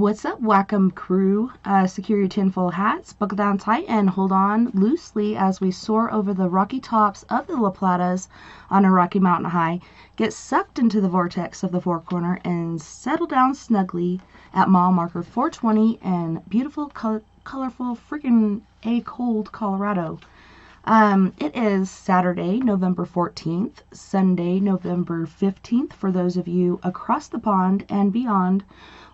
What's up, Wacom crew? Secure your tinfoil hats, buckle down tight, and hold on loosely as we soar over the rocky tops of the La Platas on a Rocky Mountain high, get sucked into the vortex of the Four Corner, and settle down snugly at mile marker 420 in beautiful, colorful, freaking cold Colorado. It is Saturday, November 14th, Sunday, November 15th for those of you across the pond and beyond.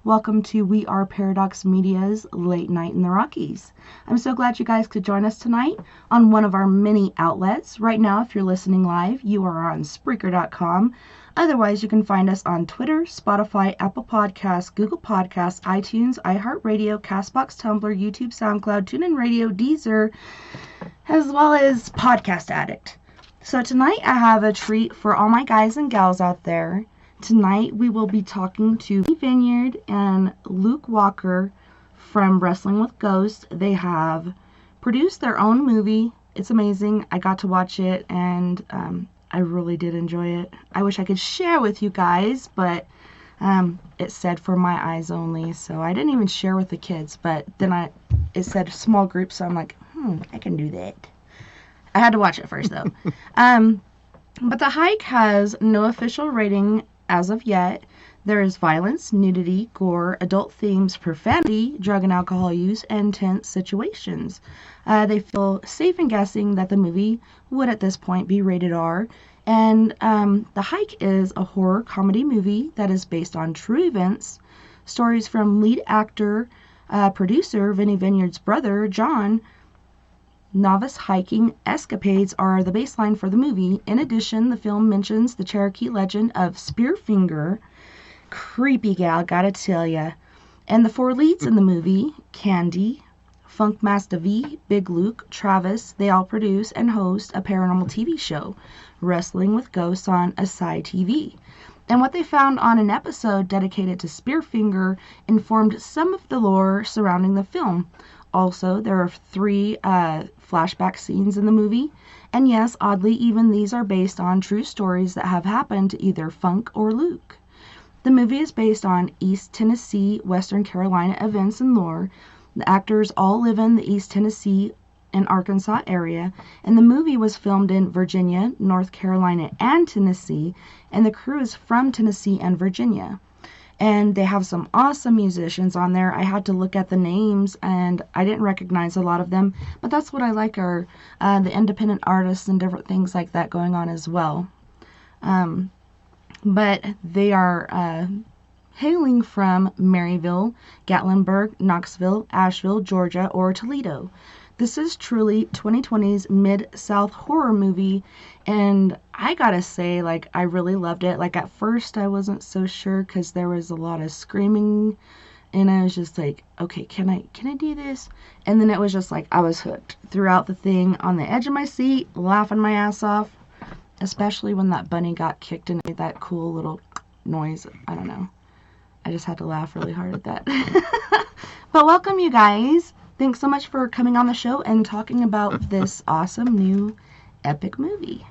Welcome to We Are Paradox Media's Late Night in the Rockies. I'm so glad you guys could join us tonight on one of our many outlets. Right now, if you're listening live, you are on Spreaker.com. Otherwise, you can find us on Twitter, Spotify, Apple Podcasts, Google Podcasts, iTunes, iHeartRadio, CastBox, Tumblr, YouTube, SoundCloud, TuneIn Radio, Deezer, as well as Podcast Addict. So tonight I have a treat for all my guys and gals out there. Tonight we will be talking to Vinnie Vineyard and Luke Walker from Wrestling with Ghosts. They have produced their own movie. It's amazing. I got to watch it and I really did enjoy it. I wish I could share with you guys, but it said for my eyes only, so I didn't even share with the kids. But then it said small group, so I'm like, I can do that. I had to watch it first though. But the hike has no official rating as of yet. There is violence, nudity, gore, adult themes, profanity, drug and alcohol use, and tense situations. They feel safe in guessing that the movie would at this point be rated R. And The Hike is a horror comedy movie that is based on true events. Stories from lead actor, producer Vinnie Vineyard's brother, John. Novice hiking escapades are the baseline for the movie. In addition, the film mentions the Cherokee legend of Spearfinger. Creepy gal, gotta tell ya. And the four leads in the movie, Candy, Funkmaster V, Big Luke, Travis, they all produce and host a paranormal TV show, Wrestling with Ghosts on Asai TV. And what they found on an episode dedicated to Spearfinger informed some of the lore surrounding the film. Also, there are 3 flashback scenes in the movie. And yes, oddly, even these are based on true stories that have happened to either Funk or Luke. The movie is based on East Tennessee, Western Carolina events and lore. The actors all live in the East Tennessee and Arkansas area, and the movie was filmed in Virginia, North Carolina, and Tennessee, and the crew is from Tennessee and Virginia. And they have some awesome musicians on there. I had to look at the names, and I didn't recognize a lot of them, but that's what I like are the independent artists and different things like that going on as well. But they are hailing from Maryville, Gatlinburg, Knoxville, Asheville, Georgia, or Toledo. This is truly 2020's Mid-South horror movie, and I gotta say, I really loved it. At first I wasn't so sure because there was a lot of screaming, and I was just like, okay, can I do this? And then it was just I was hooked throughout the thing, on the edge of my seat, laughing my ass off, especially when that bunny got kicked and made that cool little noise. I don't know. I just had to laugh really hard at that. But welcome, you guys. Thanks so much for coming on the show and talking about this awesome new epic movie.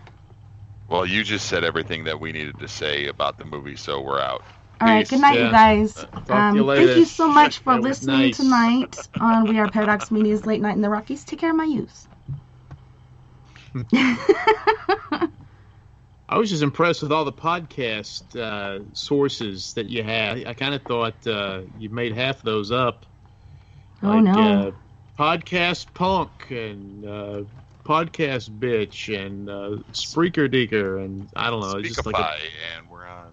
Well, you just said everything that we needed to say about the movie, so we're out. All right, good night, you guys. Thank you so much for listening tonight on We Are Paradox Media's Late Night in the Rockies. Take care of my use. I was just impressed with all the podcast sources that you had. I kind of thought you made half of those up. Oh, no. Podcast Punk and Podcast Bitch and Spreaker Deaker and I don't know. It's just and we're on.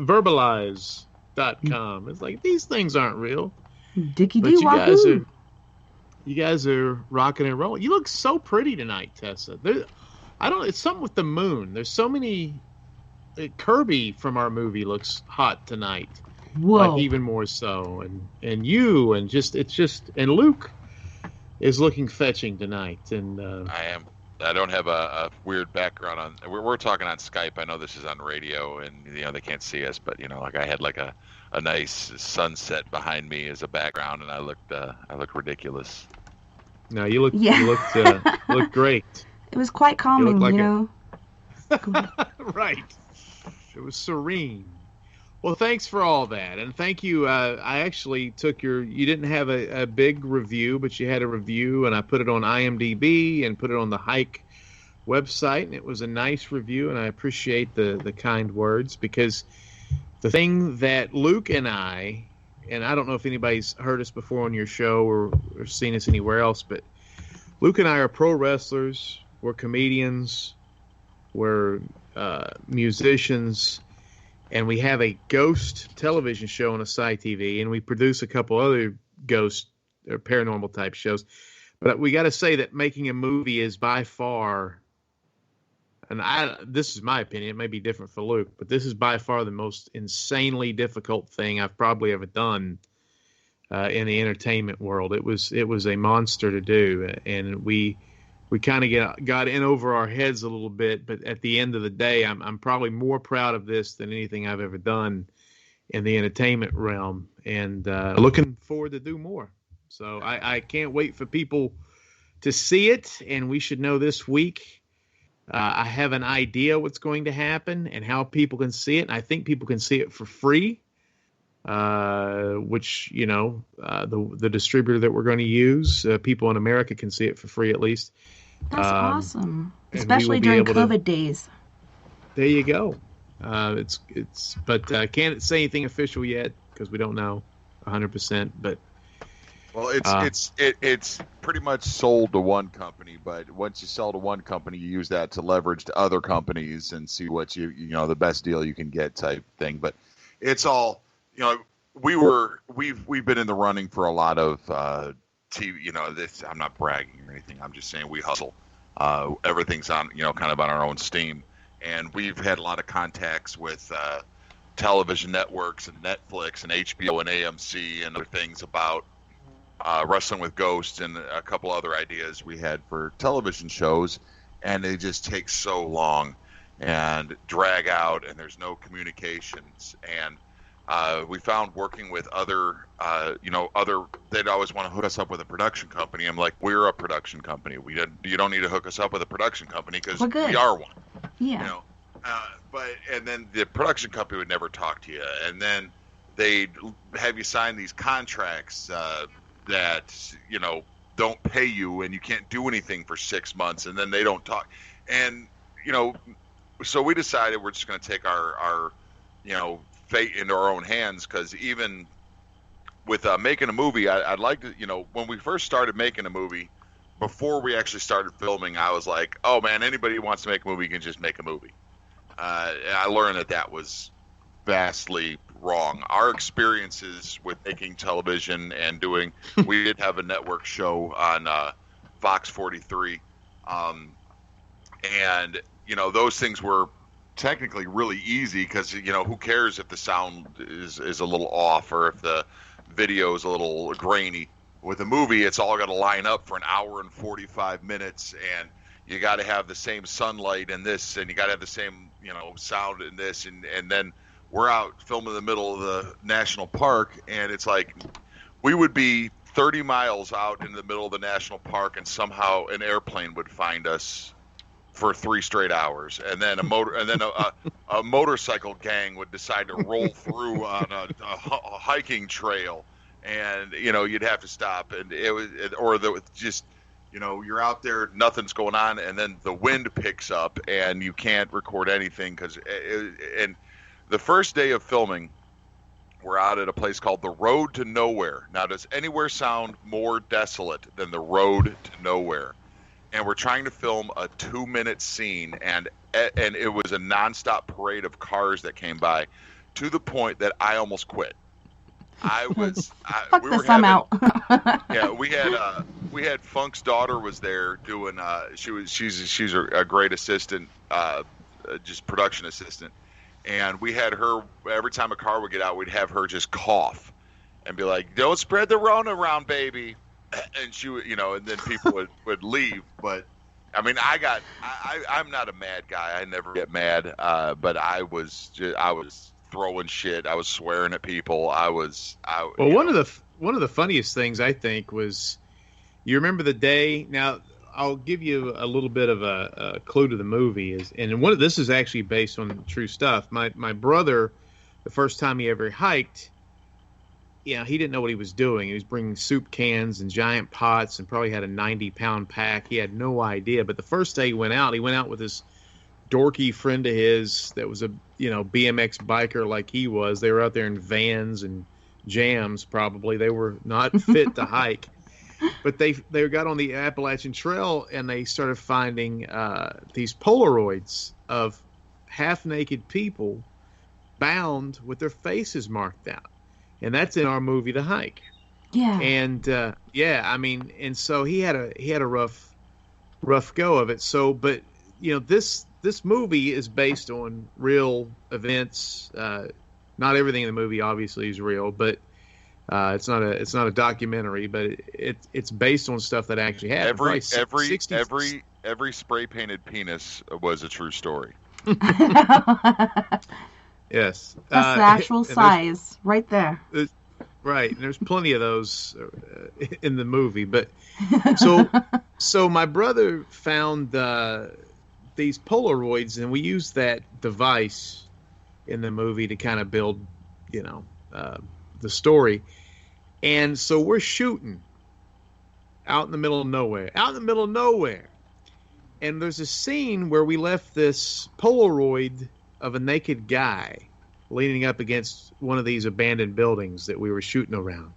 Verbalize.com. It's these things aren't real. Dicky D Wahoo. You guys are rocking and rolling. You look so pretty tonight, Tessa. It's something with the moon. There's so many. Kirby from our movie looks hot tonight. Whoa. Even more so, and you, and and Luke is looking fetching tonight, and I am. I don't have a weird background on. We're talking on Skype. I know this is on radio, and they can't see us, but I had a nice sunset behind me as a background, and I looked ridiculous. No, you looked great. It was quite calming, Right. It was serene. Well, thanks for all that, and thank you. I actually took you didn't have a big review, but you had a review, and I put it on IMDb and put it on the Hike website, and it was a nice review, and I appreciate the kind words, because the thing that Luke and I don't know if anybody's heard us before on your show or seen us anywhere else, but Luke and I are pro wrestlers, we're comedians, we're musicians, and we have a ghost television show on Asai TV, and we produce a couple other ghost or paranormal type shows. But we got to say that making a movie is by far, and this is my opinion, it may be different for Luke, but this is by far the most insanely difficult thing I've probably ever done in the entertainment world. It was a monster to do, and we kind of got in over our heads a little bit. But at the end of the day, I'm probably more proud of this than anything I've ever done in the entertainment realm, and looking forward to do more. So I can't wait for people to see it, and we should know this week. I have an idea what's going to happen and how people can see it. And I think people can see it for free, which, the distributor that we're going to use, people in America can see it for free at least. That's awesome, especially during COVID days. There you go. But can't say anything official yet because we don't know 100%. But well, it's pretty much sold to one company, but once you sell to one company, you use that to leverage to other companies and see what the best deal you can get type thing. But it's all, we've been in the running for a lot of TV. This, I'm not bragging or anything. I'm just saying we hustle. Everything's on kind of on our own steam, and we've had a lot of contacts with television networks and Netflix and HBO and AMC and other things about Wrestling with Ghosts and a couple other ideas we had for television shows, and they just take so long and drag out, and there's no communications. And we found working with other, they'd always want to hook us up with a production company. I'm like, we're a production company. You don't need to hook us up with a production company because we are one. Yeah. And then the production company would never talk to you, and then they'd have you sign these contracts that don't pay you, and you can't do anything for 6 months, and then they don't talk. And so we decided we're just going to take our fate into our own hands, because even with making a movie, I'd like to, when we first started making a movie, before we actually started filming, I was like, oh man, anybody who wants to make a movie can just make a movie. I learned that was vastly wrong. Our experiences with making television and we did have a network show on Fox 43, and those things were technically really easy, because who cares if the sound is a little off or if the video is a little grainy. With a movie, it's all got to line up for an hour and 45 minutes, and you got to have the same sunlight in this, and you got to have the same sound in this, and then we're out filming in the middle of the national park, and it's like we would be 30 miles out in the middle of the national park, and somehow an airplane would find us for 3 straight hours, and then a motorcycle gang would decide to roll through on a hiking trail, and you'd have to stop, and you're out there, nothing's going on, and then the wind picks up, and you can't record anything and the first day of filming, we're out at a place called the Road to Nowhere. Now, does anywhere sound more desolate than the Road to Nowhere? And we're trying to film a 2-minute scene, and it was a nonstop parade of cars that came by, to the point that I almost quit. Out. Yeah, we had Funk's daughter was there doing. She's a great assistant, just production assistant. And we had her, every time a car would get out, we'd have her just cough and be like, don't spread the Rona around, baby. And she would, and then people would leave. But I mean, I'm not a mad guy. I never get mad. But I was throwing shit. I was swearing at people. One of the funniest things I think was, you remember the day. Now I'll give you a little bit of a clue to the movie. This is actually based on true stuff. My brother the first time he ever hiked, you know, he didn't know what he was doing. He was bringing soup cans and giant pots and probably had a 90-pound pack. He had no idea. But the first day he went out with this dorky friend of his that was a, you know, BMX biker like he was. They were out there in Vans and Jams probably. They were not fit to hike. But they got on the Appalachian Trail and they started finding these Polaroids of half-naked people bound with their faces marked out. And that's in our movie, The Hike. Yeah. And I mean, and so he had a rough go of it. So, but you know, this movie is based on real events. Not everything in the movie obviously is real, but it's not a documentary. But it's based on stuff that actually happened. Every spray painted penis was a true story. Yes. That's the actual size right there. Right. And there's plenty of those in the movie. But so my brother found these Polaroids, and we used that device in the movie to kind of build, you know, the story. And so we're shooting out in the middle of nowhere. And there's a scene where we left this Polaroid of a naked guy leaning up against one of these abandoned buildings that we were shooting around.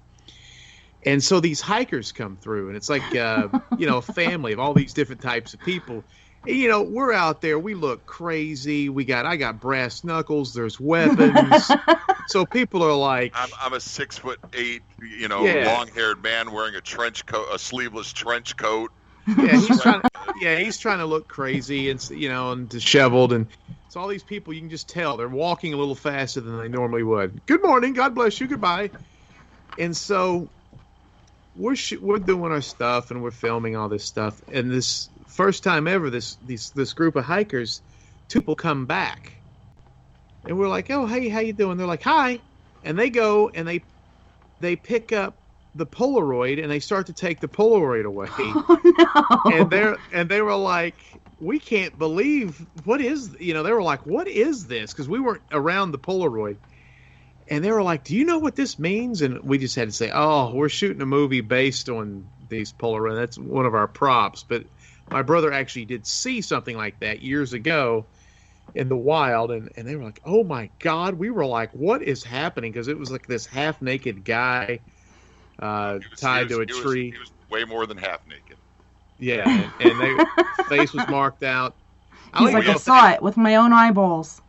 And so these hikers come through, and it's like, you know, a family of all these different types of people. And, you know, we're out there. We look crazy. I got brass knuckles. There's weapons. So people are like, I'm a 6'8", you know, long-haired man wearing a sleeveless trench coat. Yeah, he's trying to look crazy and, you know, and disheveled, and so all these people, you can just tell they're walking a little faster than they normally would. Good morning, God bless you, goodbye. And so we're doing our stuff and we're filming all this stuff, and this first time ever, this group of hikers, two people come back, and we're like, oh hey, how you doing? They're like, hi, and they go and they pick up the Polaroid and they start to take the Polaroid away. Oh, no. And they were like, we can't believe they were like, what is this? Because we weren't around the Polaroid. And they were like, do you know what this means? And we just had to say, oh, we're shooting a movie based on these Polaroid. That's one of our props. But my brother actually did see something like that years ago in the wild. And they were like, oh my God. We were like, what is happening? Because it was like this half naked guy tied to a tree. He was way more than half naked. Yeah, and their face was marked out. He's like, I saw it with my own eyeballs.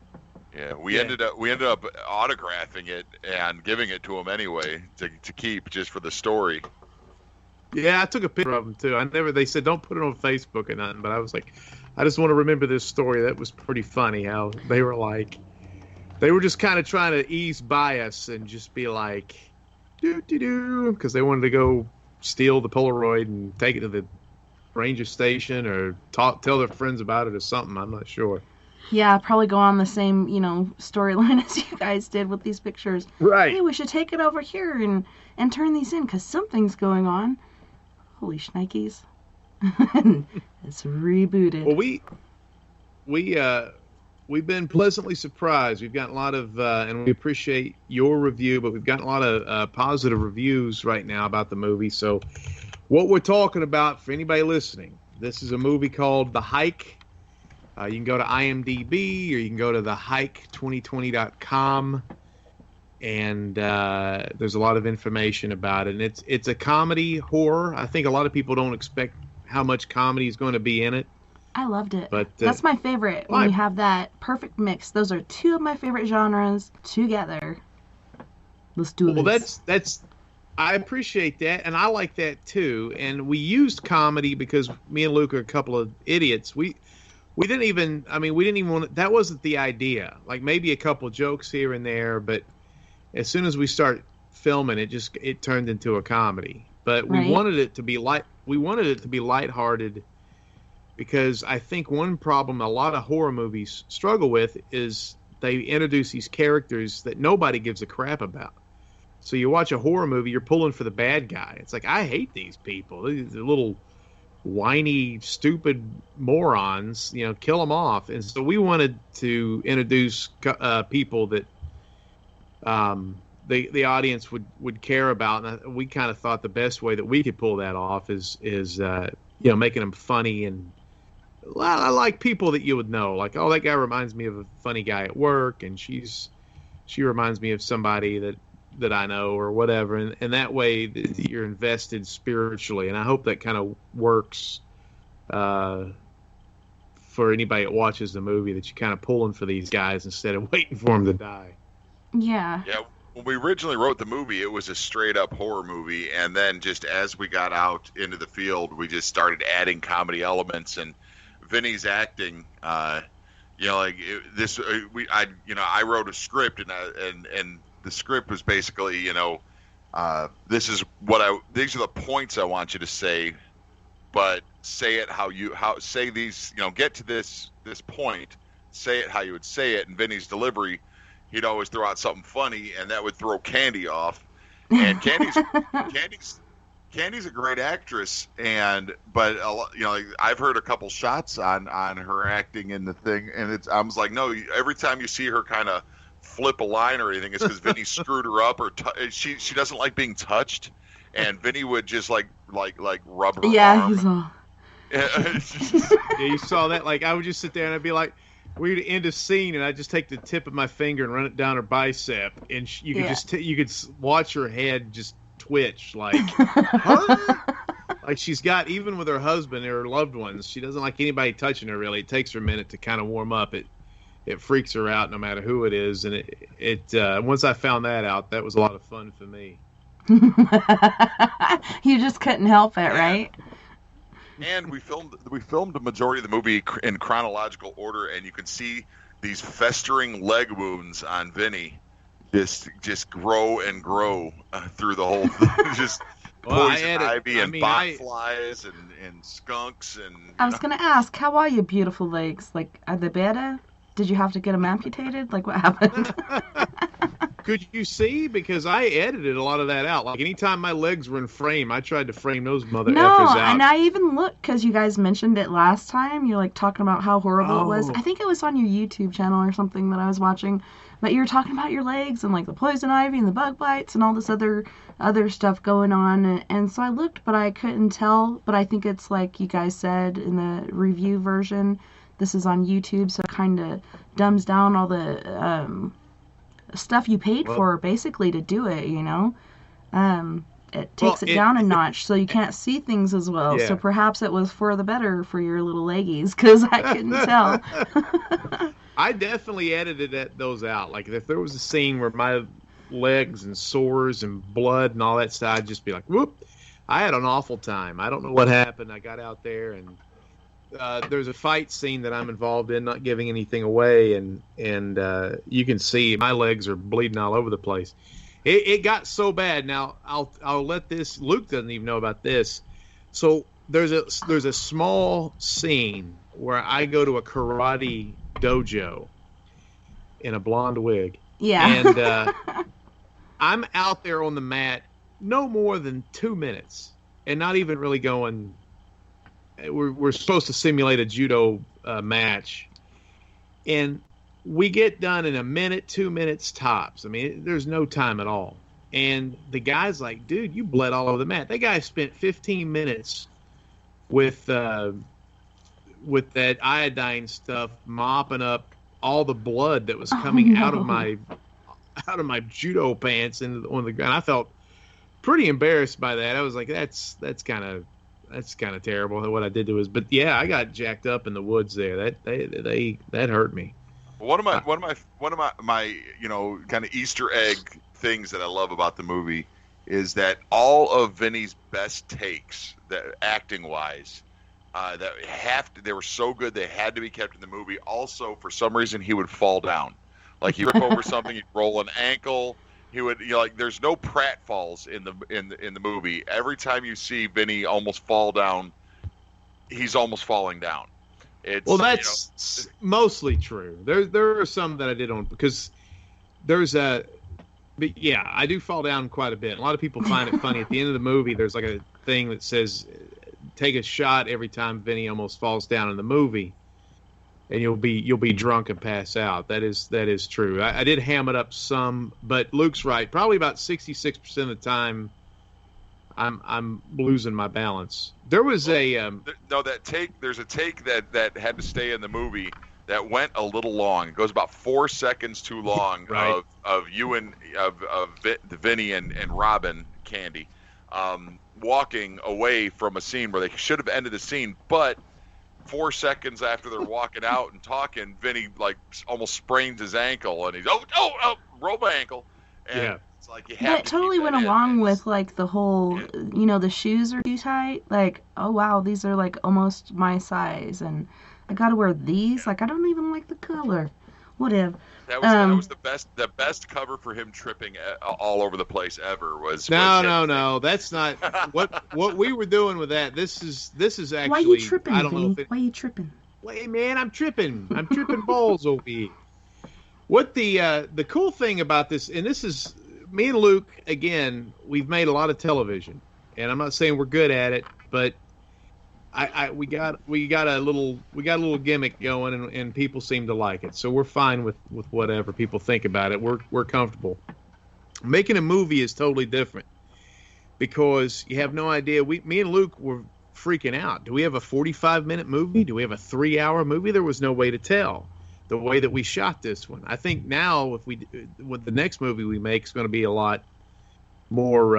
Yeah, we ended up autographing it and giving it to him anyway to keep just for the story. Yeah, I took a picture of him too. They said don't put it on Facebook or nothing, but I was like, I just want to remember this story. That was pretty funny how they were just kind of trying to ease by us and just be like, do because they wanted to go steal the Polaroid and take it to the ranger station or tell their friends about it or something. I'm not sure. Yeah, probably go on the same, you know, storyline as you guys did with these pictures. Right. Hey, we should take it over here and turn these in because something's going on. Holy shnikes. It's rebooted. Well, we've been pleasantly surprised. We've gotten a lot of, and we appreciate your review, but we've gotten a lot of positive reviews right now about the movie. So what we're talking about, for anybody listening, this is a movie called The Hike. You can go to IMDb or you can go to thehike2020.com, and there's a lot of information about it. And it's a comedy horror. I think a lot of people don't expect how much comedy is going to be in it. I loved it. But that's my favorite when you have that perfect mix. Those are two of my favorite genres together. Let's do this. Well, that's I appreciate that, and I like that too. And we used comedy because me and Luke are a couple of idiots. We didn't even want, that wasn't the idea. Like maybe a couple jokes here and there, but as soon as we start filming it turned into a comedy. But we wanted it to be lighthearted. Because I think one problem a lot of horror movies struggle with is they introduce these characters that nobody gives a crap about. So you watch a horror movie, you're pulling for the bad guy. It's like, I hate these people. These little whiny, stupid morons, you know, kill them off. And so we wanted to introduce people that the audience would care about. And we kind of thought the best way that we could pull that off is making them funny. And I like people that you would know, like, oh, that guy reminds me of a funny guy at work, and she reminds me of somebody that I know, or whatever. And that way you're invested spiritually. And I hope that kind of works for anybody that watches the movie, that you're kind of pulling for these guys instead of waiting for them to die. Yeah. Yeah. When we originally wrote the movie, it was a straight up horror movie. And then just as we got out into the field, we just started adding comedy elements, and Vinny's acting, I wrote a script, and the script was basically, these are the points I want you to say, but say it say these, get to this point, say it how you would say it. And Vinny's delivery, he'd always throw out something funny, and that would throw Candy off. And Candy's a great actress, but I've heard a couple shots on her acting in the thing, and I was like, no, every time you see her kind of flip a line or anything, it's because Vinny screwed her up, or she doesn't like being touched, and Vinny would just like rub her arm. He's all... Yeah, you saw that. Like, I would just sit there and I'd be like, we'd end a scene, and I'd just take the tip of my finger and run it down her bicep, and you could watch her head just twitch, like, huh? Like, she's got, even with her husband or her loved ones, she doesn't like anybody touching her, really. It takes her a minute to kind of warm up. It freaks her out no matter who it is, and once I found that out, that was a lot of fun for me. You just couldn't help it, right? And we filmed the majority of the movie in chronological order, and you can see these festering leg wounds on Vinny just grow and grow through the whole just poison ivy and bot flies and skunks. And I was going to ask, how are your beautiful legs? Like, are they better? Did you have to get them amputated? Like, what happened? Could you see? Because I edited a lot of that out. Like, anytime my legs were in frame, I tried to frame those mother effers out. No, and I even looked, because you guys mentioned it last time. You're, like, talking about how horrible it was. I think it was on your YouTube channel or something that I was watching. But you were talking about your legs and, like, the poison ivy and the bug bites and all this other stuff going on. And so I looked, but I couldn't tell. But I think it's like you guys said in the review version, this is on YouTube, so it kind of dumbs down all the stuff you paid for, basically, to do it, It takes it down a notch, so you can't see things as well. Yeah. So perhaps it was for the better for your little leggies, because I couldn't tell. I definitely edited those out. Like, if there was a scene where my legs and sores and blood and all that stuff, I'd just be like, whoop, I had an awful time. I don't know what happened. I got out there, and there's a fight scene that I'm involved in, not giving anything away, and you can see my legs are bleeding all over the place. It got so bad. Now I'll let this. Luke doesn't even know about this. So there's a small scene where I go to a karate dojo in a blonde wig. Yeah. And I'm out there on the mat no more than 2 minutes, and not even really going. We're supposed to simulate a judo match, and we get done in a minute, 2 minutes tops. I mean, there's no time at all. And the guy's like, dude, you bled all over the mat. That guy spent 15 minutes with that iodine stuff mopping up all the blood that was coming out of my judo pants and on the ground. I felt pretty embarrassed by that. I was like, that's kind of terrible what I did to his. But yeah, I got jacked up in the woods there. That hurt me. One of my kind of Easter egg things that I love about the movie is that all of Vinny's best takes, that acting wise, they were so good they had to be kept in the movie. Also, for some reason, he would fall down, like he'd trip over something, he'd roll an ankle. He would, there's no pratfalls in the movie. Every time you see Vinny almost fall down, he's almost falling down. That's mostly true. There are some that I did on, because but yeah, I do fall down quite a bit. A lot of people find it funny. At the end of the movie, there's like a thing that says, take a shot every time Vinny almost falls down in the movie. and you'll be drunk and pass out. That is true. I did ham it up some, but Luke's right. Probably about 66% of the time, I'm losing my balance. There was There's a take that had to stay in the movie that went a little long. It goes about 4 seconds too long. Right. of you and Vinny and Robin Candy walking away from a scene where they should have ended the scene, but 4 seconds after they're walking out and talking, Vinny like almost sprains his ankle, and he's roll my ankle, and yeah. it's like you have That to totally keep went that in. along with like the whole, the shoes are too tight. Like, oh wow, these are like almost my size, and I gotta wear these. Like, I don't even like the color. Whatever. That was the best cover for him tripping all over the place ever. No, that's not what we were doing with that. This is actually. Why are you tripping, I don't Vinny? know if Why are you tripping? Wait, man, I'm tripping balls over here. What the cool thing about this, and this is me and Luke again. We've made a lot of television, and I'm not saying we're good at it, but we got a little gimmick going, and people seem to like it. So we're fine with whatever people think about it. We're comfortable. Making a movie is totally different because you have no idea. Me and Luke were freaking out. Do we have a 45-minute movie? Do we have a 3-hour movie? There was no way to tell the way that we shot this one. I think now with the next movie we make is going to be a lot more,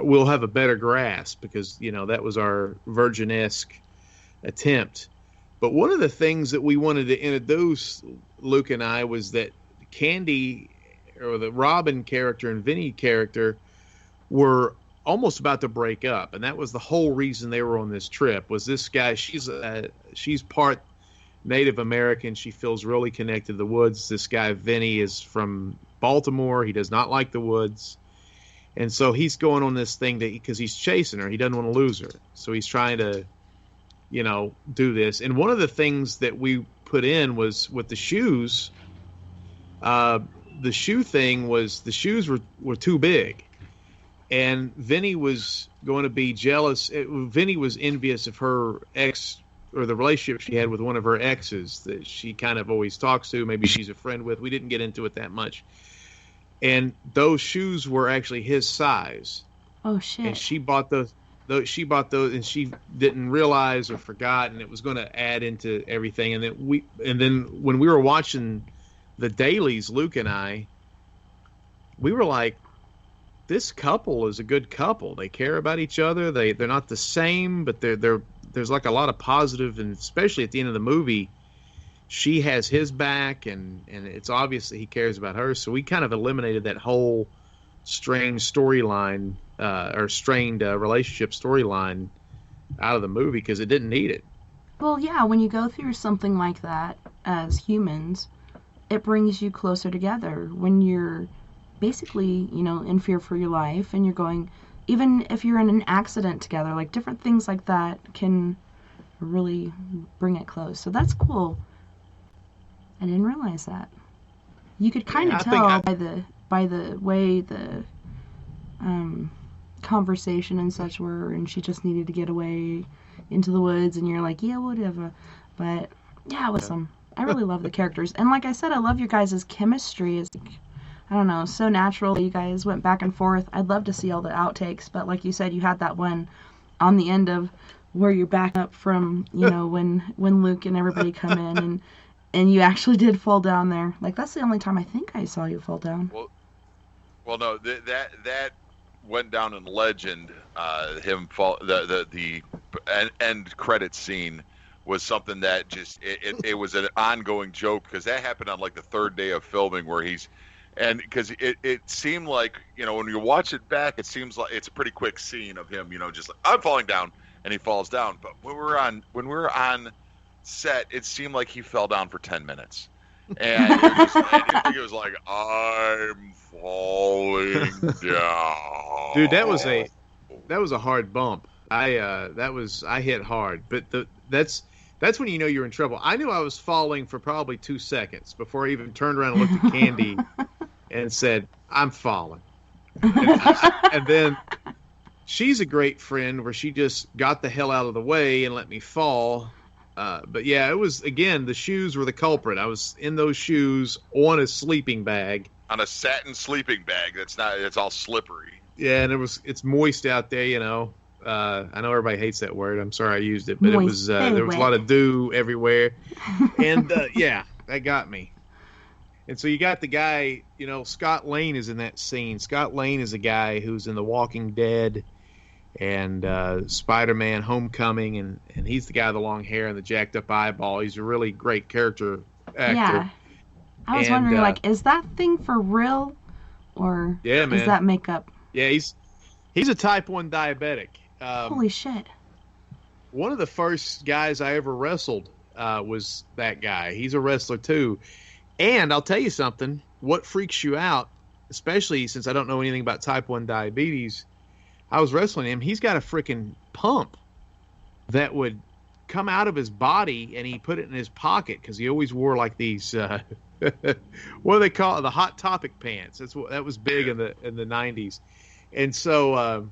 we'll have a better grasp because, that was our Virgin-esque attempt. But one of the things that we wanted to introduce, Luke and I, was that Candy, or the Robin character and Vinny character, were almost about to break up. And that was the whole reason they were on this trip, was this guy, she's part Native American. She feels really connected to the woods. This guy, Vinny, is from Baltimore. He does not like the woods, and so he's going on this thing because he's chasing her. He doesn't want to lose her, so he's trying to do this. And one of the things that we put in was with the shoes, the shoe thing was the shoes were too big, and Vinny was going to be jealous. Vinny was envious of her ex, or the relationship she had with one of her exes that she kind of always talks to, maybe she's a friend with. We didn't get into it that much. And those shoes were actually his size. Oh shit! And she bought those, and she didn't realize or forgot, and it was going to add into everything. And then when we were watching the dailies, Luke and I, we were like, this couple is a good couple. They care about each other. They're not the same, but there's like a lot of positive, and especially at the end of the movie, she has his back, and it's obvious that he cares about her. So we kind of eliminated that whole strange storyline, or strained relationship storyline out of the movie because it didn't need it. Well, yeah, when you go through something like that as humans, it brings you closer together. When you're basically, in fear for your life, and you're going, even if you're in an accident together, like different things like that can really bring it close. So that's cool. I didn't realize that. You could kind of tell by the way the conversation and such were, and she just needed to get away into the woods, and you're like, yeah, whatever. But yeah, it was awesome. I really love the characters, and like I said, I love your guys' chemistry. Is, I don't know, so natural. You guys went back and forth. I'd love to see all the outtakes, but like you said, you had that one on the end of where you're back up from, when Luke and everybody come in, and you actually did fall down there. Like, that's the only time I think I saw you fall down. Well, no, that went down in legend. Him fall, the end credit scene was something that just it was an ongoing joke, because that happened on like the third day of filming, where and because it seemed like, when you watch it back, it seems like it's a pretty quick scene of him, just like, I'm falling down, and he falls down. But when we were on set, it seemed like he fell down for 10 minutes. And it was like, I'm falling down. Dude, that was a hard bump. I hit hard, but that's when you know you're in trouble. I knew I was falling for probably 2 seconds before I even turned around and looked at Candy and said, I'm falling. And then she's a great friend, where she just got the hell out of the way and let me fall. But yeah, it was, again, the shoes were the culprit. I was in those shoes on a sleeping bag. On a satin sleeping bag. It's all slippery. Yeah, and it's moist out there, you know. I know everybody hates that word. I'm sorry I used it, but it was there was a lot of dew everywhere. And yeah, that got me. And so you got the guy, you know, Scott Lane is in that scene. Scott Lane is a guy who's in The Walking Dead and Spider-Man Homecoming, and he's the guy with the long hair and the jacked up eyeball. He's a really great character actor. Yeah. I was wondering, like, is that thing for real, or is that makeup? Yeah, he's a type 1 diabetic. Holy shit. One of the first guys I ever wrestled was that guy. He's a wrestler too. And I'll tell you something, what freaks you out, especially since I don't know anything about type 1 diabetes, I was wrestling him. He's got a freaking pump that would come out of his body, and he put it in his pocket because he always wore like these, what do they call it? The Hot Topic pants. That was big in the 90s. And so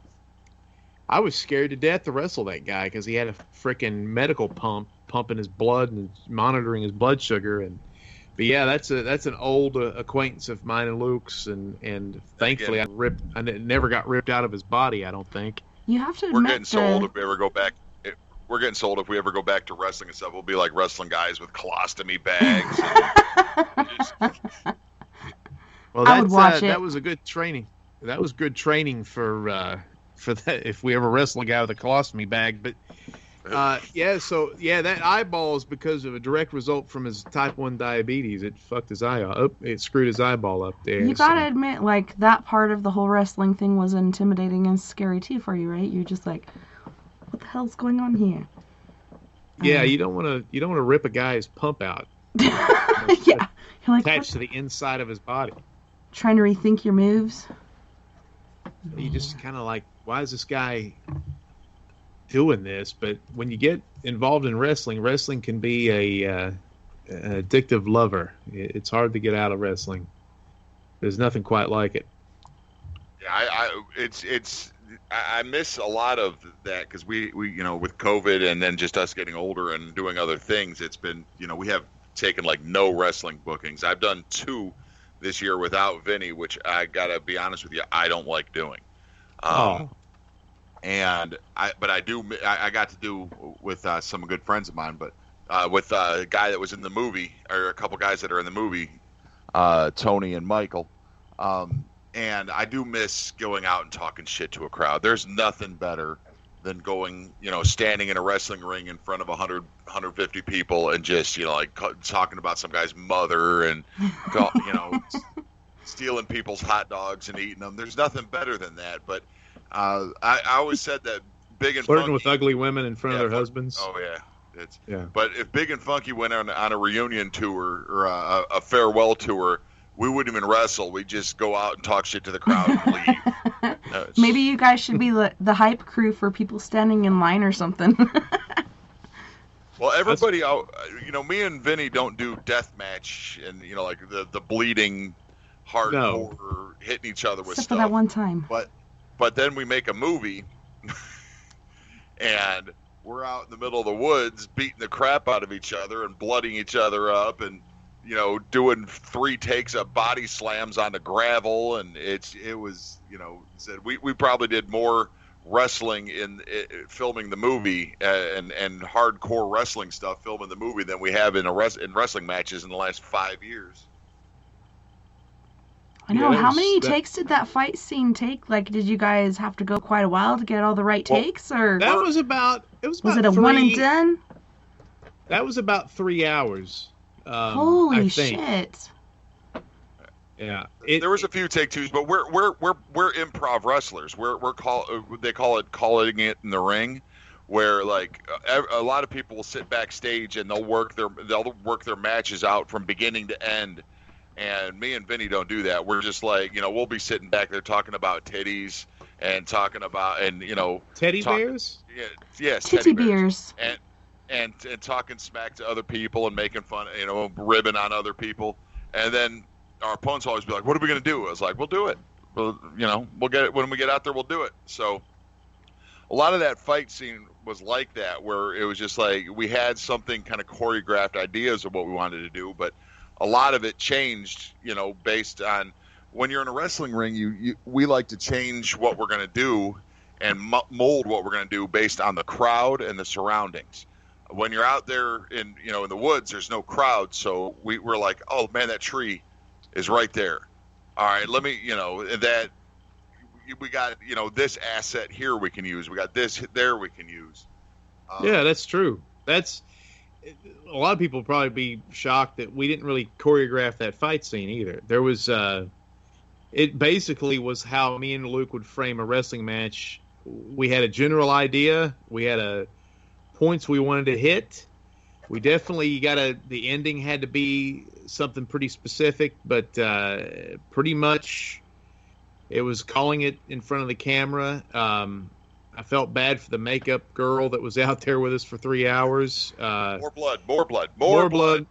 I was scared to death to wrestle that guy because he had a freaking medical pump pumping his blood and monitoring his blood sugar. But yeah, that's an old acquaintance of mine and Luke's, and thankfully I never got ripped out of his body. I don't think. You have to. We're getting sold if we ever go back. We're getting sold if we ever go back to wrestling and stuff. We'll be like wrestling guys with colostomy bags. Well, I would watch it. That was a good training. That was good training for that if we ever wrestle a guy with a colostomy bag. But that eyeball is because of a direct result from his type 1 diabetes. It fucked his eye up. It screwed his eyeball up there. You gotta admit, like, that part of the whole wrestling thing was intimidating and scary too for you, right? You're just like, what the hell's going on here? Yeah, you don't want to rip a guy's pump out. Yeah, you're like, attached to the inside of his body. Trying to rethink your moves. You just kind of like, why is this guy doing this? But when you get involved in wrestling can be an addictive lover. It's hard to get out of wrestling. There's nothing quite like it. Yeah, I miss a lot of that because we you know, with COVID and then just us getting older and doing other things, it's been, you know, we have taken like no wrestling bookings. I've done 2 this year without Vinny, which I gotta be honest with you, I don't like doing. And I got to do with some good friends of mine, but with a guy that was in the movie, or a couple guys that are in the movie, Tony and Michael. And I do miss going out and talking shit to a crowd. There's nothing better than going, you know, standing in a wrestling ring in front of 100, 150 people and just, you know, like talking about some guy's mother and, you know, stealing people's hot dogs and eating them. There's nothing better than that. But I always said that Big and flirting Funky, with ugly women in front of their husbands. Oh yeah, But if Big and Funky went on a reunion tour or a farewell tour, we wouldn't even wrestle. We'd just go out and talk shit to the crowd and leave. Maybe you guys should be the hype crew for people standing in line or something. Well, everybody, you know, me and Vinny don't do death match and, you know, like the bleeding, hardcore, hitting each other with Except stuff. for that one time. But then we make a movie, and we're out in the middle of the woods beating the crap out of each other and blooding each other up and, you know, doing 3 takes of body slams on the gravel, and it was, you know, said we probably did more wrestling in filming the movie and hardcore wrestling stuff filming the movie than we have in wrestling matches in the last 5 years. I know. How many takes did that fight scene take? Like, did you guys have to go quite a while to get all the right takes, or that was about? Was it a 1 and done? That was about 3 hours. Holy shit! Yeah, there was a few take twos, but we're improv wrestlers. They call it calling it in the ring, where like a lot of people will sit backstage and they'll work their matches out from beginning to end. And me and Vinny don't do that. We're just like, you know, we'll be sitting back there talking about titties and talking about, and, you know, teddy bears. Yeah, yes, titty bears. And talking smack to other people and making fun, you know, ribbing on other people. And then our opponents always be like, "What are we going to do?" I was like, "We'll do it. Well, you know, we'll get it when we get out there. We'll do it." So a a lot of that fight scene was like that, where it was just like we had something kind of choreographed ideas of what we wanted to do, but a lot of it changed, based on when you're in a wrestling ring, we like to change what we're going to do and mold what we're going to do based on the crowd and the surroundings. When you're out there in the woods, there's no crowd, so we're like, oh man, that tree is right there. All right, let me, that we got, this asset here we can use. We got this there we can use. Yeah, that's true. That's a lot of people probably be shocked that we didn't really choreograph that fight scene either. There was, it basically was how me and Luke would frame a wrestling match. We had a general idea. We had points we wanted to hit. We definitely the ending had to be something pretty specific, but pretty much it was calling it in front of the camera. I felt bad for the makeup girl that was out there with us for 3 hours. More blood. Yeah. More blood.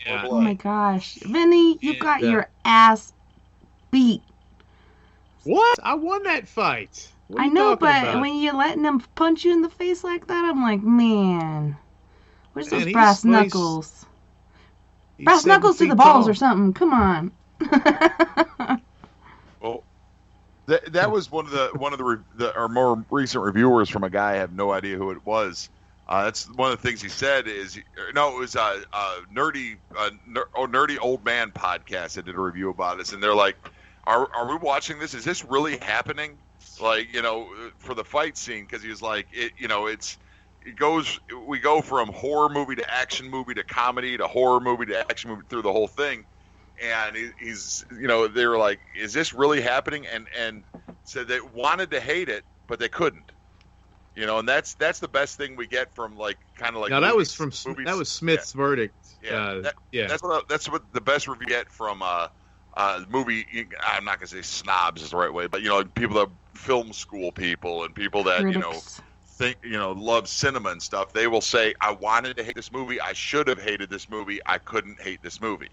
Yeah. Oh my gosh. Vinny, you got your ass beat. What? I won that fight. What are I you know, talking but about? when you're letting him punch you in the face like that, I'm like, man, where's those Man, brass he's- knuckles? He's Brass 7 knuckles to feet the balls tall. or something. Come on. Well, that was one of our more recent reviewers from a guy. I have no idea who it was. That's one of the things he said is, it was nerdy old man podcast that did a review about us, and they're like, are we watching this? Is this really happening? Like, for the fight scene, because he was like, we go from horror movie to action movie to comedy to horror movie to action movie through the whole thing. And he's, they were like, is this really happening? And said they wanted to hate it, but they couldn't. And that's the best thing we get from kind of like. Now movies. that was Smith's verdict. Yeah, Yeah. That's what the best review get from movie. I'm not gonna say snobs is the right way, but people that film school people and people that Critics. think love cinema and stuff. They will say, I wanted to hate this movie. I should have hated this movie. I couldn't hate this movie.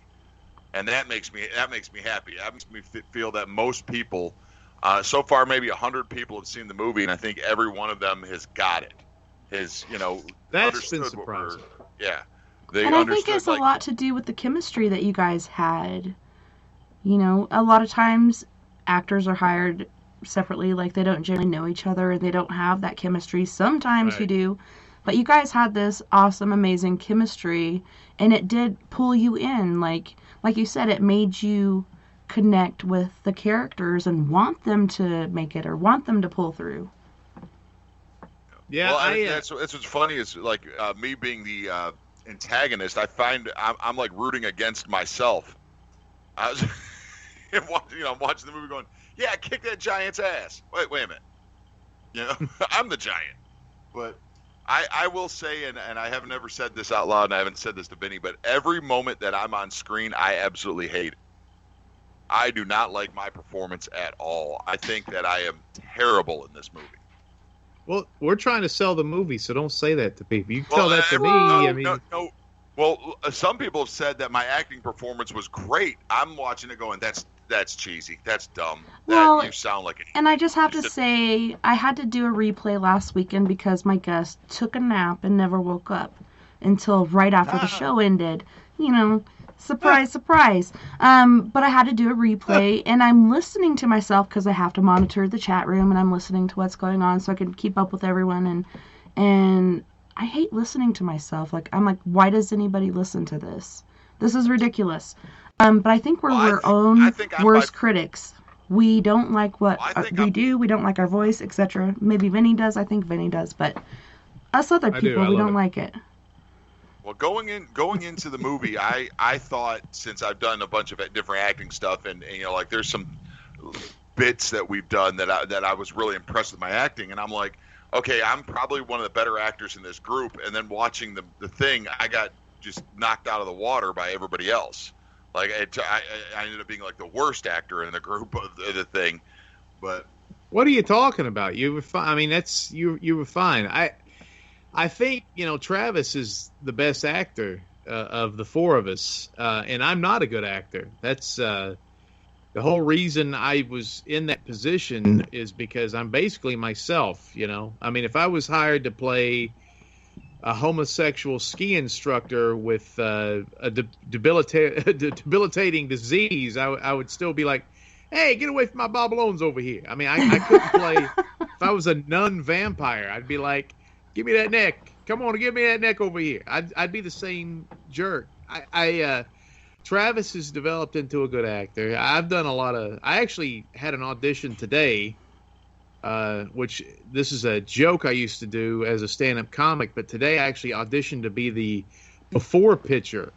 And that makes me happy. That makes me feel that most people, so far maybe 100 people have seen the movie, and I think every one of them has got it. That's understood been what surprising. they And I think understood. it's a lot to do with the chemistry that you guys had. A lot of times actors are hired separately, like they don't generally know each other, they don't have that chemistry. Sometimes you Right. do, but you guys had this awesome, amazing chemistry, and it did pull you in. Like you said, it made you connect with the characters and want them to make it or want them to pull through. Yeah, Well, that's what's funny is me being the antagonist. I find I'm like rooting against myself. I was, I'm watching the movie going, yeah, kick that giant's ass. Wait a minute. I'm the giant. But I will say, and I have never said this out loud, and I haven't said this to Vinny, but every moment that I'm on screen, I absolutely hate it. I do not like my performance at all. I think that I am terrible in this movie. Well, we're trying to sell the movie, so don't say that to people. You can tell that to me. No, I mean, no. Well, some people have said that my acting performance was great. I'm watching it going, that's cheesy. That's dumb. Well, You sound like an And I just have to say, I had to do a replay last weekend because my guest took a nap and never woke up until right after the show ended. Surprise, surprise. But I had to do a replay, and I'm listening to myself because I have to monitor the chat room, and I'm listening to what's going on so I can keep up with everyone. And I hate listening to myself. I'm like, why does anybody listen to this? This is ridiculous. But I think we're our own worst critics. We don't like what we do. We don't like our voice, etc. Maybe Vinny does. I think Vinny does. But us other people, we don't like it. Well, going into the movie, I thought, since I've done a bunch of different acting stuff, and there's some bits that we've done that I was really impressed with my acting, and I'm like, okay, I'm probably one of the better actors in this group. And then watching the thing, I got just knocked out of the water by everybody else. I ended up being like the worst actor in the group of the thing. But what are you talking about? You were fine. I mean, you were fine. I think Travis is the best actor of the four of us, and I'm not a good actor. That's the whole reason I was in that position is because I'm basically myself, I mean, if I was hired to play a homosexual ski instructor with a debilitating disease, I would still be like, hey, get away from my bobalones over here. I mean, I couldn't play. If I was a nun vampire, I'd be like, give me that neck. Come on, give me that neck over here. I'd be the same jerk. Travis has developed into a good actor. I've done I actually had an audition today, which this is a joke I used to do as a stand-up comic, but today I actually auditioned to be the before picture.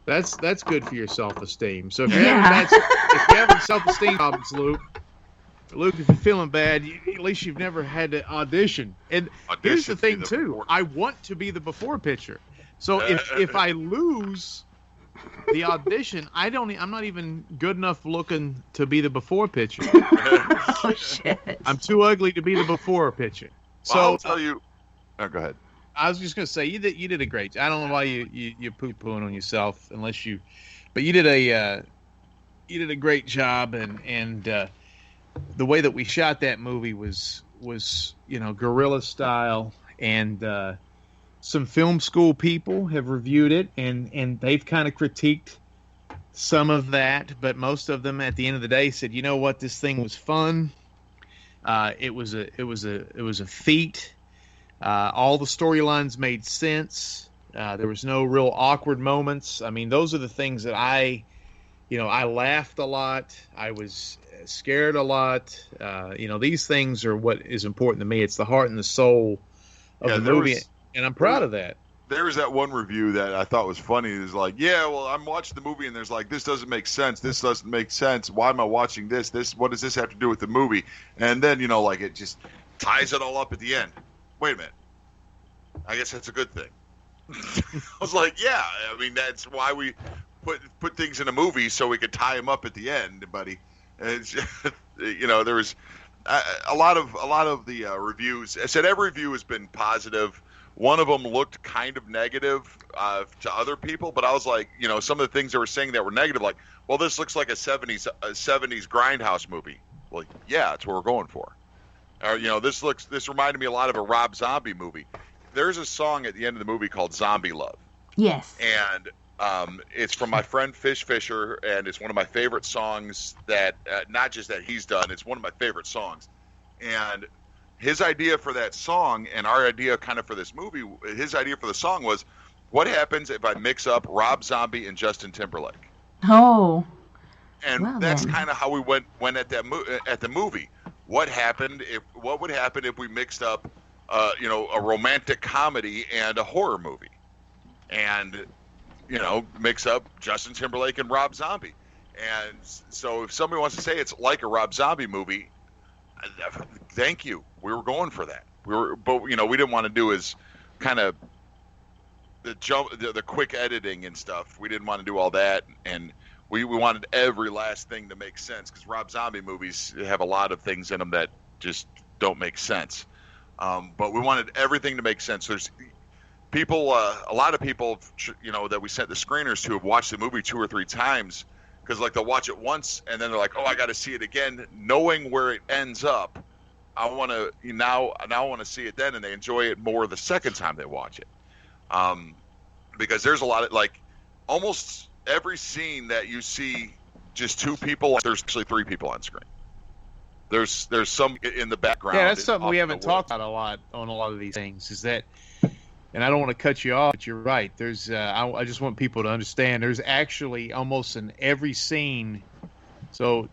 That's good for your self-esteem. So if you're having self-esteem problems, Luke, if you're feeling bad, at least you've never had to audition. And here's the thing too, I want to be the before picture. So if I lose the audition, I'm not even good enough looking to be the before picture. Oh shit! I'm too ugly to be the before picture. So well, I'll tell you. Oh, go ahead. I was just gonna say you did a great job. I don't know why you poo-pooing on yourself but you did a great job, and the way that we shot that movie was guerrilla style, and some film school people have reviewed it, and they've kind of critiqued some of that, but most of them at the end of the day said, you know what, this thing was fun. It was a feat. All the storylines made sense. There was no real awkward moments. I mean, those are the things that I laughed a lot. I was scared a lot. These things are what is important to me. It's the heart and the soul of the movie. And I'm proud of that. There was that one review that I thought was funny. It was like, yeah, well, I'm watching the movie, and there's like, this doesn't make sense. This doesn't make sense. Why am I watching this? What does this have to do with the movie? And then, it just ties it all up at the end. Wait a minute. I guess that's a good thing. I was like, yeah. I mean, that's why we put things in a movie, so we could tie them up at the end, buddy. And it's just, there was a lot of the reviews. I said every review has been positive. One of them looked kind of negative to other people, but I was like, some of the things they were saying that were negative, like, well, this looks like a 70s grindhouse movie. Like, yeah, that's what we're going for. Or, this reminded me a lot of a Rob Zombie movie. There's a song at the end of the movie called Zombie Love. Yes. And it's from my friend Fish Fisher, and it's one of my favorite songs that, not just that he's done, it's one of my favorite songs. And his idea for that song and our idea kind of for this movie, his idea for the song was, what happens if I mix up Rob Zombie and Justin Timberlake? Oh. And that's kind of how we went at the movie. What would happen if we mixed up a romantic comedy and a horror movie? And mix up Justin Timberlake and Rob Zombie. And so if somebody wants to say it's like a Rob Zombie movie, thank you. We were going for that. But we didn't want to do as kind of the quick editing and stuff. We didn't want to do all that, and we wanted every last thing to make sense, because Rob Zombie movies have a lot of things in them that just don't make sense. But we wanted everything to make sense. There's people, a lot of people, that we sent the screeners to have watched the movie 2 or 3 times. Because they'll watch it once and then they're like, oh, I got to see it again, knowing where it ends up. I want to now I want to see it then, and they enjoy it more the second time they watch it. Because there's a lot of, like, almost every scene that you see just 2 people, there's actually 3 people on screen. There's some in the background. Yeah, that's something we haven't talked about a lot on a lot of these things, is that, and I don't want to cut you off, but you're right. There's, I just want people to understand, there's actually almost in every scene. So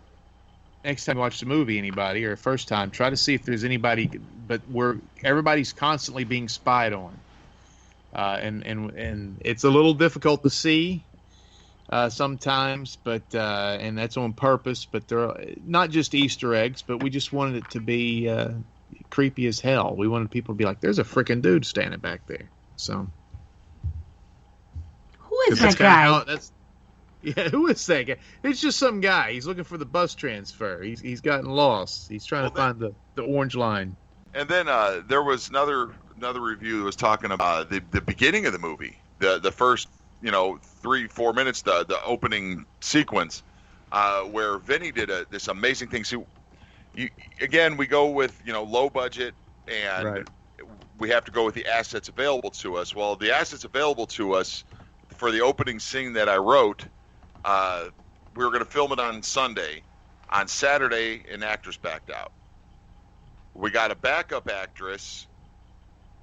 next time you watch the movie, anybody, or first time, try to see if there's anybody, but everybody's constantly being spied on. And it's a little difficult to see sometimes, but and that's on purpose. But they're not just Easter eggs, but we just wanted it to be creepy as hell. We wanted people to be like, "There's a freaking dude standing back there." So, who is that guy? Who is that guy? It's just some guy. He's looking for the bus transfer. He's gotten lost. He's trying to find the orange line. And then there was another review that was talking about the beginning of the movie, the first 3-4 minutes, the opening sequence. where Vinnie did this amazing thing. So, again, we go with low budget, and Right. we have to go with the assets available to us. Well, the assets available to us for the opening scene that I wrote, we were going to film it on Sunday. On Saturday, an actress backed out. We got a backup actress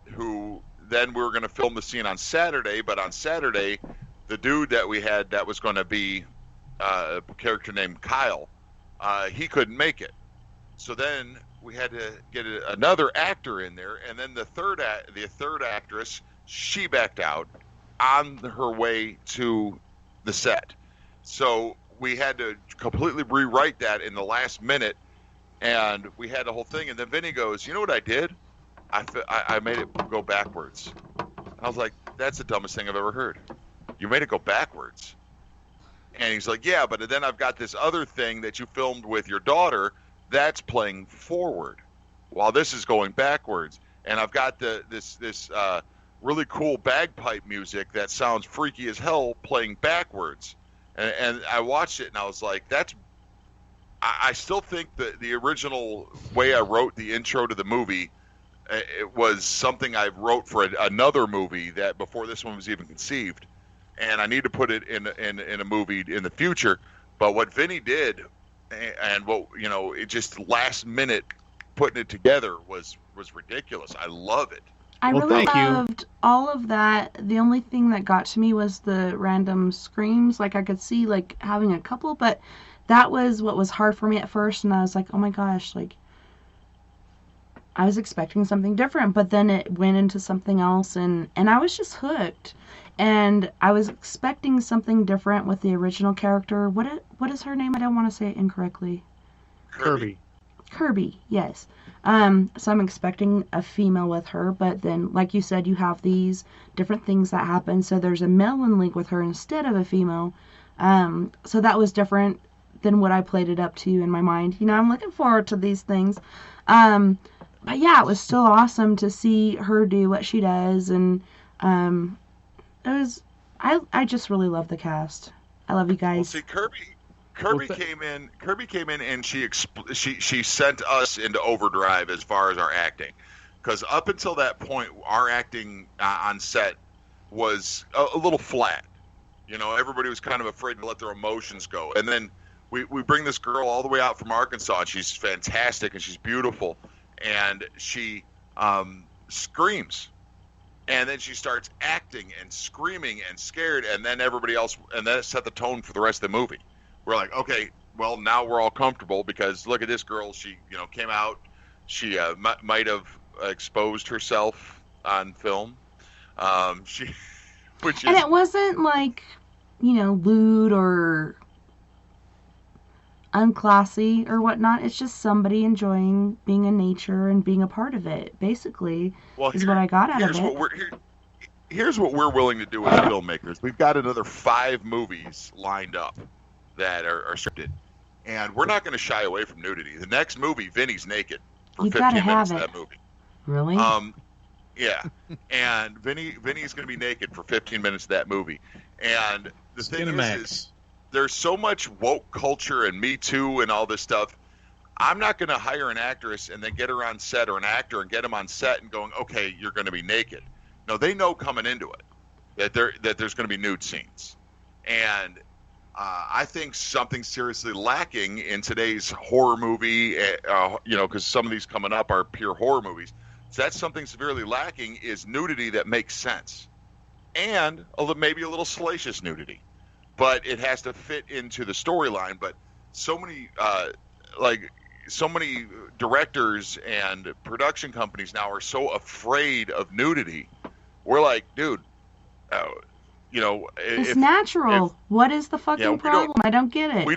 who then we were going to film the scene on Saturday, but on Saturday, the dude that we had that was going to be a character named Kyle, he couldn't make it. So then we had to get another actor in there, and then the third actress, she backed out on her way to the set. So we had to completely rewrite that in the last minute, and we had the whole thing. And then Vinny goes, "You know what I did? I made it go backwards." And I was like, "That's the dumbest thing I've ever heard. You made it go backwards?" And he's like, "Yeah, but then I've got this other thing that you filmed with your daughter that's playing forward while this is going backwards. And I've got this really cool bagpipe music that sounds freaky as hell playing backwards." And I watched it and I was like, I still think that the original way I wrote the intro to the movie, it was something I wrote for another movie that before this one was even conceived. And I need to put it in a movie in the future. But what Vinny did, and what it just last minute putting it together was ridiculous. I love it. I Well, really thank you. loved all of that. The only thing that got to me was the random screams. Like I could see like having a couple, but that was what was hard for me at first. And I was like, oh my gosh, like I was expecting something different, but then it went into something else, and I was just hooked. And I was expecting something different with the original character. What is her name? I don't want to say it incorrectly. Kirby. Kirby, yes. So I'm expecting a female with her, but then, like you said, you have these different things that happen. So there's a male in link with her instead of a female. So that was different than what I played it up to in my mind. I'm looking forward to these things. But yeah, it was still awesome to see her do what she does, and it was. I just really love the cast. I love you guys. Well, see, Kirby came in and she sent us into overdrive as far as our acting, because up until that point our acting on set was a little flat. Everybody was kind of afraid to let their emotions go, and then we bring this girl all the way out from Arkansas, and she's fantastic and she's beautiful, and she screams. And then she starts acting and screaming and scared, and then everybody else, and that set the tone for the rest of the movie. We're like, okay, well, now we're all comfortable because look at this girl. She, came out. She might have exposed herself on film. And it wasn't like, lewd or unclassy or whatnot. It's just somebody enjoying being in nature and being a part of it, basically, is what I got out of it. Here's what we're willing to do as filmmakers. We've got another 5 movies lined up that are scripted, and we're not going to shy away from nudity. The next movie, Vinny's naked for 15 minutes of that movie. Really? Yeah. And Vinny's going to be naked for 15 minutes of that movie. And the thing is there's so much woke culture and Me Too and all this stuff. I'm not going to hire an actress and then get her on set, or an actor and get him on set and going, okay, you're going to be naked. No, they know coming into it that there's going to be nude scenes. And I think something seriously lacking in today's horror movie, because some of these coming up are pure horror movies. So that's something severely lacking, is nudity that makes sense. And maybe a little salacious nudity. But it has to fit into the storyline. But so many directors and production companies now are so afraid of nudity. We're like, dude, it's natural. What is the fucking problem? I don't get it. We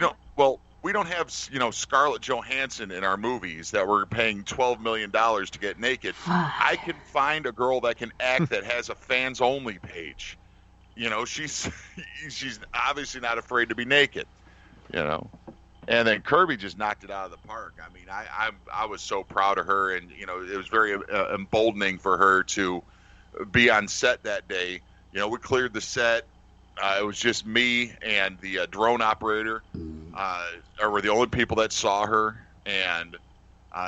don't have Scarlett Johansson in our movies that we're paying $12 million to get naked. I can find a girl that can act that has a fans only page. She's obviously not afraid to be naked. And then Kirby just knocked it out of the park. I mean, I was so proud of her, and it was very emboldening for her to be on set that day. We cleared the set. It was just me and the drone operator. Were the only people that saw her, and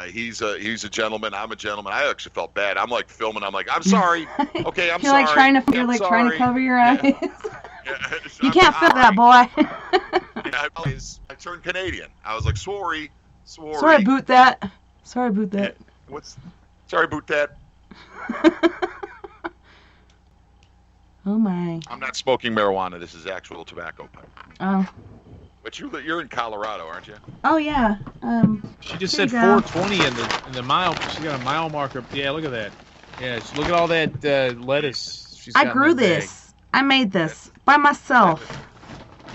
he's a gentleman. I'm a gentleman. I actually felt bad. I'm like filming. I'm like, I'm sorry. Okay, I'm You're sorry. like trying to trying to cover your eyes. You can't feel that, boy. I turned Canadian. I was like, sorry. Sorry about that. Sorry about that. Sorry about that. Oh my. I'm not smoking marijuana. This is actual tobacco pipe. Oh. But you're in Colorado, aren't you? Oh yeah. She just said 420 in the mile. She got a mile marker. Yeah, look at that. Yeah, look at all that lettuce. She's got I grew this. I made this by myself.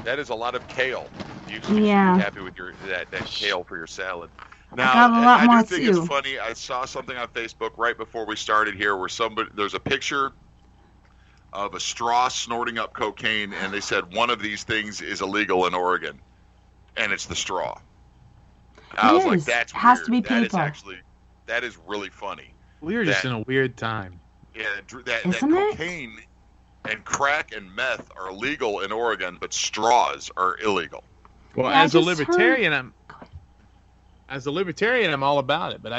That is a lot of kale. You should be happy with that kale for your salad. Now, I got a lot more I do think too. it's funny. I saw something on Facebook right before we started here where there's a picture of a straw snorting up cocaine, and they said one of these things is illegal in Oregon, and it's the straw. I was like, that's weird. Has to be paper. That is really funny. We're just in a weird time. Yeah, that cocaine and crack and meth are illegal in Oregon, but straws are illegal. Well, as a libertarian, I'm all about it. But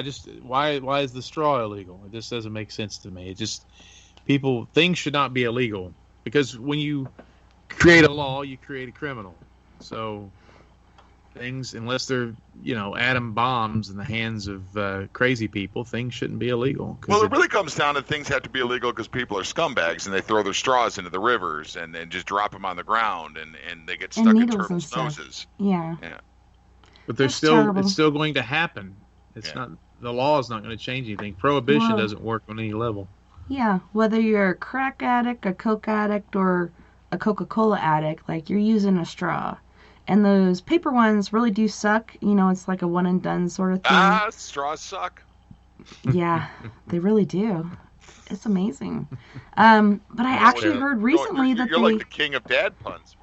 why is the straw illegal? It just doesn't make sense to me. Things should not be illegal, because when you create a law, you create a criminal. So things, unless they're atom bombs in the hands of crazy people, things shouldn't be illegal. Well, it really comes down to things have to be illegal because people are scumbags and they throw their straws into the rivers and just drop them on the ground and they get stuck in turtles' noses. Yeah. But it's still going to happen. It's not, the law is not going to change anything. Prohibition doesn't work on any level. Yeah, whether you're a crack addict, a coke addict, or a Coca-Cola addict, like, you're using a straw. And those paper ones really do suck. It's like a one and done sort of thing. Straws suck. Yeah, they really do. It's amazing. But I actually heard recently that you're like the king of dad puns.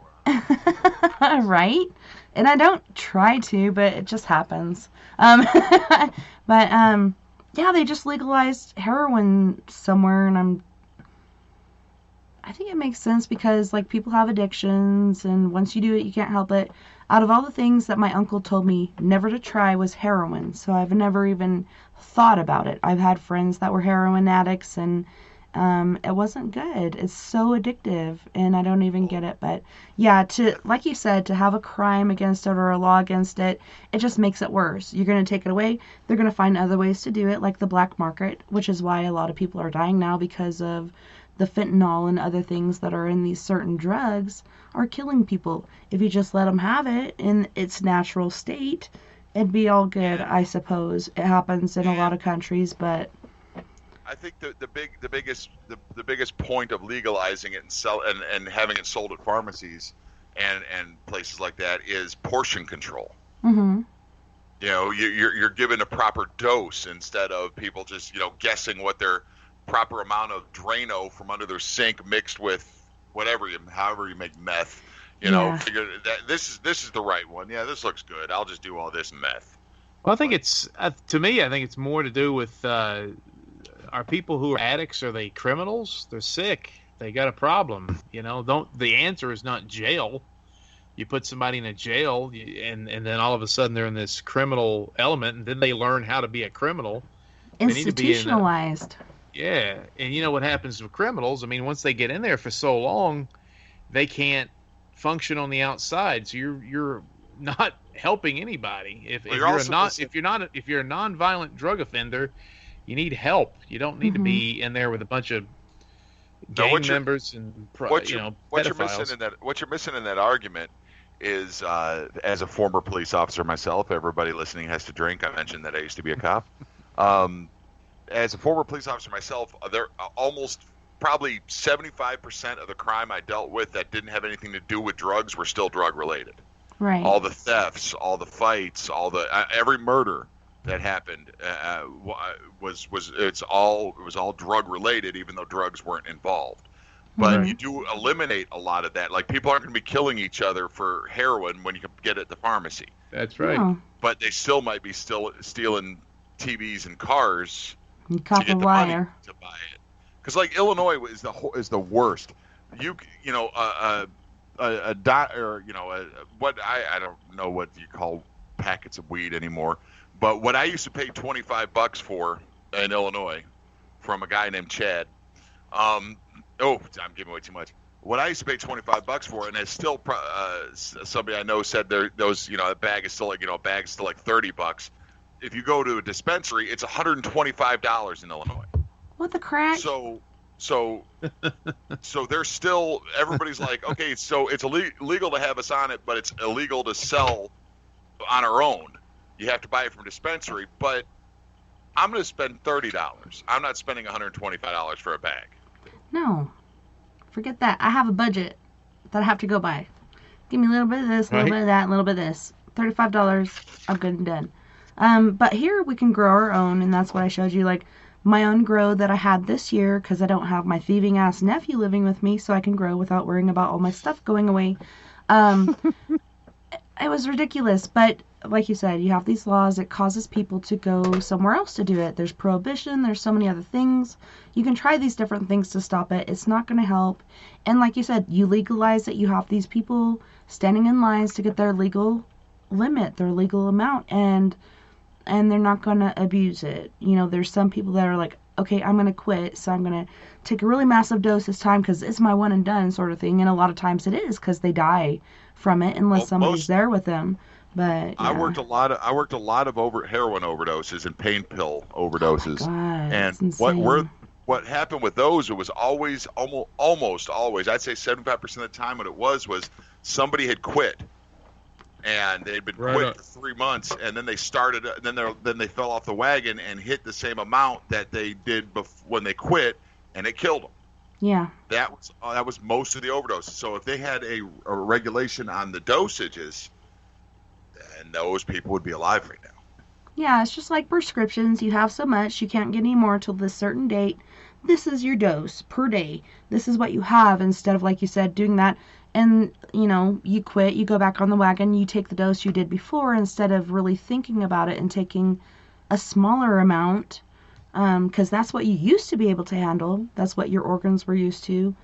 Right? And I don't try to, but it just happens. Yeah, they just legalized heroin somewhere, and I think it makes sense because, like, people have addictions, and once you do it, you can't help it. Out of all the things that my uncle told me never to try was heroin, so I've never even thought about it. I've had friends that were heroin addicts, and it wasn't good. It's so addictive, and I don't even get it. But yeah, like you said, to have a crime against it or a law against it, it just makes it worse. You're going to take it away. They're going to find other ways to do it, like the black market, which is why a lot of people are dying now because of the fentanyl and other things that are in these certain drugs are killing people. If you just let them have it in its natural state, it'd be all good, I suppose. It happens in a lot of countries, but I think the biggest point of legalizing it and having it sold at pharmacies and places like that is portion control. Mm-hmm. You're given a proper dose instead of people just guessing what their proper amount of Drano from under their sink mixed with however you make meth. Figure that this is the right one. Yeah, this looks good. I'll just do all this meth. Well, I think it's more to do with are people who are addicts, are they criminals? They're sick. They got a problem. The answer is not jail. You put somebody in a jail and then all of a sudden they're in this criminal element, and then they learn how to be a criminal. Institutionalized. Yeah, and what happens with criminals? I mean, once they get in there for so long, they can't function on the outside. So you're not helping anybody. If you're a nonviolent drug offender, you need help. You don't need to be in there with a bunch of gang members and pedophiles. What you're missing in that argument is, as a former police officer myself, everybody listening has to drink. I mentioned that I used to be a cop. As a former police officer myself, there almost probably 75% of the crime I dealt with that didn't have anything to do with drugs were still drug related. Right. All the thefts, all the fights, every murder that happened was all drug related, even though drugs weren't involved. But you do eliminate a lot of that. Like, people aren't going to be killing each other for heroin when you can get it at the pharmacy. That's right. Oh. But they still might be stealing TVs and cars to get the money to buy it. Because, like, Illinois is the worst. a dot, or what I don't know what you call packets of weed anymore, but what I used to pay $25 for in Illinois from a guy named Chad. I'm giving away too much. What I used to pay $25 for, and it's still somebody I know said a bag is still like $30. If you go to a dispensary, it's $125 in Illinois. What the crack? So there's still, everybody's like, okay, so it's illegal to have us on it, but it's illegal to sell on our own. You have to buy it from a dispensary, but I'm going to spend $30. I'm not spending $125 for a bag. No. Forget that. I have a budget that I have to go by. Give me a little bit of this, a little bit of that, a little bit of this. $35, I'm good and done. But here we can grow our own, and that's what I showed you. Like, my own grow that I had this year, because I don't have my thieving ass nephew living with me, so I can grow without worrying about all my stuff going away. It was ridiculous, but like you said, you have these laws. It causes people to go somewhere else to do it. There's prohibition. There's so many other things. You can try these different things to stop it. It's not going to help. And like you said, you legalize it. You have these people standing in lines to get their legal limit, their legal amount, and they're not going to abuse it. There's some people that are like, okay, I'm going to quit, so I'm going to take a really massive dose this time because it's my one and done sort of thing. And a lot of times it is, because they die from it unless somebody's there with them. But yeah. I worked a lot of heroin overdoses and pain pill overdoses. Oh my God, and what happened with those, it was always almost always, I'd say 75% of the time, what it was somebody had quit. And they'd been quit for 3 months, and then they started. Then they fell off the wagon and hit the same amount that they did when they quit, and it killed them. Yeah. That was most of the overdoses. So if they had a regulation on the dosages, then those people would be alive right now. Yeah, it's just like prescriptions. You have so much, you can't get any more till this certain date. This is your dose per day. This is what you have, instead of, like you said, doing that. And, you quit, you go back on the wagon, you take the dose you did before instead of really thinking about it and taking a smaller amount, because that's what you used to be able to handle. That's what your organs were used to.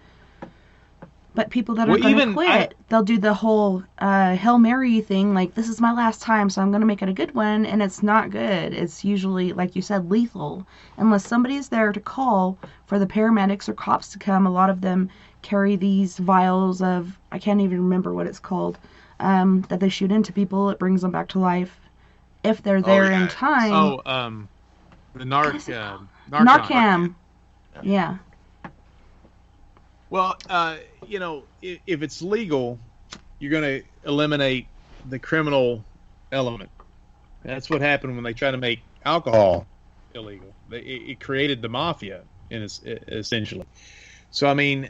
But people that are going to quit, they'll do the whole Hail Mary thing, like, this is my last time, so I'm going to make it a good one, and it's not good. It's usually, like you said, lethal. Unless somebody's there to call for the paramedics or cops to come, a lot of them carry these vials of, I can't even remember what it's called, that they shoot into people. It brings them back to life if they're there in time. The Narcan. Yeah. Well, if it's legal, you're going to eliminate the criminal element. That's what happened when they tried to make alcohol illegal. It created the mafia, essentially. So, I mean,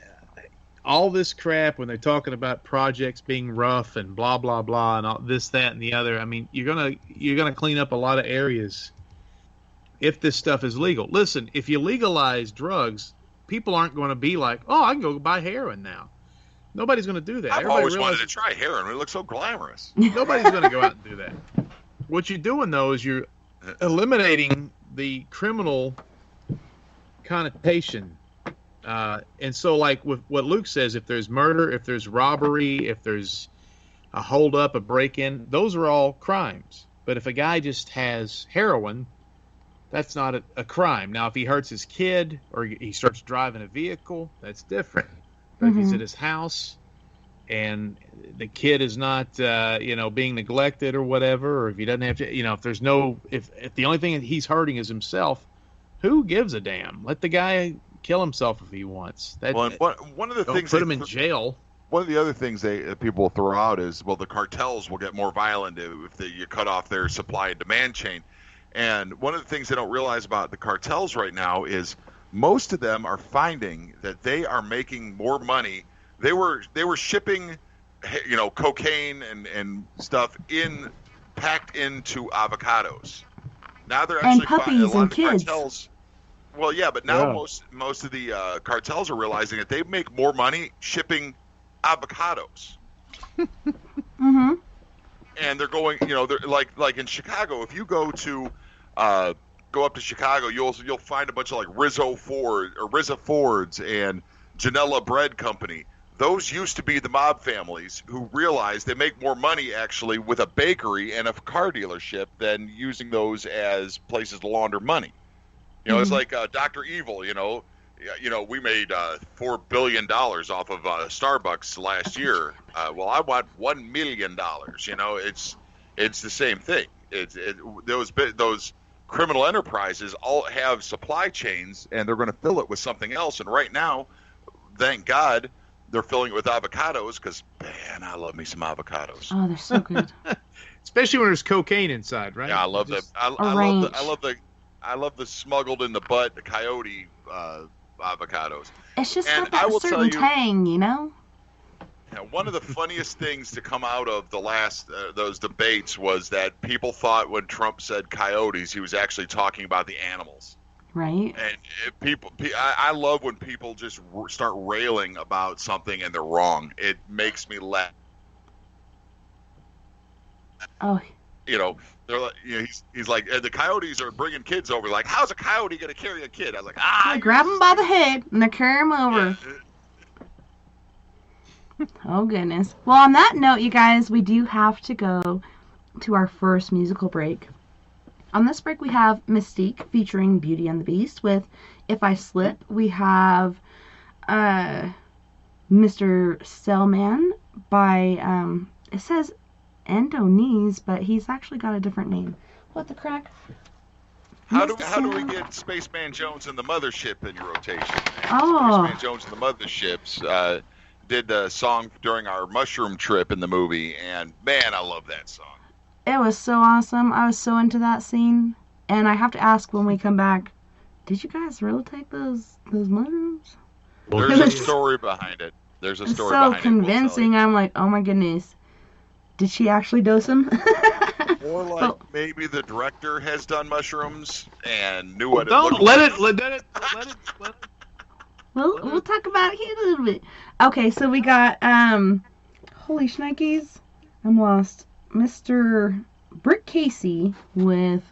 all this crap when they're talking about projects being rough and blah blah blah and all this, that, and the other. I mean, you're gonna clean up a lot of areas if this stuff is legal. Listen, if you legalize drugs, people aren't going to be like, oh, I can go buy heroin now. Nobody's going to do that. I've always wanted to try heroin. It looks so glamorous. Nobody's going to go out and do that. What you're doing, though, is you're eliminating the criminal connotation. And so, like with what Luke says, if there's murder, if there's robbery, if there's a hold-up, a break-in, those are all crimes. But if a guy just has heroin, that's not a crime. Now, if he hurts his kid or he starts driving a vehicle, that's different. But if he's at his house and the kid is not, being neglected or whatever, or if he doesn't have to, if there's no, if the only thing he's hurting is himself, who gives a damn? Let the guy kill himself if he wants. One of the things, put him in jail. One of the other things people throw out is, well, the cartels will get more violent if you cut off their supply and demand chain. And one of the things they don't realize about the cartels right now is most of them are finding that they are making more money. They were shipping, cocaine and stuff packed into avocados. Now they're actually puppies a lot and of the kids. Cartels. Well, yeah, but now most of the cartels are realizing that they make more money shipping avocados. Mm-hmm. And they're going, they're like in Chicago. If you go up to Chicago, you'll find a bunch of like Rizzo Fords and Janella Bread Company. those used to be the mob families who realized they make more money actually with a bakery and a car dealership than using those as places to launder money. You know, it's like Dr. Evil. You know, we made $4 billion off of Starbucks last year. Well, I want $1 million. You know, it's the same thing. Those criminal enterprises all have supply chains, and they're going to fill it with something else. And right now, thank God, they're filling it with avocados because, man, I love me some avocados. Oh, they're so good. Especially when there's cocaine inside, right? Yeah, I love that. I love the smuggled in the butt, the coyote avocados. It's just And got I that will certain tell you- tang, you know? One of the funniest things to come out of the last those debates was that people thought when Trump said coyotes, he was actually talking about the animals. Right? And I love when people just start railing about something and they're wrong. It makes me laugh. Oh, You know, they're like, he's like, the coyotes are bringing kids over. Like, how's a coyote going to carry a kid? I was like, they grab him by the head and they carry him over. Yeah. Oh, goodness. Well, on that note, you guys, we do have to go to our first musical break. On this break, we have Mystique featuring Beauty and the Beast with If I Slip. We have Mr. Cellman by, it says Endonese, but he's actually got a different name. What the crack? How do we get Spaceman Jones and the Mothership in your rotation? Oh. Spaceman Jones and the Motherships did the song during our mushroom trip in the movie, and man, I love that song. It was so awesome. I was so into that scene. And I have to ask when we come back, did you guys really take those mushrooms? There's a story behind it. There's a story behind it. It's so convincing. I'm like, oh my goodness. Did she actually dose him? Or like maybe the director has done mushrooms and knew what Don't it looked let like. it. We'll talk about it here a little bit. Okay, so we got holy shnikes, I'm lost. Mr. Brick Casey with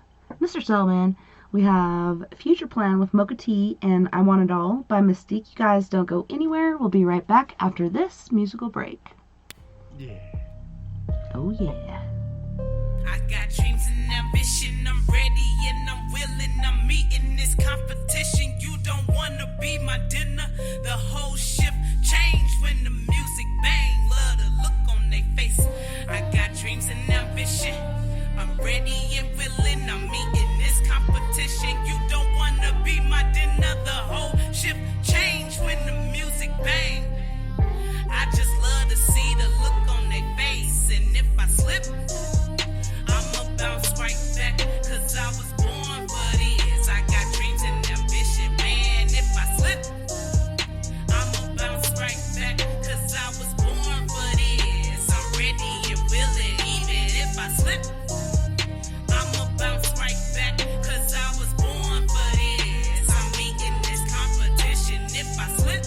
Mr. Selman. We have Future Plan with Mocha Tea and I Want It All by Mystique. You guys don't go anywhere. We'll be right back after this musical break. Yeah. Oh yeah. I got dreams and ambition, I'm ready and I'm willing, I'm meeting this competition. You don't wanna be my dinner. The whole shift changed when the music bang. Love the look on their face. I got dreams and ambition, I'm ready and willing, I'm meeting this competition. You don't wanna be my dinner. The whole shift changed when the music bang. I just love to see the look on their face, and if I slip, I'ma bounce right back, cause I was born for this. I got dreams and ambition, man. If I slip, I'ma bounce right back, cause I was born for this. I'm ready and willing, even if I slip, I'ma bounce right back, cause I was born for this. I'm meeting this competition. If I slip,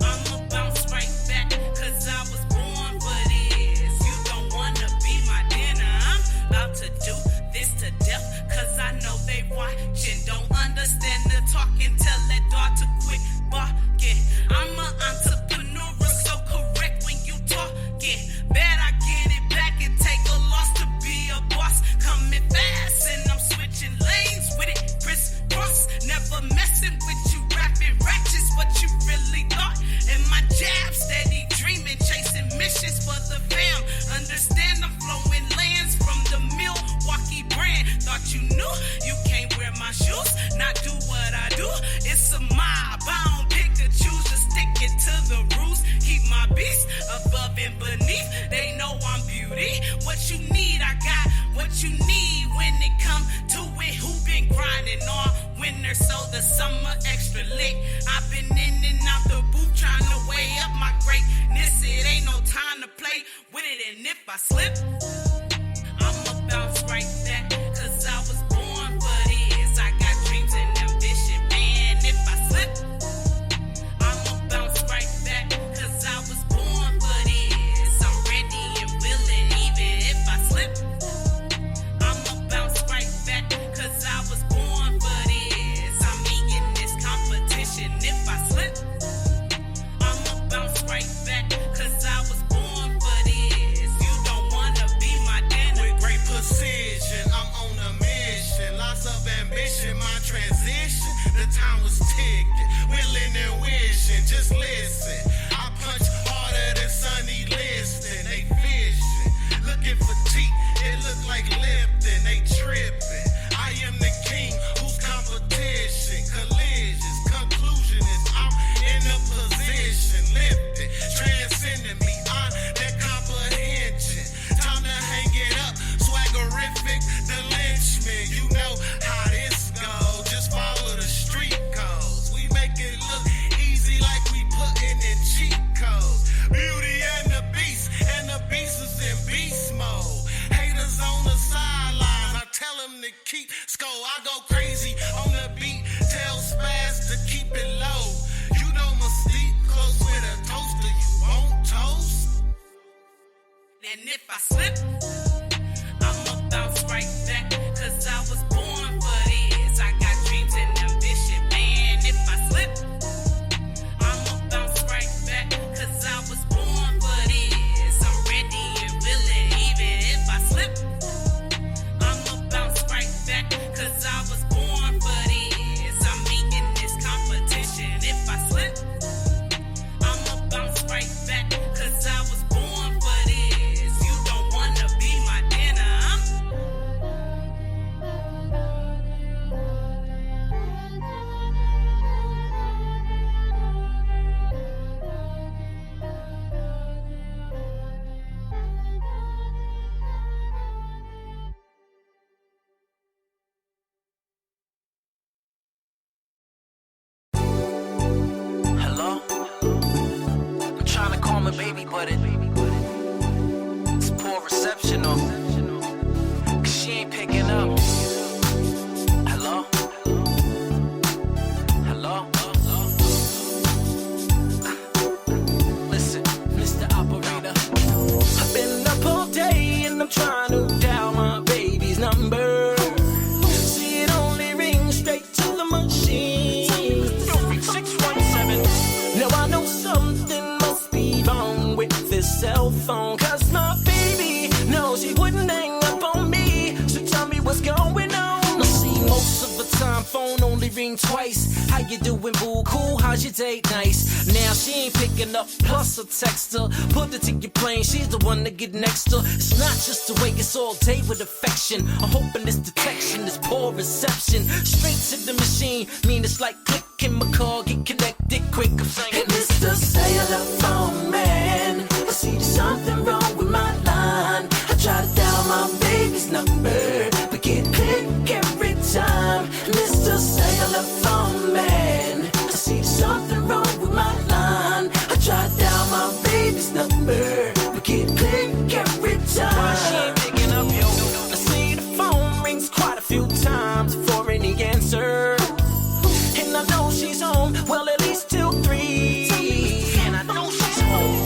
I'ma bounce right back, cause I was born for this. You don't wanna be my dinner. I'm about to do this to death, cause I know they watching. Don't understand the talking, tell that dog to quit barking. I'm an entrepreneur, so correct when you talking. Bet I get it back and take a loss to be a boss. Coming fast and I'm switching lanes with it. Crisscross, never messing with you, rapping ratchets, what you really thought. And my jab steady dreaming, chasing missions for the fam. Understand I'm flowing lands from the Milwaukee brand. Thought you knew you can't wear my shoes, not do what I do. It's a mob, I don't pick and choose, just stick it to the rules. Keep my beast above and beneath. They know I'm beauty. What you need, I got what you need when it come to it. Who been grinding all winter, so the summer extra lit. I've been in and out the booth trying to weigh up my greatness. It ain't no time to play with it, and if I slip, I'ma bounce right back, cause I was born for this. I got dreams and ambition, man. If I slip, I'ma bounce right back, cause I was born for this. I'm ready and willing, even if I slip, I'ma bounce right back, cause I was born for this. I'm meeting this competition. If I slip, I'ma bounce right ticking, willing and wishing. Just listen, I punch harder than Sonny Liston. They fishing, looking for teeth. It look like Lipton. They tripping. I am the king. Who's competition? Collisions. Conclusion is I'm in a position. Lifted, transcending me on that comprehension. Time to hang it up. Swaggerific, the lynchman. You know how this goes. Just follow the street codes. We make it look easy like we putting in cheat codes. Beauty and the beast is in beast mode. Haters on the sidelines, I tell them to keep score. I go crazy on the beat, tell Spaz to keep it low. You know Mystique close with a toaster, you won't toast. And if I slip, I'ma bounce right back, cause I was born for this. I got dreams and ambition, man. If I slip, I'ma bounce right back, cause I was born for this. I'm ready and willing, even if I slip, I'ma bounce right back, cause I was born for this. I'm meeting this competition. If I slip, I'ma bounce right back, cause I was born for this. You don't wanna be my dinner, Hello? I'm trying to call my baby, but it's poor reception or cause she ain't picking up. Hello? Hello? Listen, Mr. Operator. I've been up all day and I'm trying to dial my baby's number. See, it only rings straight to the machine. 617. Now I know something must be wrong with this cell phone, cause my baby knows she wouldn't hang up on me. So tell me what's going on. Now see, most of the time phone only ring twice. How you doing, boo? Cool, how's your date? Nice. Now she ain't picking up, plus a text her. Put her to your plane, she's the one to get next to. It's not just the way, it's all day with affection. I'm hoping this detection is poor reception. Straight to the machine, mean it's like clicking my car, get connected quick. I'm saying, hey, Mr. Cellular Phone Man, I see there's something wrong with my line. I try to dial my baby's number, but get click every time. Mr. Cellular Phone Man, I see there's something wrong with my line. I try to dial my baby's number, but get click every time. Why she ain't picking up, yo? I see the phone rings quite a few times before any answer. And I know she's home, well at least till 3. And I know she's home.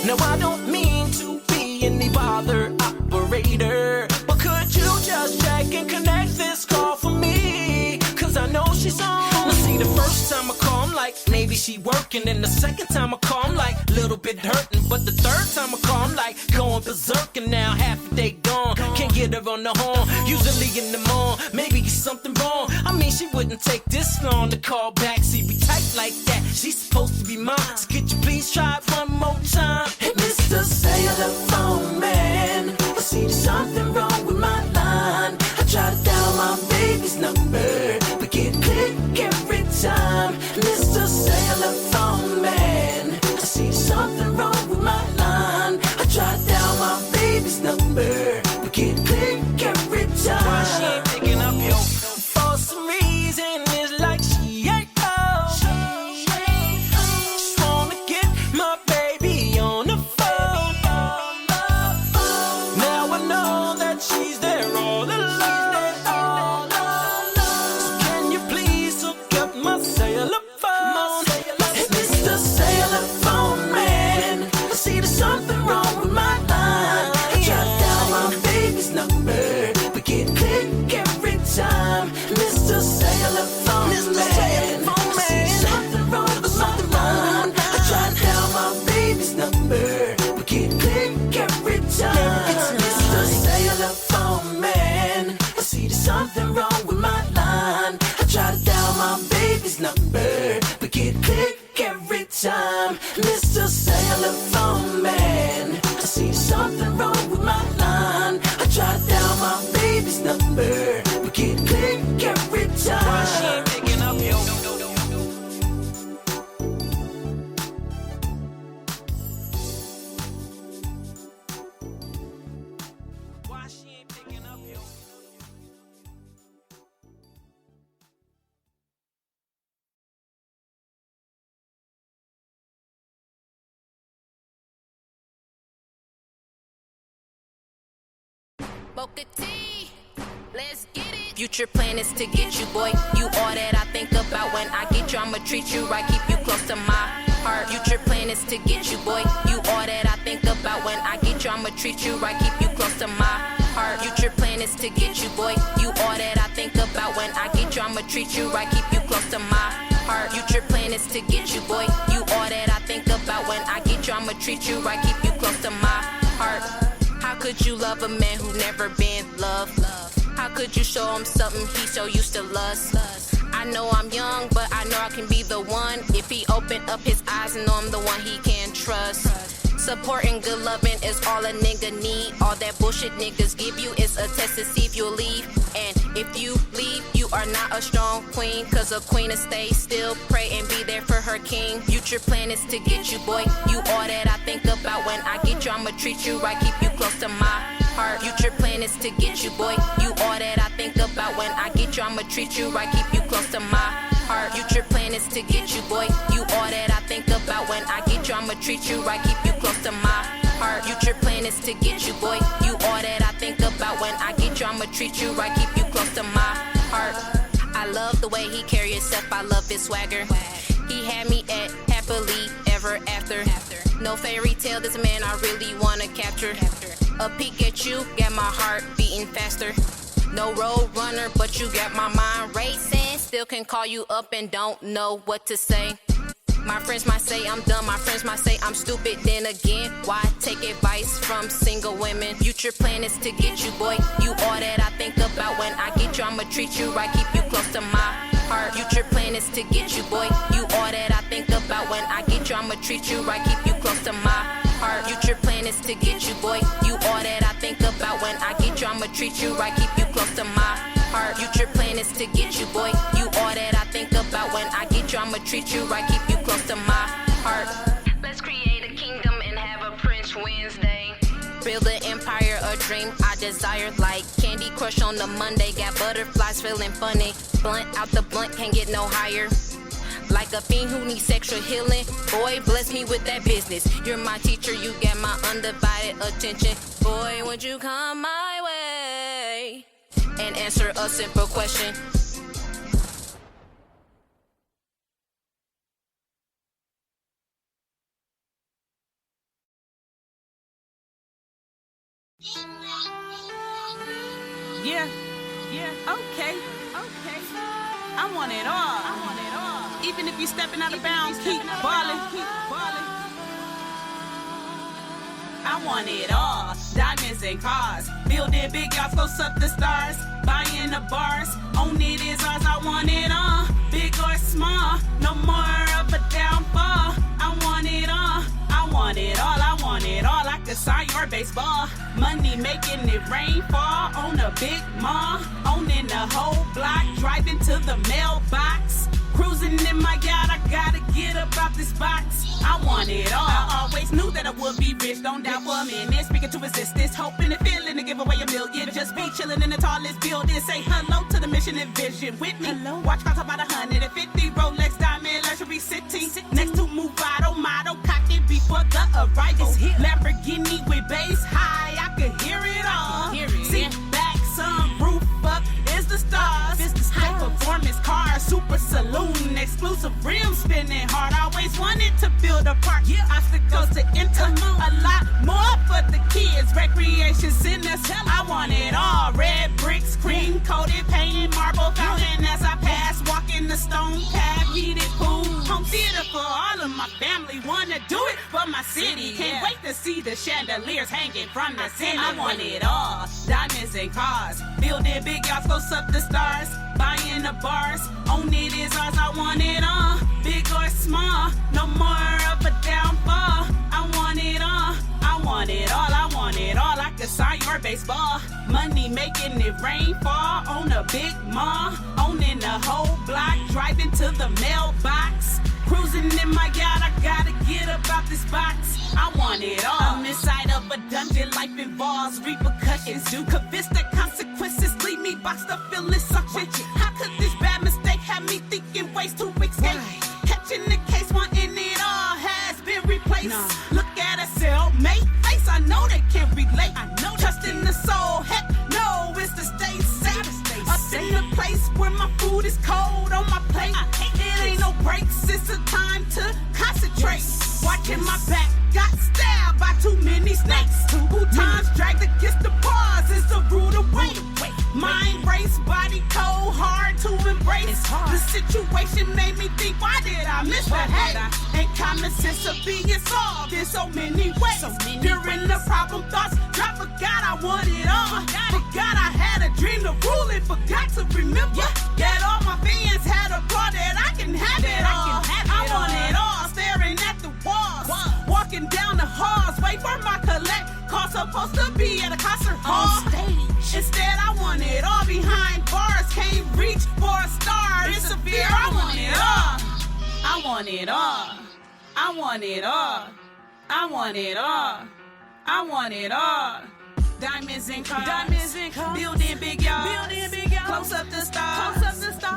Now I don't mean to be any bother operator, but could you just check and connect this call for me? Cause I know she's on. Now see, the first time I call, I'm like, maybe she working. And the second time I call, I'm like, little bit hurting. But the third time I call, I'm like, going berserk. And now half a day gone, can't get her on the horn. Usually in the morning, maybe it's something wrong. I mean, she wouldn't take this long to call back. See, we tight like that, she's supposed to be mine. So could you please try it one more time? Hey, Mr. Cellular Phone Man, I see there's something wrong with my line. I try to dial my baby's number, but get click every time. Mr. Cellular Phone Man, I see there's something wrong with my line. I try to dial my baby's number, but get click every time. Why she ain't picking up, yo? For some reason, it's like she ain't home. Just wanna get my baby on the phone. Now I know that she's there all alone. So can you please hook up my cellular phone? Mocha T, let's get it. Future plan is to get you, boy. You all that I think about when I get you. I'ma treat you right, keep you close to my heart. Future plan is to get you, boy. You all that I think about when I get you. I'ma treat you right, keep you close to my heart. Future plan is to get you, boy. You all that I think about when I get you. I'ma treat you right, keep you close to my heart. Future plan is to get you, boy. You all that I think about when I get you. I'ma treat you right, keep you close to my heart. How could you love a man who never been loved? How could you show him something he so used to lust? I know I'm young, but I know I can be the one. If he open up his eyes and know I'm the one he can trust. Support and good loving is all a nigga need. All that bullshit niggas give you is a test to see if you'll leave. And if you leave, you are not a strong queen. Cause a queen will stay still, pray and be there for her king. Future plan is to get you, boy. You all that I think about when I get you. I'ma treat you right, keep you close to my heart. Future plan is to get you, boy. You all that I think about when I get you. I'ma treat you right, keep you close to my heart. Future plan is to get you, boy. You all that I think about when I get you. I'ma treat you right, keep you close to my heart. Future plan is to get you, boy. You all that I think about when I get you. I'ma treat you right, keep you close to my heart. I love the way he carry himself, I love his swagger. He had me at happily ever after. No fairy tale, this man I really wanna capture. A peek at you, got my heart beating faster. No road runner, but you got my mind racing. Still can call you up and don't know what to say. My friends might say I'm dumb, my friends might say I'm stupid. Then again, why take advice from single women? Future plan is to get you, boy. You all that I think about when I get you. I'ma treat you right, keep you close to my heart. Future plan is to get you, boy. You all that I think about when I get you. I'ma treat you right, keep you close to my heart. Future plan is to get you, boy. You all that I think about when I get you. I'ma treat you right, keep you close to my heart. Future plan is to get you, boy. You all that I think about when I get you. I'ma treat you right, keep you close to my heart. Let's create a kingdom and have a Prince Wednesday. Build an empire, a dream I desire. Like Candy Crush on the Monday, got butterflies feeling funny. Blunt out the blunt, can't get no higher. Like a fiend who needs sexual healing. Boy, bless me with that business. You're my teacher, you get my undivided attention. Boy, would you come my way and answer a simple question? Yeah, okay. I want it all. Even if you stepping out of bounds, keep ballin'. I want it all. Diamonds and cars, building big yachts, close up the stars, buying the bars, own it is ours. I want it all, big or small, no more of a downfall. I want it all. I want it all, I want it all. I could sign your baseball. Money making it rain fall on a big mall. Owning the whole block, driving to the mailbox. Cruising in my yacht, I gotta get up out this box. I want it all. I always knew that I would be rich, don't doubt for a minute. Speaking to existence, hoping and feeling to give away $1 million. Just be chilling in the tallest building. Say hello to the mission and vision with me. Hello. Watch cost about 150 Rolex diamond luxury sitting next to Movado, motto cocky before the arrival. Lamborghini with bass high, I could hear it all. Sit back, sun roof up, is the stars. High performance car, super saloon, exclusive rims spinning hard. Always wanted to build a park, obstacles to enter. A lot more for the kids, recreation centers. I want it all. Red bricks, cream coated, painted marble fountain as I pass. Walking the stone path, heated pool, home theater for all of my family. Wanna do it for my city. Can't wait to see the chandeliers hanging from the ceiling. I want it all. Diamonds and cars, building big yachts, close up the stars, buying the bars, own it is ours. I want it all, big or small, no more of a downfall. I want it all, I want it all, I want it all. I could sign your baseball. Money making it rain fall on a big mall. Owning the whole block, driving to the mailbox. Cruising in my yacht, I gotta get up out this box. I want it all. I'm inside of a dungeon, life involves repercussions. Convinced that consequences leave me boxed up, feeling suction. How could this bad mistake have me thinking ways to escape? Catching the case, wanting it all has been replaced. Look at a cellmate face, I know they can't relate. I know trust in the soul, heck no, This ain't a place where my food is cold on my plate. It ain't no breaks, it's a time to concentrate. Watching my back, got stabbed by too many snakes. 2 times dragged against the bars is a rude away. Mind race, body cold, hard to embrace. The situation made me think, why did I miss that? Hey, and common sense of being solved in so many ways. During the problem thoughts, I forgot I want it all. Forgot I had a dream to rule it, forgot to remember that all my fans had a bra that I can have it all. I want it all, staring at the walls, walking down the halls, wait for my collect call, supposed to be at a concert hall. Instead, I want it all behind bars, can't reach for a star. It's a fear, I want it all. I want it all. I want it all. I want it all. I want it all. Diamonds and cars, building big yards, close up the stars,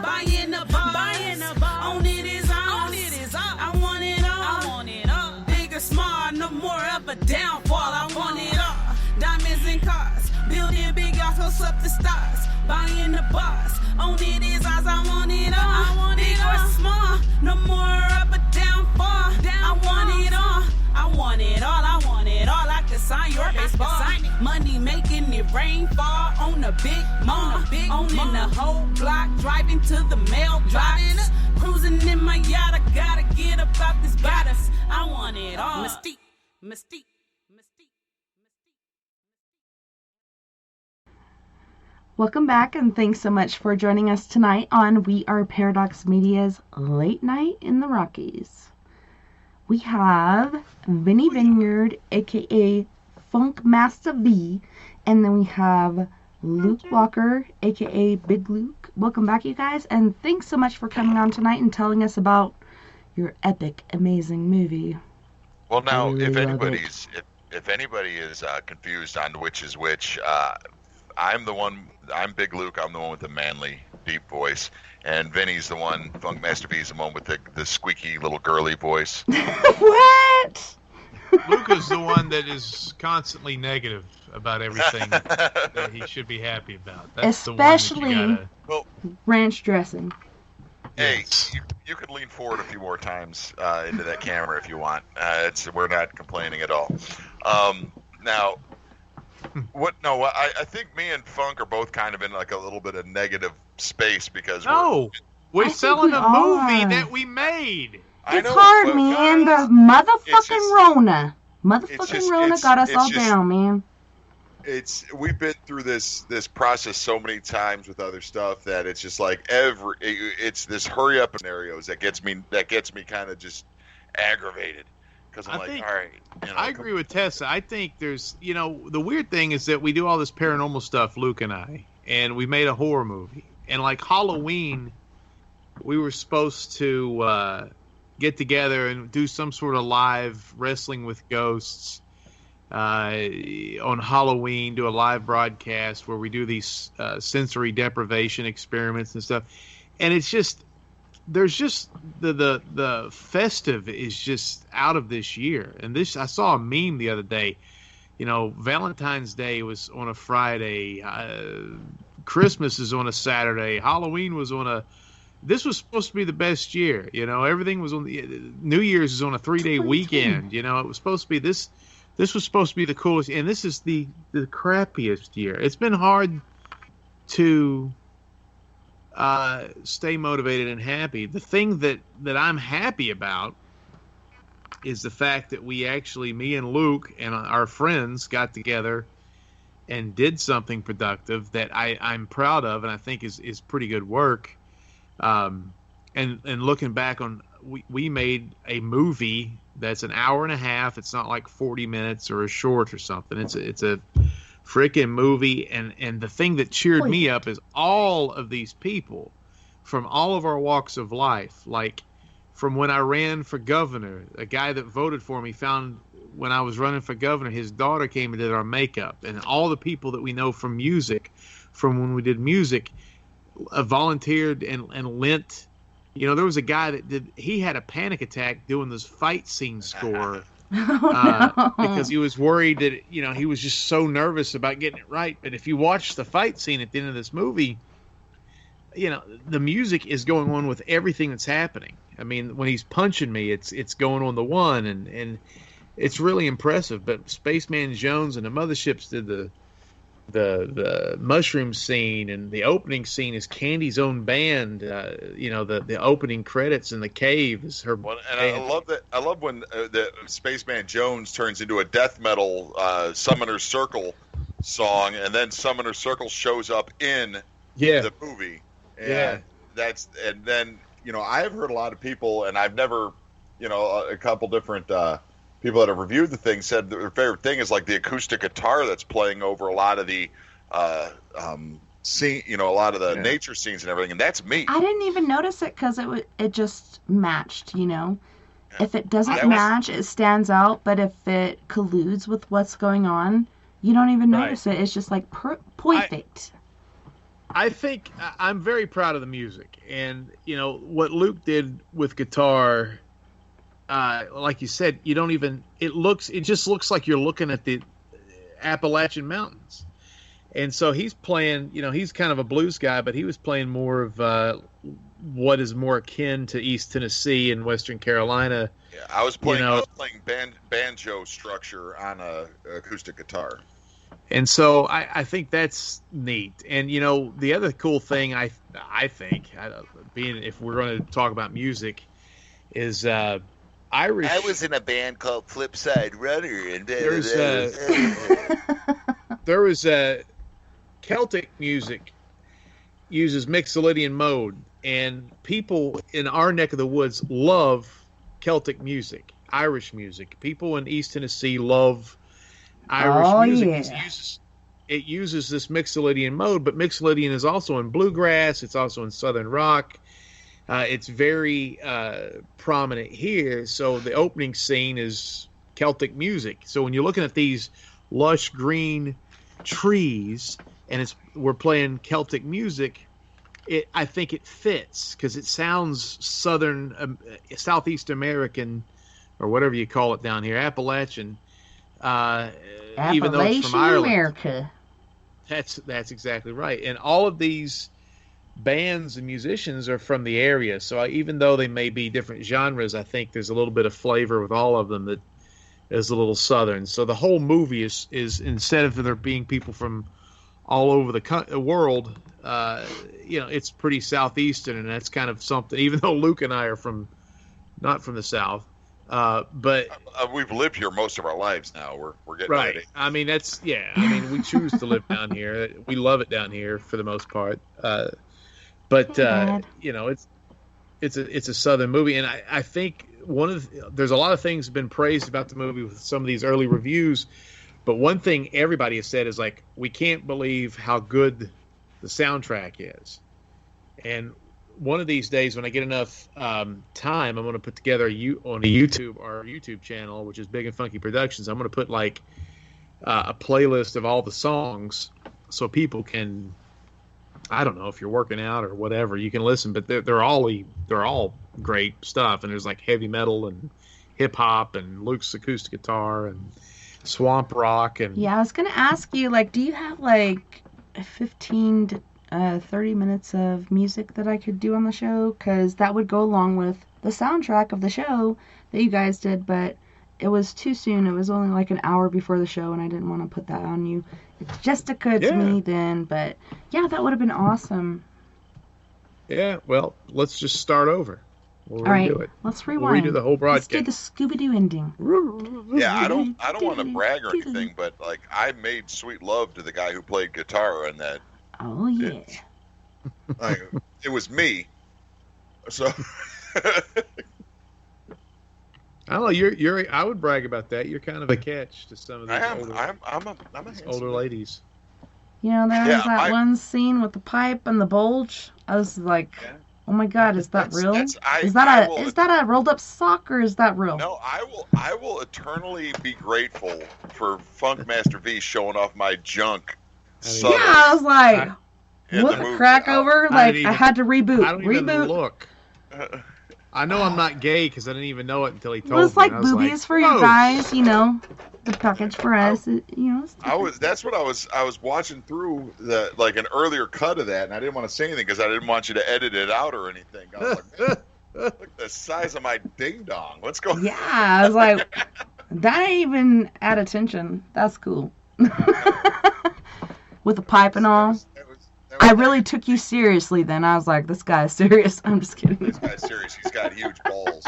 buying the bars, on it is ours. I want it all. I want it all. Big or small, no more of a downfall. I want it all. Diamonds and cars, building big yards, close up the stars, buying the bars, on it is ours. I want it all. I want it all. Big or small, no more of a downfall. I want it all. I want it all, I want it all. I can sign your baseball. Money making it rain fall on a big mall. Owning the whole block, driving to the mailbox. Cruising in my yacht, I gotta get up out this bodice. I want it all. Mystique, mystique, mystique. Welcome back, and thanks so much for joining us tonight on We Are Paradox Media's Late Night in the Rockies. We have Vinnie Vineyard, aka Funk Master V, and then we have Luke Walker, aka Big Luke. Welcome back, you guys, and thanks so much for coming on tonight and telling us about your epic, amazing movie. Well, now, if anybody is confused on which is which, I'm Big Luke. I'm the one with the manly, deep voice. And Vinny's the one, Funk Master V's the one with the squeaky little girly voice. What? Luke is the one that is constantly negative about everything that he should be happy about. That's especially the one ranch dressing. Hey, you could lean forward a few more times into that camera if you want. We're not complaining at all. Now, I think me and Funk are both kind of in like a little bit of negative space because we're selling a movie that we made. It's hard, man. The motherfucking Rona. Rona got us all down, man. We've been through this process so many times with other stuff that it's just like it's this hurry up scenarios that gets me kind of just aggravated. Because I'm all right. I agree with Tessa. I think there's, the weird thing is that we do all this paranormal stuff, Luke and I, and we made a horror movie. And like Halloween, we were supposed to get together and do some sort of live wrestling with ghosts on Halloween, do a live broadcast where we do these sensory deprivation experiments and stuff. And it's just, there's just the festive is just out of this year. And I saw a meme the other day. Valentine's Day was on a Friday. Christmas is on a Saturday. Halloween was on this was supposed to be the best year. Everything was on New Year's is on a 3-day weekend. It was supposed to be this was supposed to be the coolest. And this is the crappiest year. It's been hard to stay motivated and happy. The thing that I'm happy about is the fact that we actually, me and Luke and our friends got together and did something productive that I'm proud of and I think is pretty good work. And looking back on, we made a movie that's an hour and a half. It's not like 40 minutes or a short or something. It's a freaking movie, and the thing that cheered me up is all of these people from all of our walks of life. Like from when I ran for governor, a guy that voted for me found when I was running for governor, his daughter came and did our makeup, and all the people that we know from music, from when we did music, volunteered and lent. There was a guy he had a panic attack doing this fight scene score. Because he was worried that he was just so nervous about getting it right. But if you watch the fight scene at the end of this movie, the music is going on with everything that's happening. I mean, when he's punching me, it's going on the one, and it's really impressive. But Spaceman Jones and the Motherships did the mushroom scene, and the opening scene is Candy's own band. The opening credits in the cave is her. Well, and band. I love that. I love when the Spaceman Jones turns into a death metal Summoner's Circle song, and then Summoner's Circle shows up in the movie. And then I've heard a lot of people, and I've never, a couple different people that have reviewed the thing said that their favorite thing is like the acoustic guitar that's playing over a lot of the scene, a lot of the nature scenes and everything, and that's me. I didn't even notice it because it just matched, If it doesn't match, it stands out, but if it colludes with what's going on, you don't even notice it. It's just like perfect. I think I'm very proud of the music, and what Luke did with guitar. Like you said, you don't even. It just looks like you're looking at the Appalachian Mountains, and so he's playing. He's kind of a blues guy, but he was playing more of what is more akin to East Tennessee and Western Carolina. Yeah, I was playing banjo structure on a acoustic guitar. And so I think that's neat. And, the other cool thing I think, if we're going to talk about music, is Irish. I was in a band called Flipside Runner. And there was Celtic music uses Mixolydian mode. And people in our neck of the woods love Celtic music, Irish music. People in East Tennessee love Irish music. Yeah. It uses this Mixolydian mode, but Mixolydian is also in bluegrass. It's also in southern rock. It's very prominent here. So the opening scene is Celtic music. So when you're looking at these lush green trees and we're playing Celtic music, I think it fits because it sounds southern, Southeast American, or whatever you call it down here, Appalachian. Even though it's from Ireland. America. That's exactly right. And all of these bands and musicians are from the area. So even though they may be different genres, I think there's a little bit of flavor with all of them that is a little southern. So the whole movie is instead of there being people from all over the world, it's pretty southeastern, and that's kind of something. Even though Luke and I are not from the South. But we've lived here most of our lives now. We're getting right. ready. I mean, we choose to live down here. We love it down here for the most part. But it's a southern movie, and I think there's a lot of things have been praised about the movie with some of these early reviews. But one thing everybody has said is like, we can't believe how good the soundtrack is. And one of these days, when I get enough time, I'm going to put together our YouTube channel, which is Big and Funky Productions. I'm going to put like a playlist of all the songs, so people can, I don't know, if you're working out or whatever, you can listen. But they're all great stuff, and there's like heavy metal and hip hop and Luke's acoustic guitar and swamp rock and. Yeah, I was going to ask you, like, do you have like 15 to 30 minutes of music that I could do on the show? Because that would go along with the soundtrack of the show that you guys did, but it was too soon. It was only like an hour before the show, and I didn't want to put that on you. It just occurred to me then, but yeah, that would have been awesome. Yeah, well, let's just start over. We'll redo it. Let's rewind. We'll redo the whole broadcast. Let's do the Scooby-Doo ending. Yeah, I don't want to brag or anything, but like I made sweet love to the guy who played guitar in that. Oh yeah. It was me. So I don't know. You're. I would brag about that. You're kind of a catch to some of these older ladies. There was that one scene with the pipe and the bulge. I was like, oh my God, is that real? Is that a rolled up sock, or is that real? No, I will eternally be grateful for Funkmaster V showing off my junk. Yeah, I was like, what the crack over? Like, I had to reboot. I don't even look. I know I'm not gay because I didn't even know it until he told me. Well, it's like I was boobies like, for you guys, you know. The package for us, you know. That's what I was watching through an earlier cut of that, and I didn't want to say anything because I didn't want you to edit it out or anything. I was like, man, look at the size of my ding dong. What's going on? Yeah, I was like, that ain't even at attention. That's cool. With the pipe and all. I really took you seriously then. I was like, this guy's serious. I'm just kidding. This guy's serious. He's got huge balls.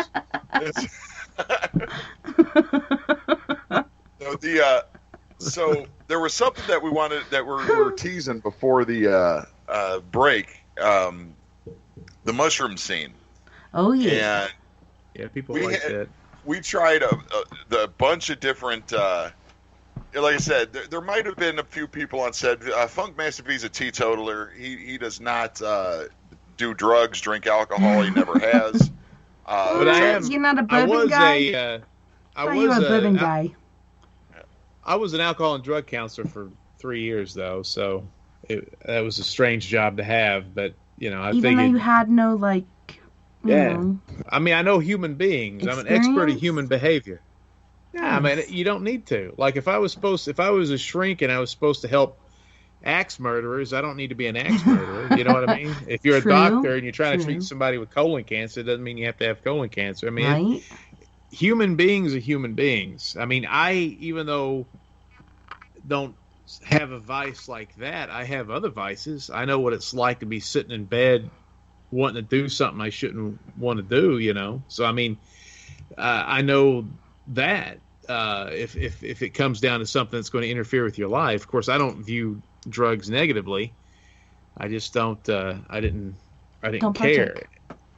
So there was something that we wanted that we're teasing before the break. The mushroom scene. Oh yeah. And yeah, people like that. We tried a bunch of different. Like I said, there might have been a few people on set. Funk Master V's a teetotaler. He does not do drugs, drink alcohol. He never has. But you're not a bourbon guy? I was a bourbon guy. I was an alcohol and drug counselor for 3 years, though, so that was a strange job to have. But, you know, I figured... Even though you had no, like... Yeah. I mean, I know human beings. I'm an expert at human behavior. Yeah, I mean, you don't need to. Like, if I was a shrink and I was supposed to help axe murderers, I don't need to be an axe murderer. You know what I mean? If you're a doctor and you're trying to treat somebody with colon cancer, it doesn't mean you have to have colon cancer. I mean, human beings are human beings. I mean, even though don't have a vice like that, I have other vices. I know what it's like to be sitting in bed wanting to do something I shouldn't want to do, you know? So, I mean, I know that if it comes down to something that's going to interfere with your life. Of course, I don't view drugs negatively. I just don't. I didn't care.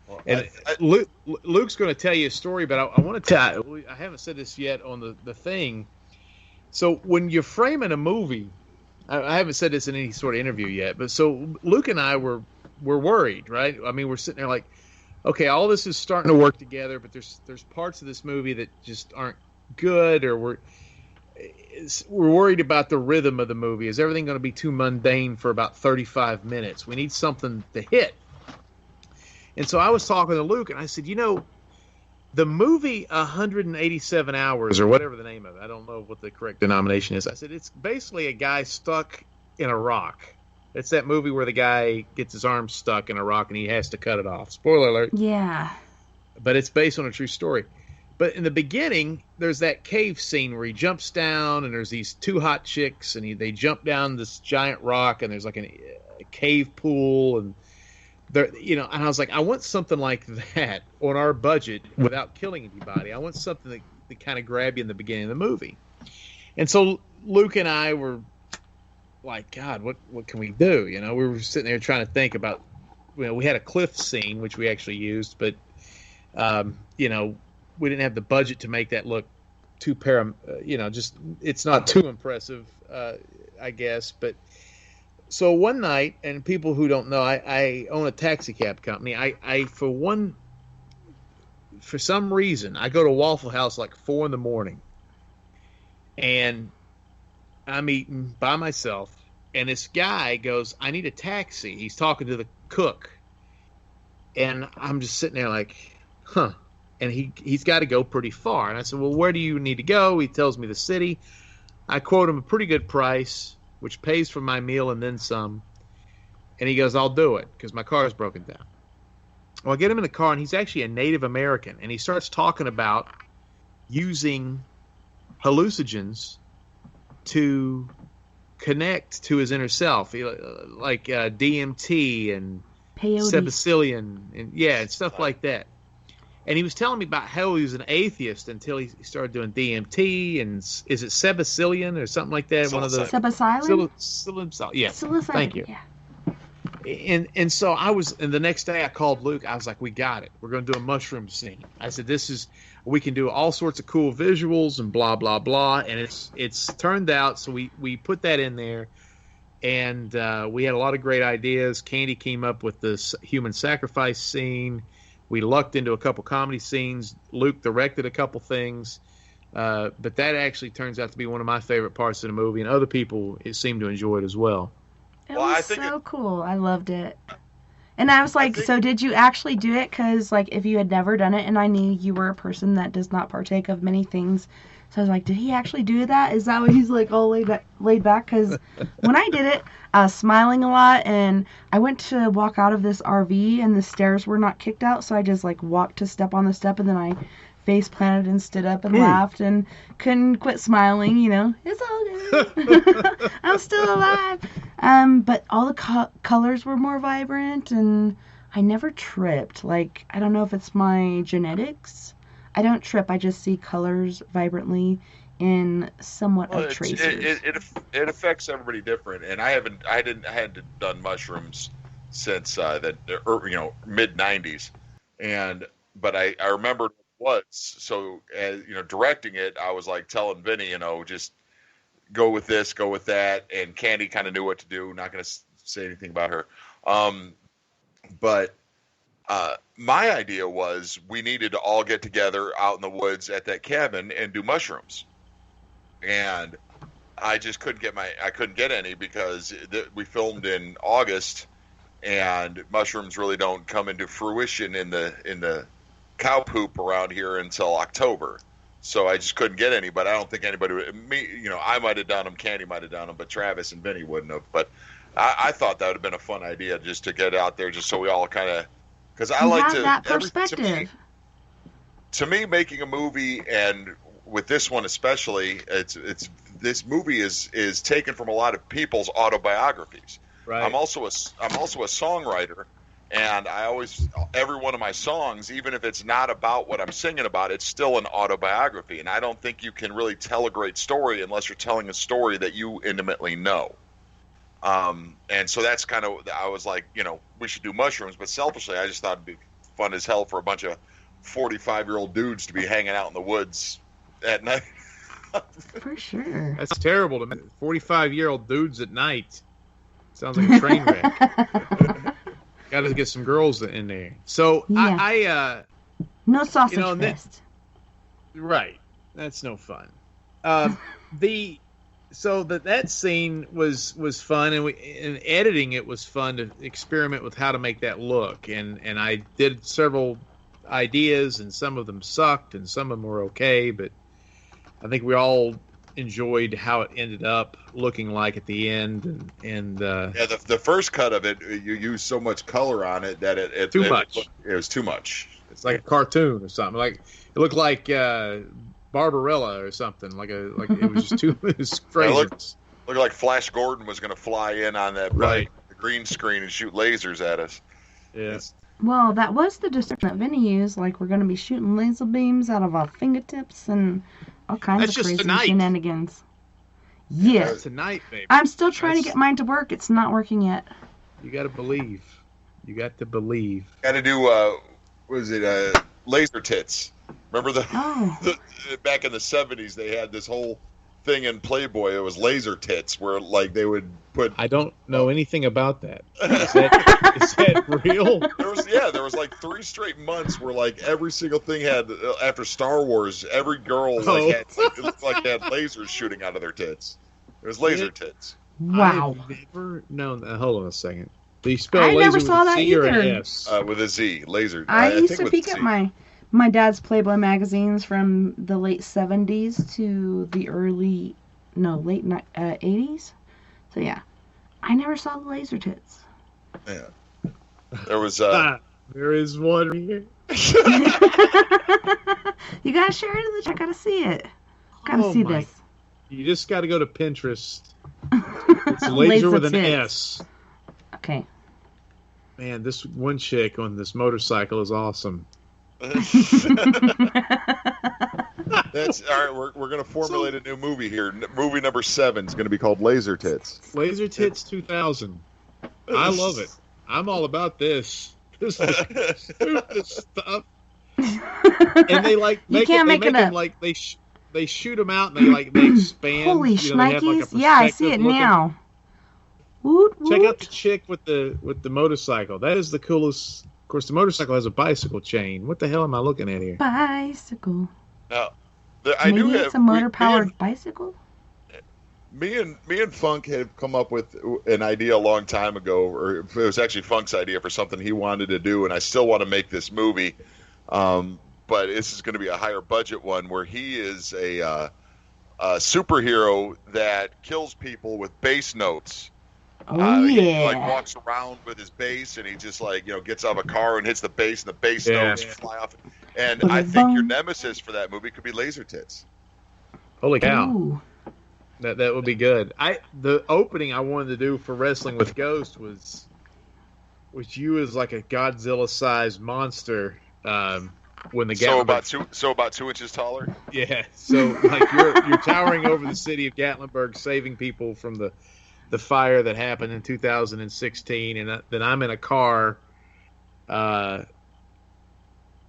Well, and Luke's going to tell you a story, but I want to tell. I haven't said this yet on the thing. So when you're framing a movie, I haven't said this in any sort of interview yet, but so Luke and I were worried, right? I mean, we're sitting there like, okay, all this is starting to work together, but there's parts of this movie that just aren't good, or we're worried about the rhythm of the movie. Is everything going to be too mundane for about 35 minutes? We need something to hit. And so I was talking to Luke, and I said, you know, the movie 187 Hours, or whatever the name of it, I don't know what the correct denomination is. I said, it's basically a guy stuck in a rock. It's that movie where the guy gets his arm stuck in a rock and he has to cut it off. Spoiler alert. Yeah. But it's based on a true story. But in the beginning, there's that cave scene where he jumps down, and there's these two hot chicks, and they jump down this giant rock, and there's like a cave pool, and and I was like, I want something like that on our budget without killing anybody. I want something that kind of grab you in the beginning of the movie. And so Luke and I were like, God, what can we do? You know, we were sitting there trying to think about, we had a cliff scene, which we actually used, but, we didn't have the budget to make that look too it's not too impressive, I guess. But so one night, and people who don't know, I own a taxi cab company. For some reason, I go to Waffle House like 4 a.m, and I'm eating by myself, and this guy goes, I need a taxi. He's talking to the cook, and I'm just sitting there like, huh. And he's got to go pretty far. And I said, well, where do you need to go? He tells me the city. I quote him a pretty good price, which pays for my meal and then some. And he goes, I'll do it because my car is broken down. Well, I get him in the car, and he's actually a Native American. And he starts talking about using hallucinogens to connect to his inner self, like DMT and peyote, sebacillian, and stuff like that. And he was telling me about how he was an atheist until he started doing DMT, and is it sebacillian or something like that? One of the Sebacillian? Yeah. Thank you. Yeah. And so and the next day I called Luke. I was like, we got it. We're going to do a mushroom scene. I said, we can do all sorts of cool visuals and blah, blah, blah. And it's turned out, so we put that in there. And we had a lot of great ideas. Candy came up with this human sacrifice scene. We lucked into a couple comedy scenes. Luke directed a couple things. But that actually turns out to be one of my favorite parts of the movie, and other people seem to enjoy it as well. It was so cool. I loved it. And I was like, so did you actually do it? Because, like, if you had never done it, and I knew you were a person that does not partake of many things, so I was like, did he actually do that? Is that why he's, like, all laid back? Because when I did it, I was smiling a lot, and I went to walk out of this RV, and the stairs were not kicked out, so I just, like, walked to step on the step, and then I face planted and stood up and laughed and couldn't quit smiling, you know. It's all good. I'm still alive. But all the colors were more vibrant, and I never tripped. Like, I don't know if it's my genetics. I don't trip. I just see colors vibrantly in somewhat of tracers. It affects everybody different, and I hadn't done mushrooms since the mid '90s, but I remembered what was. So directing it, I was like telling Vinny, just go with this, go with that, and Candy kind of knew what to do. Not going to say anything about her, but my idea was we needed to all get together out in the woods at that cabin and do mushrooms, and I just couldn't get any because we filmed in August, and mushrooms really don't come into fruition in the cow poop around here until October. So I just couldn't get any, but I don't think anybody would. I might have done them, Candy might have done them, but Travis and Vinny wouldn't have. But I thought that would have been a fun idea just to get out there, just so we all kind of, because I like to that perspective. To me, making a movie, and with this one especially, this movie is taken from a lot of people's autobiographies. Right. I'm also a songwriter. And every one of my songs, even if it's not about what I'm singing about, it's still an autobiography. And I don't think you can really tell a great story unless you're telling a story that you intimately know. And so that's kind of, I was like, we should do mushrooms. But selfishly, I just thought it'd be fun as hell for a bunch of 45-year-old dudes to be hanging out in the woods at night. For sure. That's terrible to me. 45-year-old dudes at night. Sounds like a train wreck. Got to get some girls in there. So yeah. No sausage fest. Right. That's no fun. That scene was fun, and editing it was fun to experiment with how to make that look. And I did several ideas, and some of them sucked, and some of them were okay. But I think we all enjoyed how it ended up looking like at the end, and the first cut of it, you used so much color on it that it was too much. It's like a cartoon or something. Like it looked like Barbarella or something. Like it was just too. It was crazy. Looked like Flash Gordon was going to fly in on that the green screen and shoot lasers at us. Yes. Well, that was the description that Vinny used. Like, we're going to be shooting laser beams out of our fingertips and all kinds of crazy shenanigans. Yeah. Tonight, baby. I'm still trying to get mine to work. It's not working yet. You got to believe. You got to believe. Got to do, laser tits. Remember back in the 70s, they had this whole thing in Playboy. It was laser tits, where like they would put. I don't know anything about that. Is that real? There was like 3 straight months where like every single thing had, after Star Wars, every girl it looked like they had lasers shooting out of their tits. It was laser tits. Wow. I've never known that. Hold on a second. Do you spell I laser never with saw a that Z or either. an S? With a Z, laser. I used to peek at my dad's Playboy magazines from the late 70s to the late 80s. So yeah, I never saw the laser tits. Yeah. There was there is one here. You gotta share it in the chat. Gotta see it. Gotta see this. You just gotta go to Pinterest. It's laser with an S. Okay. Man, this one chick on this motorcycle is awesome. That's all right. We're gonna formulate a new movie here. Movie number 7 is gonna be called Laser Tits. Laser Tits 2000. I love it. I'm all about this. This is stupid stuff. And they like make them like they shoot them out and they expand. Holy shnikes! Yeah, I see it now. Woot, woot. Check out the chick with the motorcycle. That is the coolest. Of course, the motorcycle has a bicycle chain. What the hell am I looking at here? Bicycle. Now, Maybe it's a motor-powered bicycle? Me and Funk had come up with an idea a long time ago, or it was actually Funk's idea for something he wanted to do, and I still want to make this movie. But this is going to be a higher budget one where he is a superhero that kills people with bass notes. He like walks around with his bass, and he just like gets out of a car and hits the bass, and the bass notes fly off. And I think your nemesis for that movie could be Laser Tits. Holy cow! Ooh. That would be good. The opening I wanted to do for Wrestling with Ghost was you as like a Godzilla-sized monster. When the about 2 inches taller. Yeah, so like you're towering over the city of Gatlinburg, saving people from the fire that happened in 2016, and then I'm in a car, and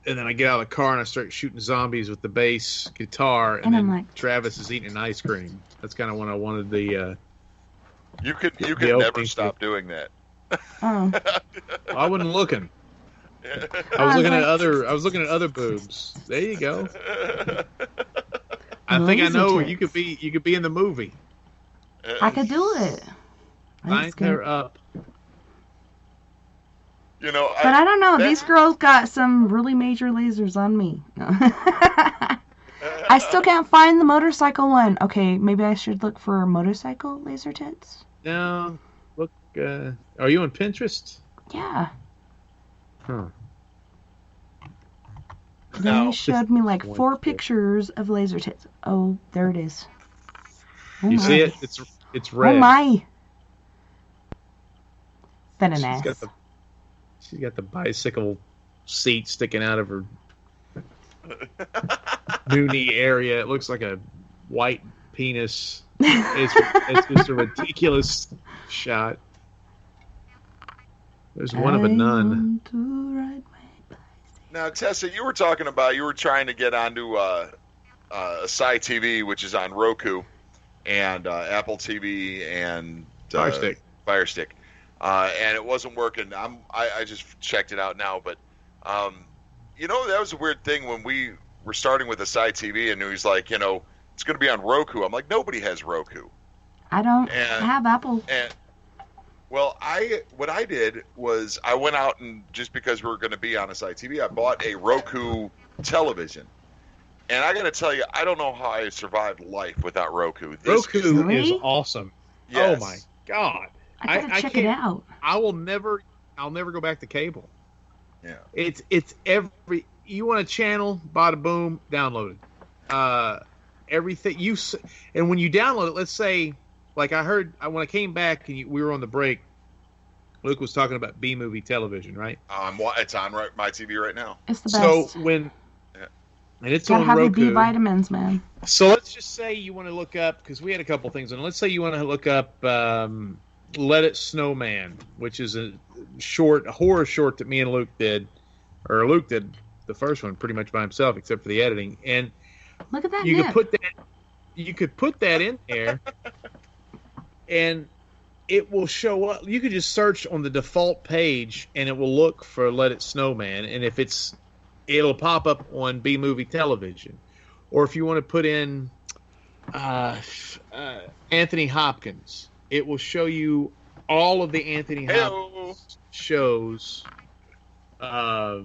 then I get out of the car and I start shooting zombies with the bass guitar, and then like, Travis is eating an ice cream. That's kind of when I wanted the. You could never stop doing that. Oh. I wasn't looking. I was looking at other boobs. There you go. I think I know you could be in the movie. I could do it. Sign her up. You know, but I don't know. These girls got some really major lasers on me. I still can't find the motorcycle one. Okay, maybe I should look for motorcycle laser tits. No, look. Are you on Pinterest? Yeah. Huh. They showed me like 4 pictures of laser tits. Oh, there it is. Oh you my. See it? It's red. Oh my. Feminine ass. She's got the bicycle seat sticking out of her noonie area. It looks like a white penis. It's just a ridiculous shot. There's one of a nun. Now, Tessa, you were talking about you were trying to get onto Sci TV, which is on Roku, and Apple TV and Fire Stick, and it wasn't working. I just checked it out now, but that was a weird thing when we were starting with the Sci TV, and he was like, it's going to be on Roku. I'm like, nobody has Roku. I don't have Apple. Well, what I did was I went out and just because we were going to be on a Sci TV, I bought a Roku television. And I got to tell you, I don't know how I survived life without Roku. Roku is awesome. Yes. Oh my God. I gotta check it out. I'll never go back to cable. Yeah. It's you want a channel, bada boom, download it. Everything and when you download it, let's say, like I heard when I came back and we were on the break, Luke was talking about B-movie television, right? It's on my TV right now. It's the best. So and it's gotta on have Roku. Your B vitamins, man. So let's just say you want to look up, because we had a couple things on. Let's say you want to look up Let It Snowman, which is a horror short that me and Luke did, or Luke did the first one pretty much by himself, except for the editing. And look at that. You could put that in there. And it will show up. You could just search on the default page, and it will look for Let It Snowman. And if it'll pop up on B-movie television. Or if you want to put in Anthony Hopkins, it will show you all of the Anthony Hopkins shows. What are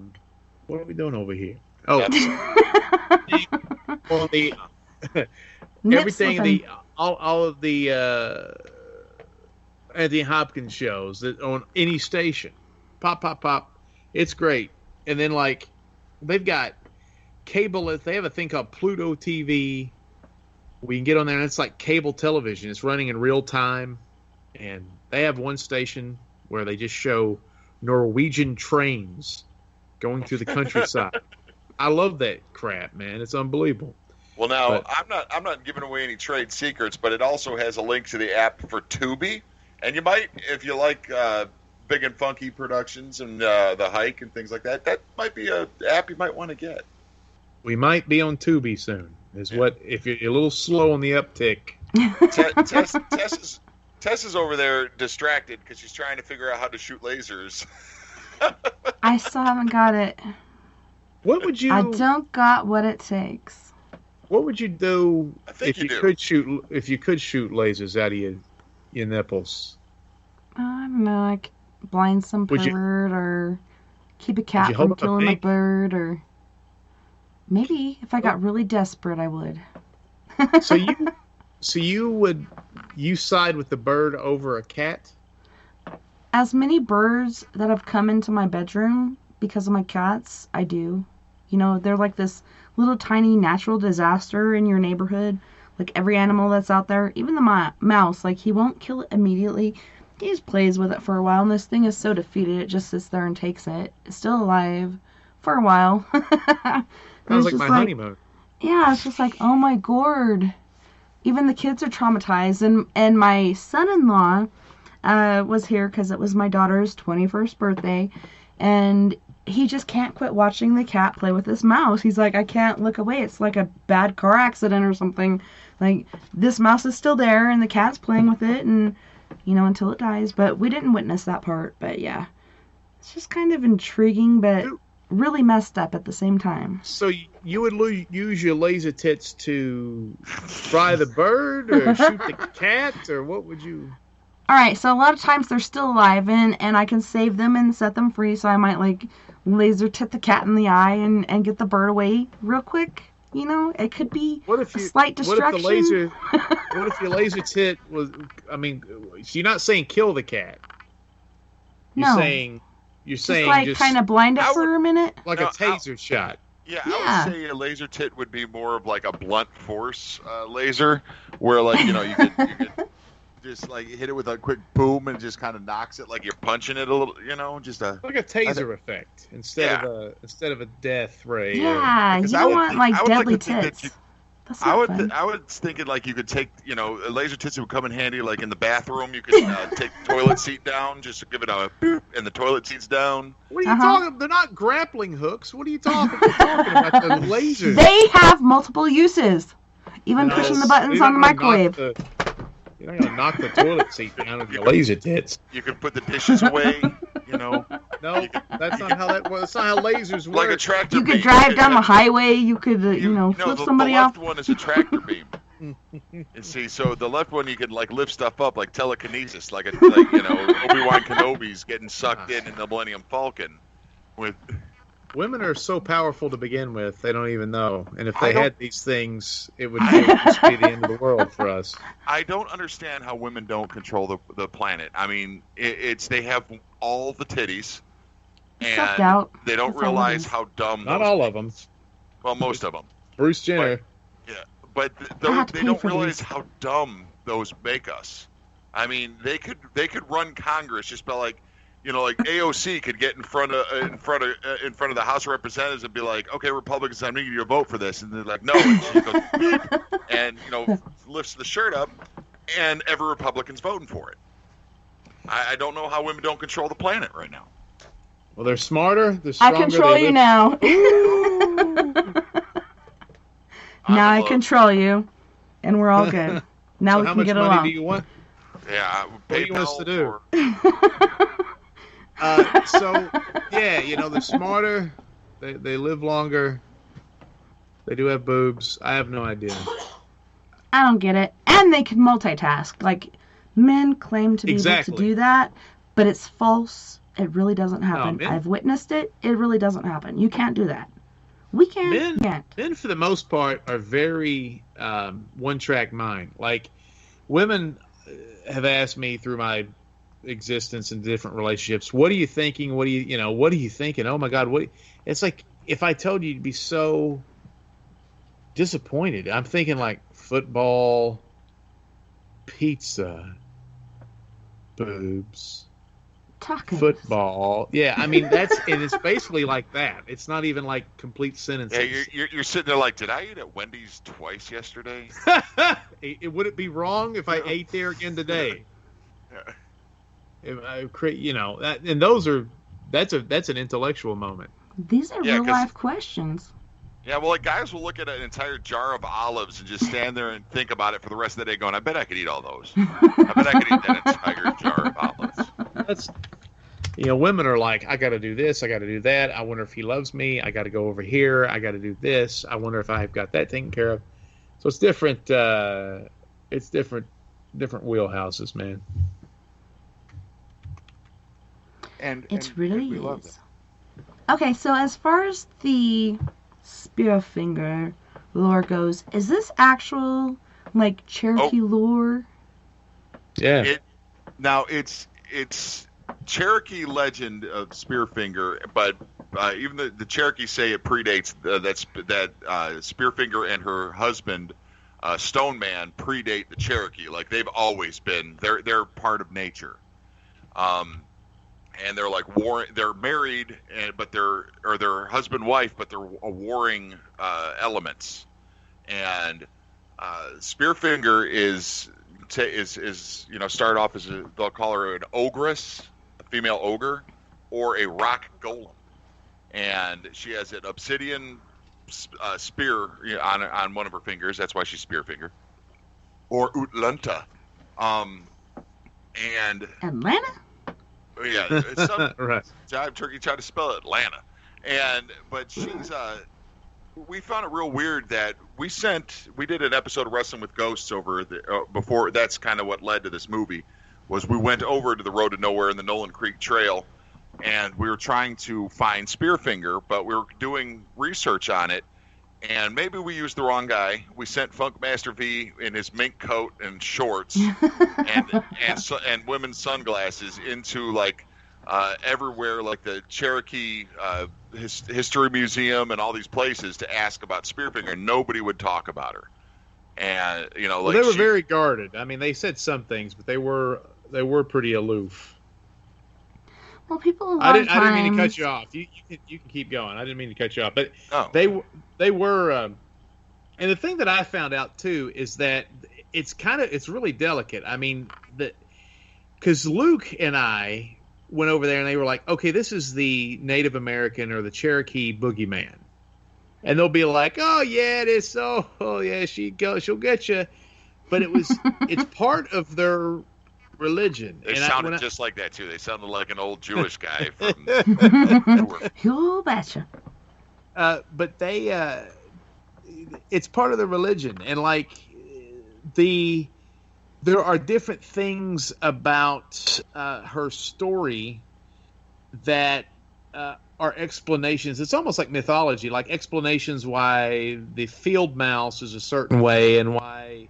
we doing over here? Oh, on the everything. All of the Anthony Hopkins shows that on any station, pop. It's great. And then like they've got cable. They have a thing called Pluto TV. We can get on there, and it's like cable television. It's running in real time, and they have one station where they just show Norwegian trains going through the countryside. I love that crap, man. It's unbelievable. Well, now I'm not giving away any trade secrets, but it also has a link to the app for Tubi, and you might, if you like Big and Funky Productions and The Hike and things like that, that might be an app you might want to get. We might be on Tubi soon. What if you're a little slow on the uptick? Tess is over there distracted because she's trying to figure out how to shoot lasers. I still haven't got it. What would you? I don't got what it takes. What would you do if you do. could shoot lasers out of your nipples? I don't know, like blind some Would you- bird or keep a cat you hold from up a killing a pig? bird, or maybe if I got really desperate, I would. So you side with the bird over a cat? As many birds that have come into my bedroom because of my cats, I do. You know, they're like this little tiny natural disaster in your neighborhood. Like every animal that's out there, even the mouse, like he won't kill it immediately. He just plays with it for a while, and this thing is so defeated, it just sits there and takes it. It's still alive for a while. Sounds like my honeymoon. Yeah, it's just like, oh my gourd. Even the kids are traumatized, and my son-in-law was here because it was my daughter's 21st birthday, and he just can't quit watching the cat play with this mouse. He's like, I can't look away. It's like a bad car accident or something. Like, this mouse is still there, and the cat's playing with it, and, you know, until it dies. But we didn't witness that part. But, yeah. It's just kind of intriguing, but really messed up at the same time. So you would use your laser tits to fry the bird or shoot the cat, or what would you... All right, so a lot of times they're still alive, and I can save them and set them free, so I might, like, laser tit the cat in the eye and get the bird away real quick. You know, it could be a slight distraction. What if your laser tit was, I mean, you're not saying kill the cat. You're saying just kind of blind it for a minute? Like a taser shot. Yeah, I would say a laser tit would be more of like a blunt force laser, where like, you know, you could just like hit it with a quick boom and it just kind of knocks it like you're punching it a little, you know, just like a taser effect instead of a death ray. Yeah, you don't want like deadly tits. I was thinking like you could take, you know, a laser tits would come in handy like in the bathroom. You could take the toilet seat down, just to give it a boop, and the toilet seat's down. What are you talking? They're not grappling hooks. What are you talking about? The lasers. They have multiple uses. Even pushing the buttons on the microwave. You're not gonna knock the toilet seat down with your laser tits. You could put the dishes away, you know. No, that's not how that works. That's not how lasers work. Like a tractor beam. You could drive down the highway. You could, flip somebody off. The left one is a tractor beam. And see, so the left one you could like lift stuff up like telekinesis, like Obi-Wan Kenobi's getting sucked in the Millennium Falcon. Women are so powerful to begin with, they don't even know. And if they had these things, it would just be the end of the world for us. I don't understand how women don't control the planet. I mean, they have all the titties, and they don't realize how dumb. Not all of them. Well, most of them. Bruce Jenner. But they don't realize how dumb those make us. I mean, they could run Congress just by like. You know, like AOC could get in front of the House of Representatives and be like, "Okay, Republicans, I need you to vote for this," and they're like, "No," and she goes, beep, and lifts the shirt up, and every Republican's voting for it. I don't know how women don't control the planet right now. Well, they're smarter. They're stronger. I control you now. Now I control you, and we're all good. Now we can get along. How much money do you want? Yeah, what do you want us to do? They're smarter. They live longer. They do have boobs. I have no idea. I don't get it. And they can multitask. Like, men claim to be able to do that, but it's false. It really doesn't happen. I've witnessed it. It really doesn't happen. You can't do that. We can't. Men, for the most part, are very one-track mind. Like, women have asked me through my existence in different relationships, what are you thinking? What are you thinking? Oh my God, it's like if I told you, you'd be so disappointed. I'm thinking like football, pizza, boobs, tacos, football. Yeah, I mean it's basically like that. It's not even like complete sentences. Yeah, you're sitting there like, did I eat at Wendy's twice yesterday? Would it be wrong if I ate there again today? Yeah. That's an intellectual moment. These are real life questions. Yeah, well, like guys will look at an entire jar of olives and just stand there and think about it for the rest of the day, going, "I bet I could eat all those. I bet I could eat that entire jar of olives." Women are like, I got to do this, I got to do that. I wonder if he loves me. I got to go over here. I got to do this. I wonder if I've got that taken care of. So it's different. It's different wheelhouses, man. And really we love is. Okay, so as far as the Spearfinger lore goes, is this actual like Cherokee lore? Yeah. It's Cherokee legend of Spearfinger, but even the Cherokees say it predates that Spearfinger and her husband Stone Man predate the Cherokee. Like they've always been, they're part of nature. And they're like they're married, but they're husband wife, but they're warring elements. And Spearfinger is started off as they'll call her an ogress, a female ogre, or a rock golem, and she has an obsidian spear on one of her fingers. That's why she's Spearfinger, or Utlanta. And Atlanta. Yeah, it's some right. Jive Turkey tried to spell it Atlanta, but she's we found it real weird that we did an episode of Wrestling with Ghosts over before. That's kind of what led to this movie. Was we went over to the Road to Nowhere in the Nolan Creek Trail, and we were trying to find Spearfinger, but we were doing research on it, and maybe we used the wrong guy. We sent Funkmaster V in his mink coat and shorts and women's sunglasses into like everywhere, like the Cherokee History Museum and all these places to ask about Spearfinger. Nobody would talk about her, and they were very guarded. I mean, they said some things, but they were pretty aloof. Well, people. I didn't mean to cut you off. You can keep going. I didn't mean to cut you off, but they were. And the thing that I found out too is that it's really delicate. I mean, because Luke and I went over there and they were like, okay, this is the Native American or the Cherokee boogeyman, and they'll be like, oh yeah, it is. Oh yeah, she'll get you, but it's part of their religion. They sounded just like that too. They sounded like an old Jewish guy from. You betcha. But it's part of the religion, and like there are different things about her story that are explanations. It's almost like mythology, like explanations why the field mouse is a certain way and why.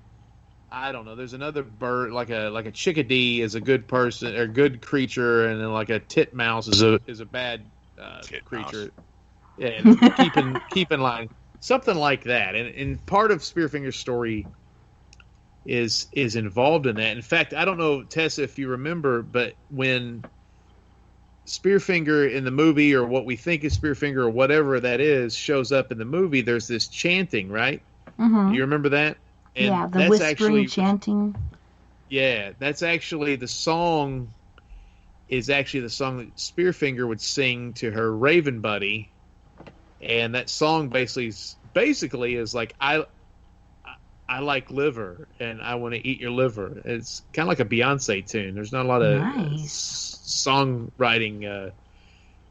I don't know. There's another bird, like a chickadee, is a good person or good creature, and then like a titmouse is a bad creature. Yeah, keep in line, something like that. And part of Spearfinger's story is involved in that. In fact, I don't know, Tessa, if you remember, but when Spearfinger in the movie, or what we think is Spearfinger or whatever that is, shows up in the movie, there's this chanting, right? Mm-hmm. You remember that? And yeah, the whispering, chanting. Yeah, that's actually the song. Is actually the song that Spearfinger would sing to her Raven buddy, and that song basically is like I like liver and I want to eat your liver. It's kind of like a Beyonce tune. There's not a lot of songwriting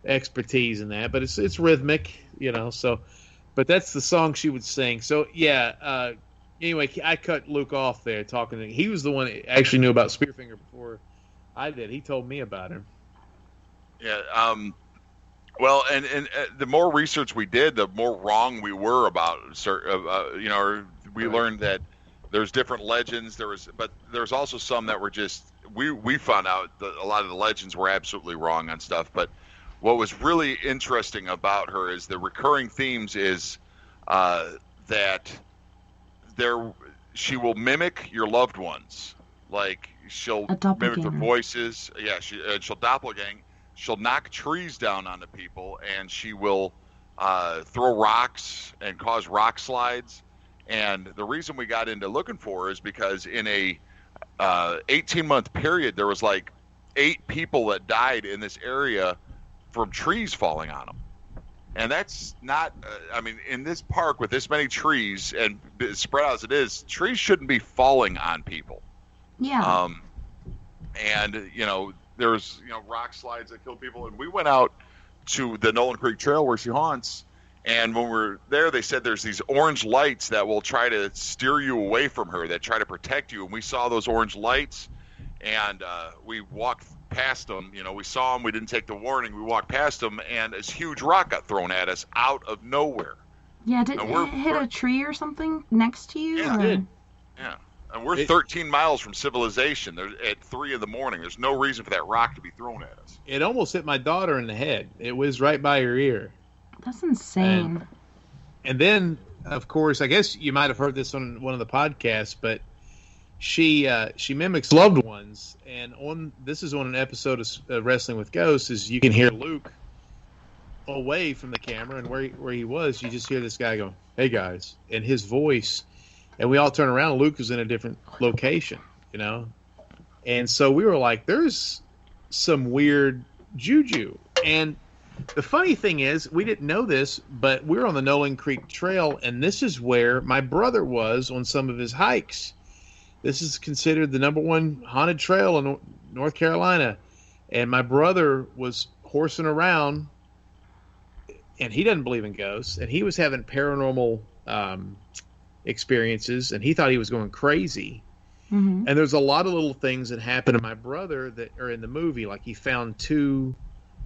expertise in that, but it's rhythmic, So, but that's the song she would sing. So yeah. Anyway, I cut Luke off there talking. He was the one that actually knew about Spearfinger before I did. He told me about her. Yeah. Well, and the more research we did, the more wrong we were about. We learned that there's different legends. But there's also some that were just we found out that a lot of the legends were absolutely wrong on stuff. But what was really interesting about her is the recurring themes is that. She will mimic your loved ones. Like she'll mimic their voices. Yeah, she'll doppelgang. She'll knock trees down onto people, and she will throw rocks and cause rock slides. And the reason we got into looking for her is because in a 18-month period, there was like 8 people that died in this area from trees falling on them. And that's not, in this park with this many trees and spread out as it is, trees shouldn't be falling on people. Yeah. And, there's, rock slides that kill people. And we went out to the Nolan Creek Trail where she haunts, And when we're there, they said there's these orange lights that will try to steer you away from her, that try to protect you. And we saw those orange lights, and we walked past them. You know, we saw them. We didn't take the warning. We walked past them, and this huge rock got thrown at us out of nowhere. Yeah, did it hit a tree or something next to you? Yeah, it did. Yeah. And we're 13 miles from civilization. At 3 a.m. There's no reason for that rock to be thrown at us. It almost hit my daughter in the head. It was right by her ear. That's insane. And then, of course, I guess you might have heard this on one of the podcasts, but she mimics loved ones. And this is on an episode of Wrestling with Ghosts, is you can hear Luke away from the camera, and where he was, you just hear this guy go, "Hey guys," and his voice, and we all turn around, and Luke was in a different location, you know? And so we were like, there's some weird juju. And the funny thing is, we didn't know this, but we're on the Nolan Creek Trail, and this is where my brother was on some of his hikes. This is considered the #1 haunted trail in North Carolina. And my brother was horsing around, and he doesn't believe in ghosts, and he was having paranormal experiences, and he thought he was going crazy. Mm-hmm. And there's a lot of little things that happen to my brother that are in the movie, like he found 2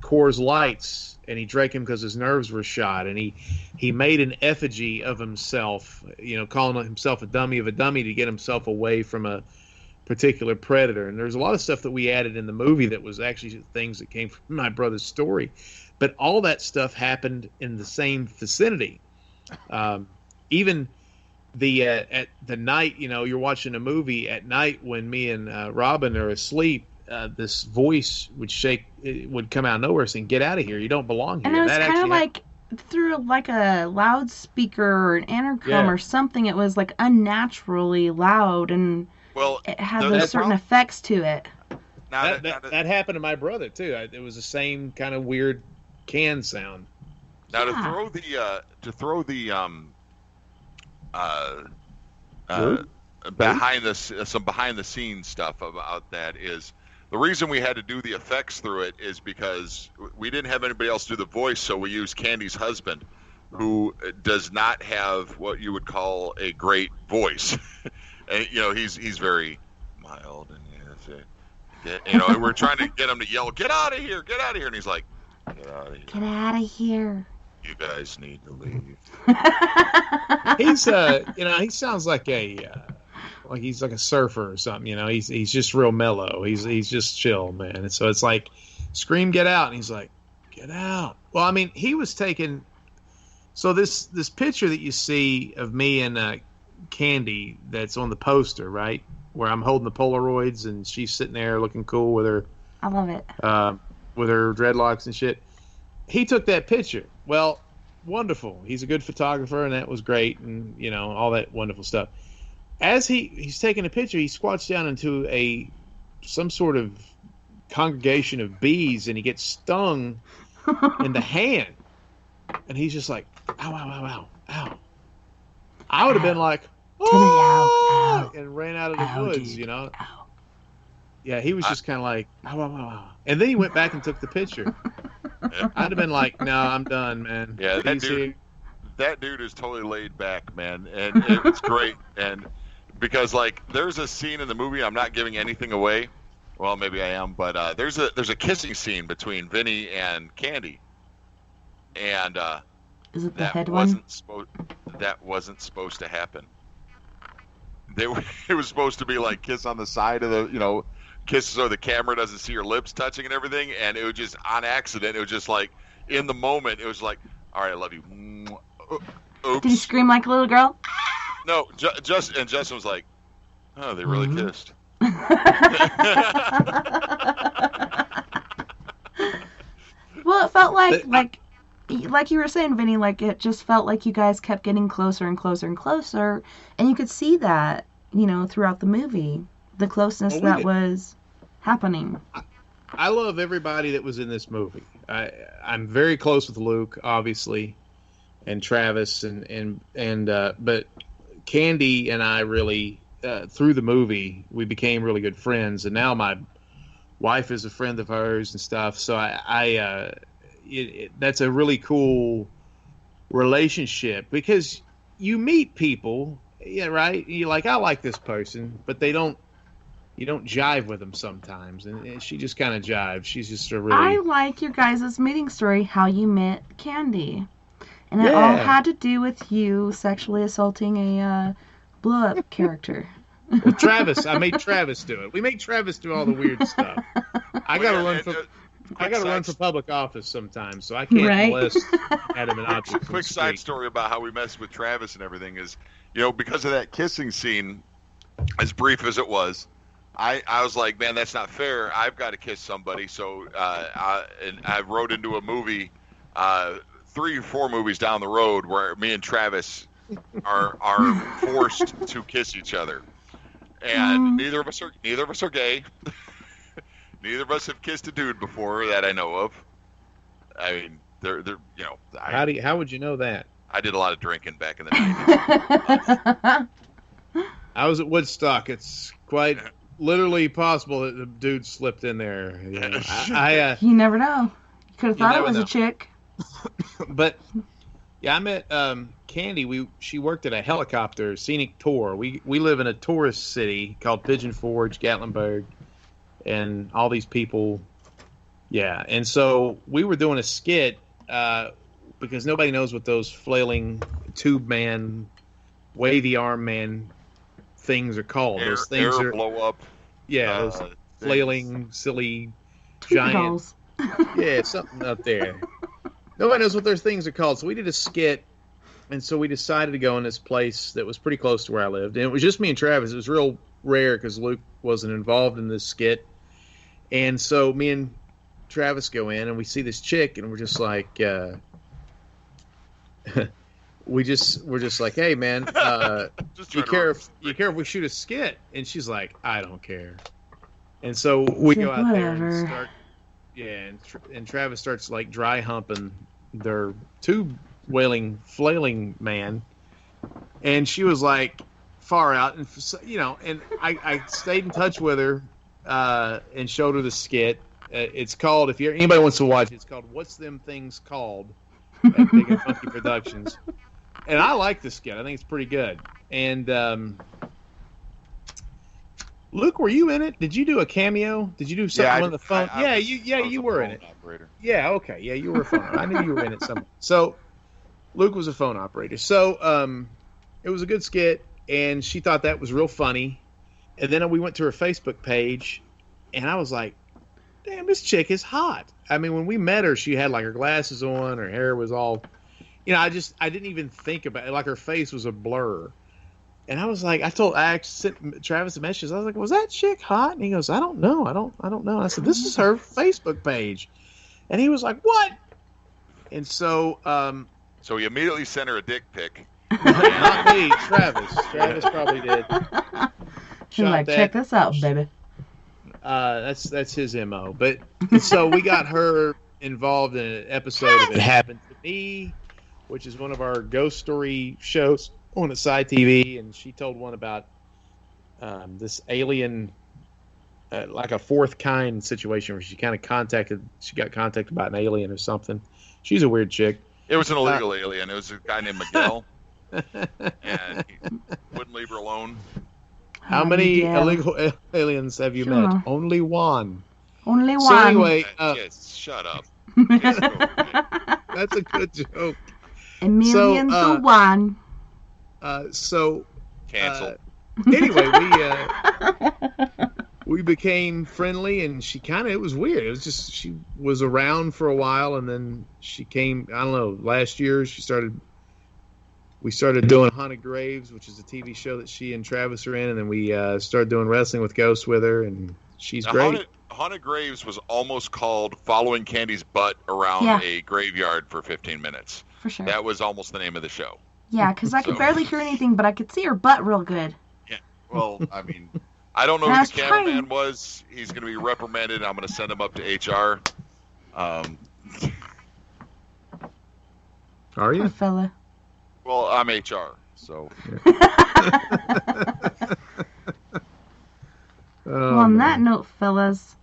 Coors Lights, and he drank him because his nerves were shot, and he made an effigy of himself, you know, calling himself a dummy of a dummy to get himself away from a particular predator. And there's a lot of stuff that we added in the movie that was actually things that came from my brother's story, but all that stuff happened in the same vicinity. Even at the night, you know, you're watching a movie at night when me and Robin are asleep, this voice would come out of nowhere saying, "Get out of here, you don't belong here." And it was kind of like through like a loudspeaker or an intercom or something. It was like unnaturally loud, and it had those certain effects to it. That happened to my brother too. It was the same kind of weird can sound. Now to throw the some behind the scenes stuff about that is the reason we had to do the effects through it is because we didn't have anybody else do the voice, so we used Candy's husband, who does not have what you would call a great voice. And, you know, he's very mild, and you know, we're trying to get him to yell, "Get out of here, get out of here," and he's like, "Get out of here. Get out of here. You guys need to leave." He's you know, he sounds like he's like a surfer or something, you know. He's just real mellow. He's just chill, man. And so it's like, "Scream, get out," and he's like, "Get out." Well, I mean, he was taking. So this picture that you see of me and Candy that's on the poster, right, where I'm holding the Polaroids and she's sitting there looking cool with her. I love it. With her dreadlocks and shit. He took that picture. Well, wonderful. He's a good photographer, and that was great, and you know, all that wonderful stuff. As he's taking a picture, he squats down into some sort of congregation of bees, and he gets stung in the hand, and he's just like, "Ow, ow, ow, ow, ow." I would have been like, "Oh!" and ran out of the woods, dude. You know. Ow. Yeah, he was just kind of like, "Ow, ow, ow, ow," and then he went back and took the picture. I'd have been like, "No, I'm done, man." Yeah, that dude is totally laid back, man, and it's great. And because like there's a scene in the movie, I'm not giving anything away. Well, maybe I am, but there's a kissing scene between Vinny and Candy, and is it the head one? That wasn't supposed to happen. It was supposed to be like kiss on the side of the, you know, kiss so the camera doesn't see your lips touching and everything, and it was just on accident. It was just like in the moment. It was like, "All right, I love you." Oops. Did you scream like a little girl? No, Justin was like, "Oh, they really kissed." Well, it felt like you were saying, Vinny, like it just felt like you guys kept getting closer and closer and closer, and you could see that, you know, throughout the movie, the closeness that was happening. I love everybody that was in this movie. I'm very close with Luke, obviously, and Travis, but Candy and I really, through the movie, we became really good friends, and now my wife is a friend of hers and stuff. So that's a really cool relationship, because you meet people, yeah, right? You're like, I like this person, but you don't jive with them sometimes, and she just kind of jives. She's just a really. I like your guys' meeting story, how you met Candy, and it all had to do with you sexually assaulting a blow-up character. Well, Travis, I made Travis do it. We make Travis do all the weird stuff. I gotta run for public office sometimes, so I can't molest Adam and Option. Quick side story about how we messed with Travis and everything is, because of that kissing scene, as brief as it was, I was like, man, that's not fair. I've got to kiss somebody. So I wrote into a movie, 3 or 4 movies down the road, where me and Travis are forced to kiss each other, and neither of us are gay. Neither of us have kissed a dude before that I know of. I mean, they're How would you know that? I did a lot of drinking back in the 90s. I was at Woodstock. It's quite literally possible that the dude slipped in there. You never know. You could have thought it was a chick. But yeah, I met Candy. She worked at a helicopter scenic tour. We live in a tourist city called Pigeon Forge, Gatlinburg, and all these people. Yeah, and so we were doing a skit because nobody knows what those flailing tube man, wavy arm man things are called. Those things are blow up. Yeah, those flailing, silly, giant. Yeah, something up there. Nobody knows what those things are called. So we did a skit, and so we decided to go in this place that was pretty close to where I lived. And it was just me and Travis. It was real rare because Luke wasn't involved in this skit. And so me and Travis go in, and we see this chick, and we're just like, we're just like, hey man, you care if we shoot a skit? And she's like, I don't care. And so we go out there and start, and Travis starts like dry humping their tube flailing man, and she was like far out, and and I stayed in touch with her and showed her the skit. It's called, if anybody wants to watch it, it's called What's Them Things Called at Big and Funky Productions. And I like the skit. I think it's pretty good. And Luke, were you in it? Did you do a cameo? Did you do something on the phone? You were in it. Operator. Yeah, okay. Yeah, you were a phone operator. I knew you were in it somewhere. So Luke was a phone operator. So it was a good skit, and she thought that was real funny. And then we went to her Facebook page, and I was like, damn, this chick is hot. I mean, when we met her, she had like her glasses on, her hair was all, I didn't even think about it. Like her face was a blur. And I was like, I sent Travis a message. I was like, was that chick hot? And he goes, I don't know. I don't know. And I said, this is her Facebook page. And he was like, what? And so, so he immediately sent her a dick pic. Not me, Travis. Travis probably did. He's like, check this out, baby. That's his MO. But so we got her involved in an episode of It Happened to Me, which is one of our ghost story shows on Side TV, and she told one about this alien, like a fourth kind situation where she got contacted by an alien or something. She's a weird chick. It was an illegal alien. It was a guy named Miguel, and he wouldn't leave her alone. How many illegal aliens have you met? Only one. Only one. So anyway, yes, shut up. That's a good joke. A million to one. So cancel. Anyway, we became friendly, and it was weird. It was just, she was around for a while, and then she came, I don't know, last year we started doing Haunted Graves, which is a TV show that she and Travis are in, and then we started doing Wrestling with Ghosts with her, and she's great. Haunted Graves was almost called Following Candy's Butt Around a Graveyard for 15 Minutes. For sure. That was almost the name of the show. Yeah, because I could barely hear anything, but I could see her butt real good. Yeah, well, I mean, I don't know who the cameraman was. He's going to be reprimanded. I'm going to send him up to HR. Are you? Poor fella. Well, I'm HR, so. Well, on that note, fellas,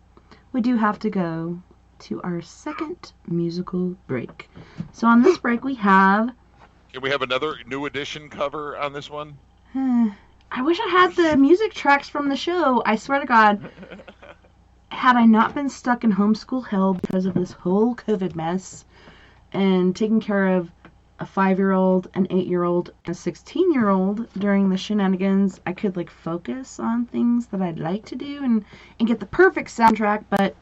we do have to go to our second musical break. So on this break, we have Can we have another New Edition cover on this one? I wish I had the music tracks from the show. I swear to God, had I not been stuck in homeschool hell because of this whole COVID mess and taking care of a 5-year-old, an 8-year-old, and a 16-year-old during the shenanigans, I could like focus on things that I'd like to do and get the perfect soundtrack, but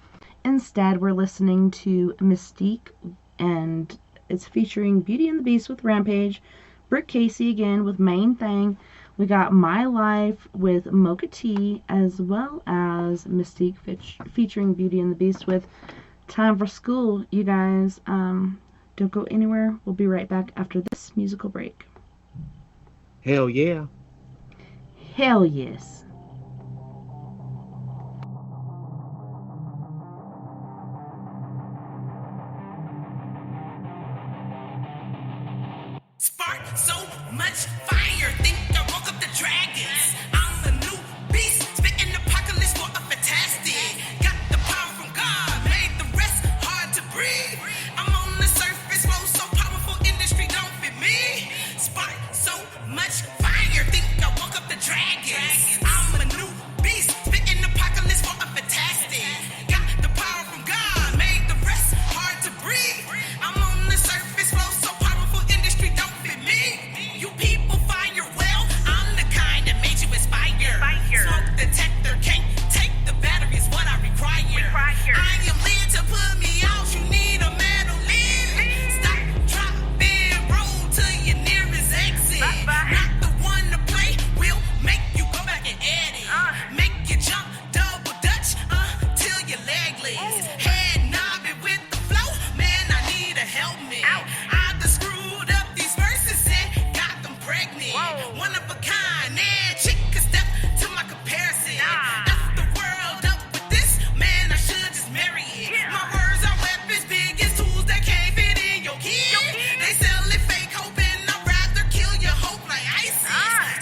instead we're listening to Mystique, and it's featuring Beauty and the Beast with Rampage, Brooke Casey again with Main Thing. We got My Life with Mocha T, as well as Mystique featuring Beauty and the Beast with Time for School. You guys, don't go anywhere. We'll be right back after this musical break. Hell yeah. Hell yes. Spark so much fire, think I woke up the dragons. I'm a new beast, spitting apocalypse for a fantastic. Got the power from God, made the rest hard to breathe. I'm on the surface, flow so powerful, industry don't fit me. Spark so much fire, think I woke up the dragons. I'm a new beast, spitting apocalypse for a fantastic. Got the power from God, made the rest hard to breathe. I'm on the surface, flow so powerful, industry don't fit me. You people fire well, I'm the kind that made you inspire. Smoke detector can't take the battery, is what I require. I am led to put me out, you need a metal lid. Stop, drop, then roll to your nearest exit. Not the one to play, will make you go back and edit. Make you jump double dutch till your leg legs. Head nodded with the flow, man, I need a helmet. I just screwed up these verses and got them pregnant. One of a kind, and chick could step to my comparison. F the world up with this, man, I should just marry it. My words are weapons, big as tools that can't fit in your kid. They sell it fake, hoping I'd rather kill your hope like ISIS.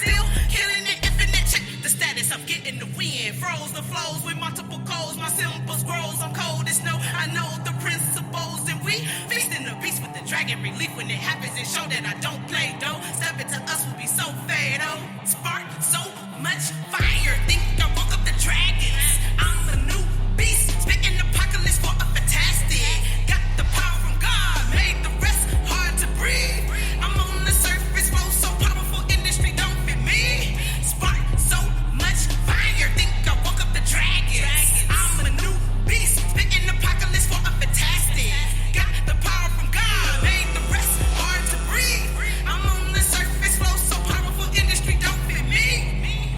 Still killing it, infinite, check the status, I'm getting the win. Froze the flows with multiple codes, my symbols grows, I'm cold as snow. I know the principles, and we feasting the beast with the dragon relief. When it happens, it show that I don't play though. Step into us will be so fatal. Spark so much fire, think I woke up the dragons. I'm a new beast, spitting apocalypse for a fantastic. Got the power from God, made the rest hard to breathe. I'm on the surface, flow so powerful, industry don't fit me. Spark so much fire, think I woke up the dragons. I'm a new beast, spitting apocalypse for a fantastic. Got the power from God, made the rest hard to breathe. I'm on the surface, flow so powerful, industry don't fit me.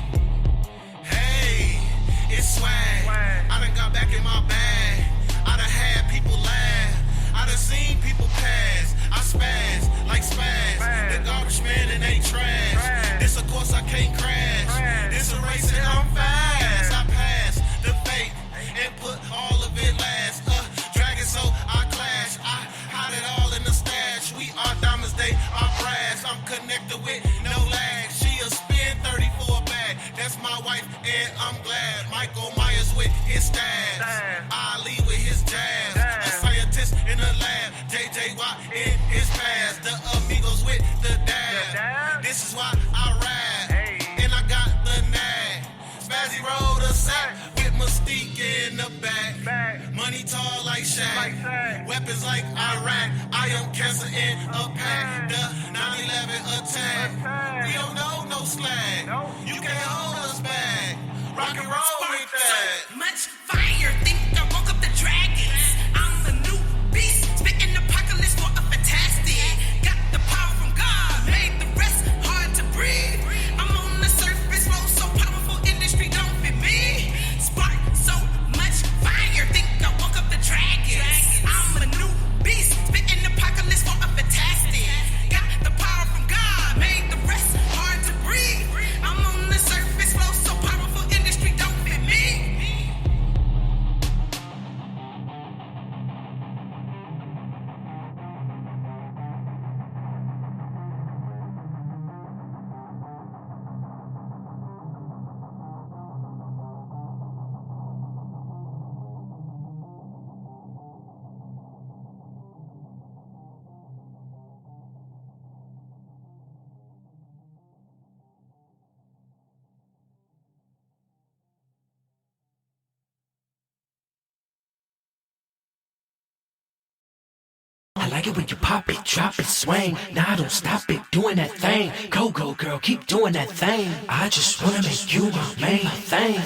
Hey, it's swag. I done got back in my bag. I done had people laugh. I done seen people pass. I spaz like spaz. The garbage man and they trash. This of course I can't crash. This a race and I'm fast. I pass the fake and put all of it last. Dragon so I clash. I hide it all in the stash. We are diamonds, they are brass. I'm connected with no lag. She a spin 34 bag. That's my wife and I'm glad. Michael Myers with his stabs. Ali with his jabs. A scientist in the lab. JJ Watt in his past. The amigos with the dab. This is why I rap. And I got the nag. Spazzy roll the sack with Mystique in the back. Money tall like Shaq. Weapons like Iraq. I am cancer in a pack. The 9/11 attack. We don't know no slag. You can't hold us back. Rock and roll with that. So much fire, think I woke up the dragons. I'm a new beast, spitting apocalypse for a fantastic. Got the power from God, made the rest hard to breathe. I'm on the surface, flow so powerful, industry don't fit me. Spark so much fire, think I woke up the dragons. I'm a new beast, spitting apocalypse for a fantastic. Got the power from God, made the rest hard to breathe. I'm on the surface, flow so powerful, industry don't fit me. like it when you pop it, drop it, swing. Nah, don't stop it, doing that thing. Go, go, girl, keep doing that thing. I just wanna make you my main thing.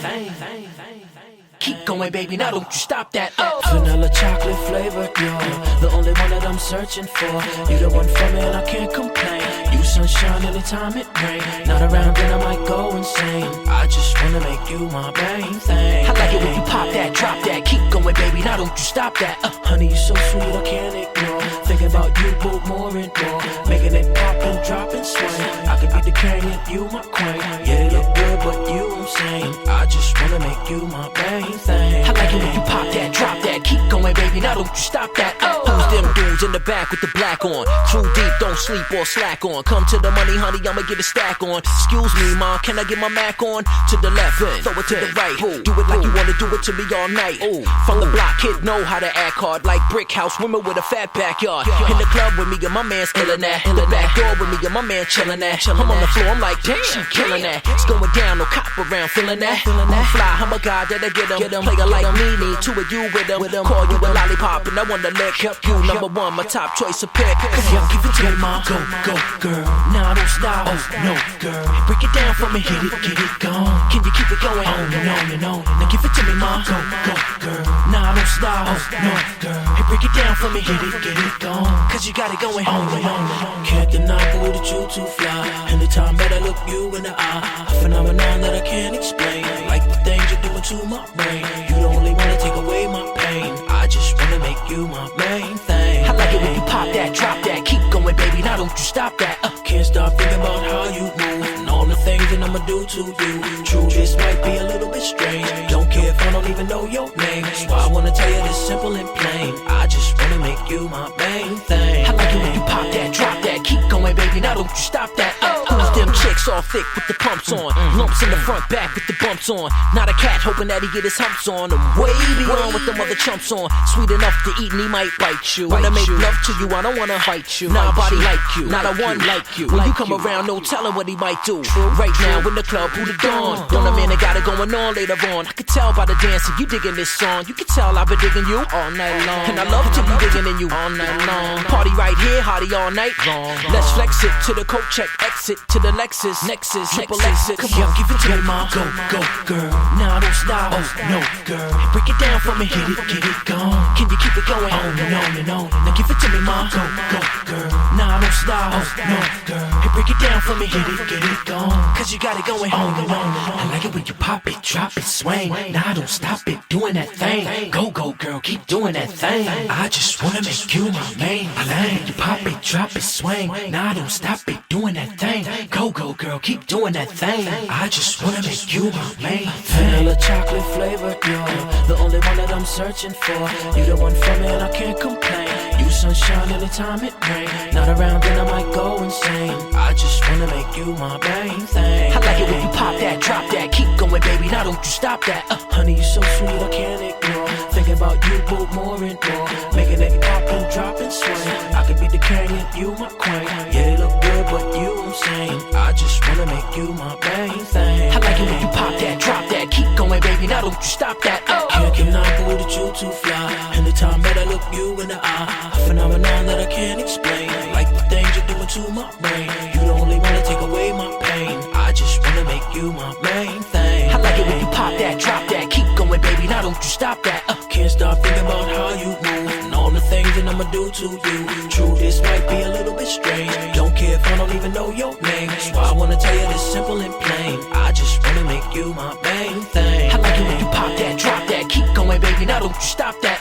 Keep going, baby, now don't you stop that. Vanilla chocolate flavor, you're the only one that I'm searching for. You the one for me and I can't complain. You sunshine anytime it rain. Not around then I might go insane. I just wanna make you my main thing. I like it when you pop that, drop that. Keep going, baby, now don't you stop that. Honey, you're so sweet, I can't ignore. Thinking about you both more and more. Making it pop and drop and swing. I could be the king and you my queen. Yeah, you look good, but you I'm saying. I just wanna make you my main thing. I like it when you pop that, drop that. Keep going, baby, now don't you stop that. Who's them dudes in the back with the black on? Crew deep, don't sleep or slack on. Come to the money, honey, I'ma get a stack on. Excuse me, ma, can I get my Mac on? To the left, throw it to the right. Do it like you wanna do it to me all night. From the block, kid know how to act hard. Like brick house, women with a fat backyard. In the club with me and my man's killing that. In the back door with me and my man chilling that. I'm on the floor, I'm like, damn, she killing that. It's going down, no cop around, feeling that. I'm fly, I'm a guy that'll get him. Player like me, need two of you with him. Call you a lollipop and I wanna lick you. Number one, my top choice of pick. Come on, give it to me, ma. Go, go, girl. Now don't stop. Oh, no, girl. Break it down for me, get it gone. Can you keep it going? On and on and on. Now give it to me, ma. Go, go, girl. Now don't stop. Oh, no, girl. Hey, break it down for me, get it gone. Cause you got it going on and on and on. Can't deny that you too fly. Anytime that I look you in the eye, a phenomenon that I can't explain. Like the things you're doing to my brain. You don't only wanna take away my pain. I just wanna make you my main thing. I like it when you pop that, drop that. Keep going, baby, now don't you stop that. Can't stop thinking about how you move and all the things that I'ma do to you. True, this might be a little bit strange. Don't care if I don't even know your name. That's why I wanna tell you this simple and plain. I just wanna make you my main thing. I like it when you pop that, drop that. Keep going, baby, now don't you stop that. Who's them chicks all thick with the pumps on? Lumps in the front, back with the bumps on. Not a cat hoping that he get his humps on. I'm way beyond with them other chumps on. Sweet enough to eat and he might bite you. Wanna make love to you, I don't wanna fight you. Nobody like you, not a one like you. When you come around, no telling what he might do. Right now in the club, who the dawn? Don't a man that got it going on later on. I could tell by the dancing, you digging this song. You can tell I've been digging you all night long. And I love to be digging in you all night long. Party right here, hottie all night long. Let's flex it to the coat check, exit to the Lexus, Nexus, triple exit. Come on, give it to me, ma. Go, go, girl. Now don't stop. Oh, no, girl. Break it down for me, get it gone. Can you keep it going? On and on and on. Now give it to me, ma. Go, go, girl. Now don't stop. Oh, no, girl. Hey, break it down for me, get it gone. Cause you got it going on and on and on. I like it when you pop it, drop it, swing. Now don't stop it, doing that thing. Go, go, girl, keep doing that thing. I just wanna make you my main thing. You pop it, drop it, swing. Now don't stop it, doing that thing. Go, go, girl, keep doing that thing. I just wanna make you my main thing. Vanilla chocolate flavor, you're the only one that I'm searching for. You the one for me and I can't complain. You sunshine anytime it rain. Not around then I might go insane. I just wanna make you my main thing. I like it when you pop that, drop that. Keep going, baby, now don't you stop that. Honey, you're so sweet, I can't ignore. Thinking about you both more and more. Making it pop and drop and swing. I could be the king and you my queen. Yeah, they look good, but you I'm saying. I just wanna make you my main thing. I like it when you pop that, drop that. Keep going, baby, now don't you stop that. Can't deny that you too fly. Anytime that I look you in the eye, a phenomenon that I can't explain. Like the things you're doing to my brain. You don't only wanna take away my pain. I just wanna make you my main thing. I like it when you pop that, drop that. Keep going, baby, now don't you stop that. Can't stop thinking about how you move and all the things that I'ma do to you. True, this might be a little bit strange. Don't care if I don't even know your name. That's why I wanna tell you this simple and plain. I just wanna make you my main thing. I like it when you pop that, drop that. Keep going, baby, now don't you stop that.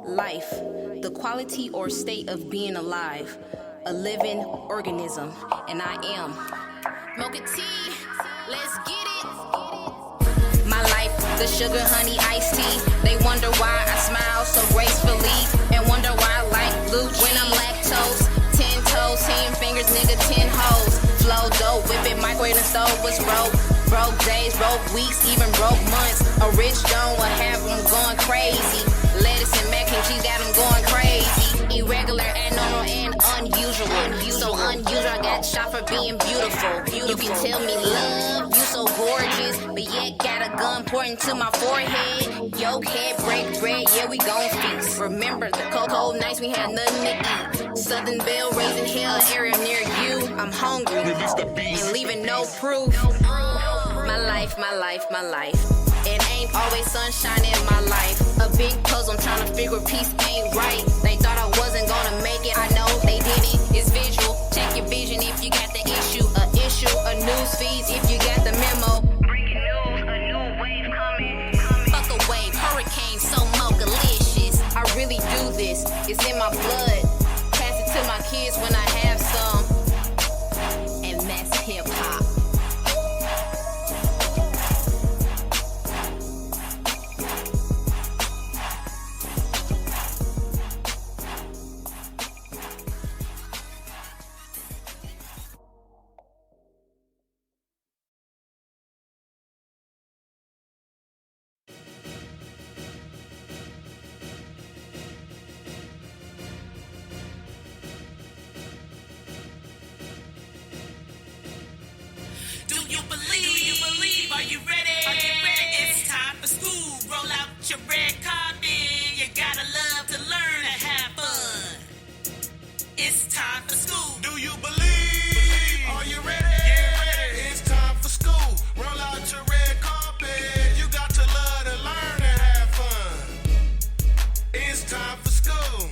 Life, the quality or state of being alive, a living organism, and I am. Mocha T, let's get it. My life the sugar honey iced tea. They wonder why I smile so gracefully and wonder why I like blue cheese. When I'm lactose, 10 toes, 10 fingers, nigga, 10 hoes. Flow dope, whip it, microwave and stove was broke. Broke days, broke weeks, even broke months. A rich Joan would have them going crazy. Lettuce and mac and cheese got them going crazy. Irregular, abnormal, and unusual. So unusual, I got shot for being beautiful. You can tell me love, you so gorgeous, but yet got a gun pointing to my forehead. Yo, head break bread, yeah, we gon' feast. Remember the cold nights we had nothing to eat. Southern Belle raising hell area near you. I'm hungry and leaving no proof. My life, my life, my life. It ain't always sunshine in my life. A big puzzle, I'm trying to figure peace ain't right. They thought I wasn't gonna make it, I know they didn't. It's visual, check your vision if you got the issue. A news feeds if you got the memo. Breaking news, a new wave coming. Fuck a wave, hurricane, so mocha-licious. I really do this, it's in my blood. Pass it to my kids when I have some. And that's hip-hop. Do you believe? Are you ready? It's time for school. Roll out your red carpet. You gotta love to learn and have fun. It's time for school. Do you believe? Are you ready? Get ready. It's time for school. Roll out your red carpet. You got to love to learn and have fun. It's time for school.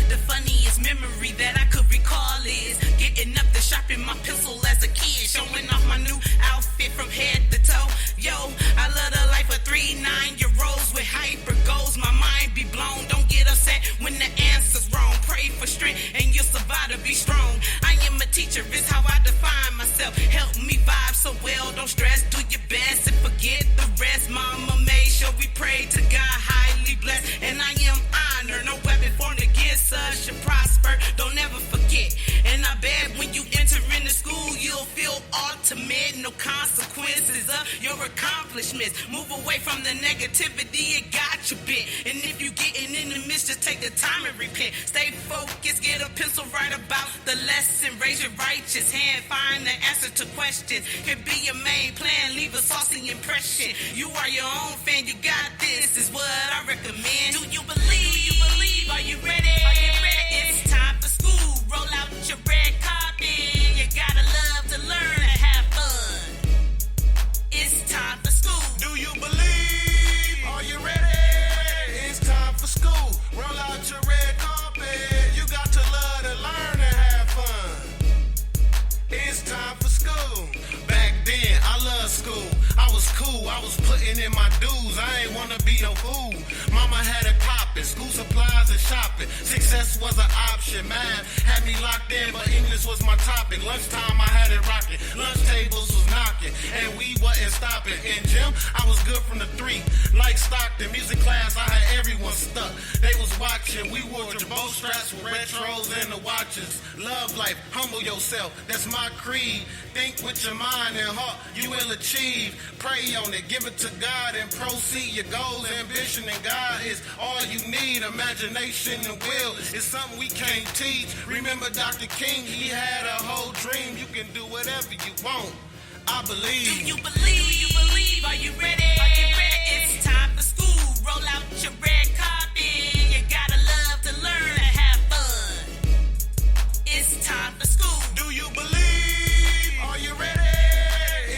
The funniest memory that I could recall is getting up to shopping my pencil as a kid, showing off my new outfit from head to toe. Yo, I love the life of 3 9-year-olds with hyper goals. My mind be blown. Don't get upset when the answer's wrong. Pray for strength and you'll survive to be strong. I am a teacher, it's how I define myself. Help me vibe so well. Don't stress, do your best and forget the rest. Mama made sure we pray to God, highly blessed, and I am honored. No weapon formed against us should prosper. Don't ever forget. And I bet when you enter into school, you'll feel ultimate. No consequences of your accomplishments. Move away from the negativity, it got you bit. And if you getting in the midst, just take the time and repent. Stay focused, get a pencil, write about the lesson. Raise your righteous hand, find the answer to questions. Can be your main plan, leave a saucy impression. You are your own fan, you got this, is what I recommend. Do you believe? Are you ready? It's time for school. Roll out your red carpet. You gotta love to learn and have fun. It's time for school. Do you believe? Are you ready? It's time for school. Roll out your red carpet. You got to love to learn and have fun. It's time for school. Back then, I loved school. I was cool. I was putting in my dues. I ain't wanna be no fool. Mama had a poppin', school supplies and shopping. Success was an option. Math had me locked in, but English was my topic. Lunchtime, I had it rocking. Lunch tables was knocking, and we wasn't stopping. In gym, I was good from the 3. Like Stockton, music class, I had everyone stuck. They was watching. We wore the bow straps with retros and the watches. Love life, humble yourself. That's my creed. Think with your mind and heart, you will achieve. Pray on it, give it to God, and proceed. Your goals, ambition, and God is all you need. Imagination and will is something we can't teach. Remember Dr. King, he had a whole dream. You can do whatever you want. I believe. Do you believe? Are you ready? It's time for school. Roll out your red carpet. You gotta love to learn and have fun. It's time for school. Do you believe? Are you ready?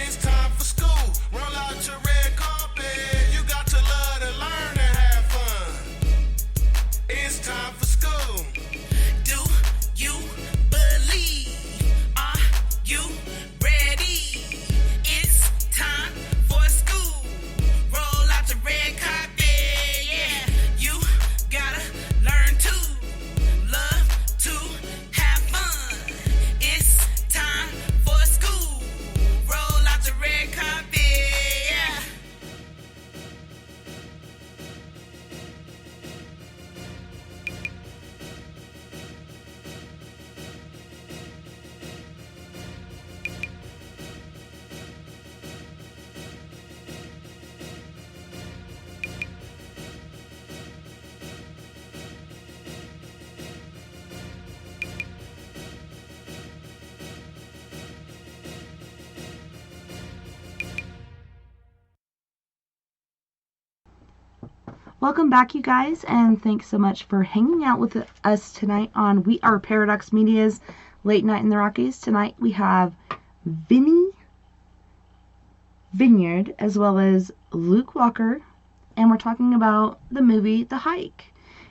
It's time for school. Roll out your red carpet. You got to love to learn and have fun. It's time for school. Do you believe? Are you ready? It's time for school. Roll out the red carpet. Yeah, you Welcome back, you guys, and thanks so much for hanging out with us tonight on We Are Paradox Media's Late Night in the Rockies. Tonight we have Vinnie Vineyard as well as Luke Walker, and we're talking about the movie The Hike.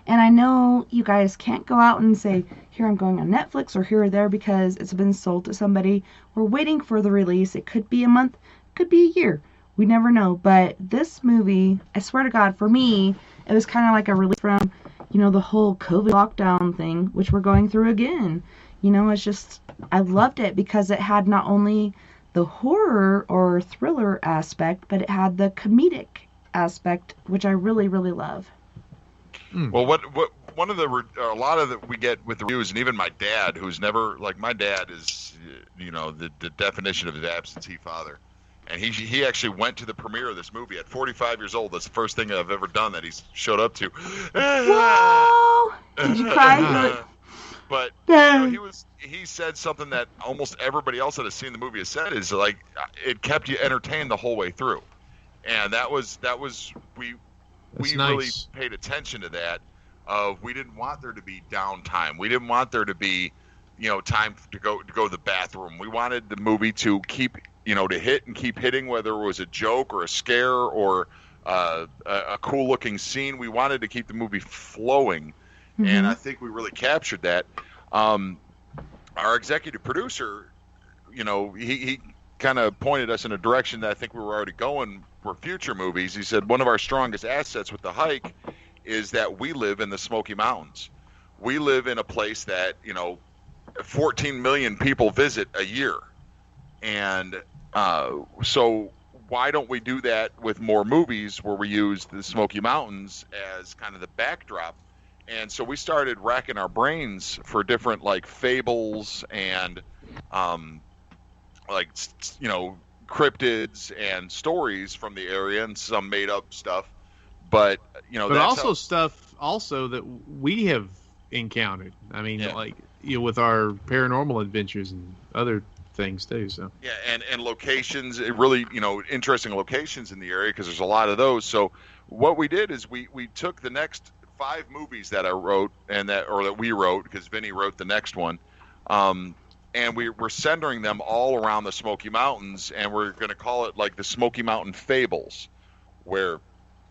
And I know you guys can't go out and say, here I'm going on Netflix or here or there because it's been sold to somebody. We're waiting for the release. It could be a month, could be a year. We never know. But this movie, I swear to God, for me, it was kind of like a release from, the whole COVID lockdown thing, which we're going through again. It's just, I loved it because it had not only the horror or thriller aspect, but it had the comedic aspect, which I really, really love. Well, one of a lot of that we get with the reviews, and even my dad, who's never, like, my dad is, the definition of his absentee father. And he actually went to the premiere of this movie at 45 years old. That's the first thing I've ever done that he's showed up to. Whoa! Did you cry? But he said something that almost everybody else that has seen the movie has said is, like, it kept you entertained the whole way through. And that was we nice. Really paid attention to that. We didn't want there to be downtime. We didn't want there to be, time to go to the bathroom. We wanted the movie to keep, to hit and keep hitting, whether it was a joke or a scare or a cool looking scene. We wanted to keep the movie flowing, and I think we really captured that. Our executive producer, he kind of pointed us in a direction that I think we were already going for future movies. He said one of our strongest assets with The Hike is that we live in the Smoky Mountains. We live in a place that 14 million people visit a year, and so why don't we do that with more movies where we use the Smoky Mountains as kind of the backdrop? And so we started racking our brains for different, like, fables and cryptids and stories from the area, and some made up stuff. But but also stuff that we have encountered. I mean, with our paranormal adventures and other things too. So and locations, it really interesting locations in the area because there's a lot of those. So what we did is we took the next 5 movies that I wrote that we wrote, because Vinny wrote the next one, and we're centering them all around the Smoky Mountains, and we're going to call it like the Smoky Mountain Fables, where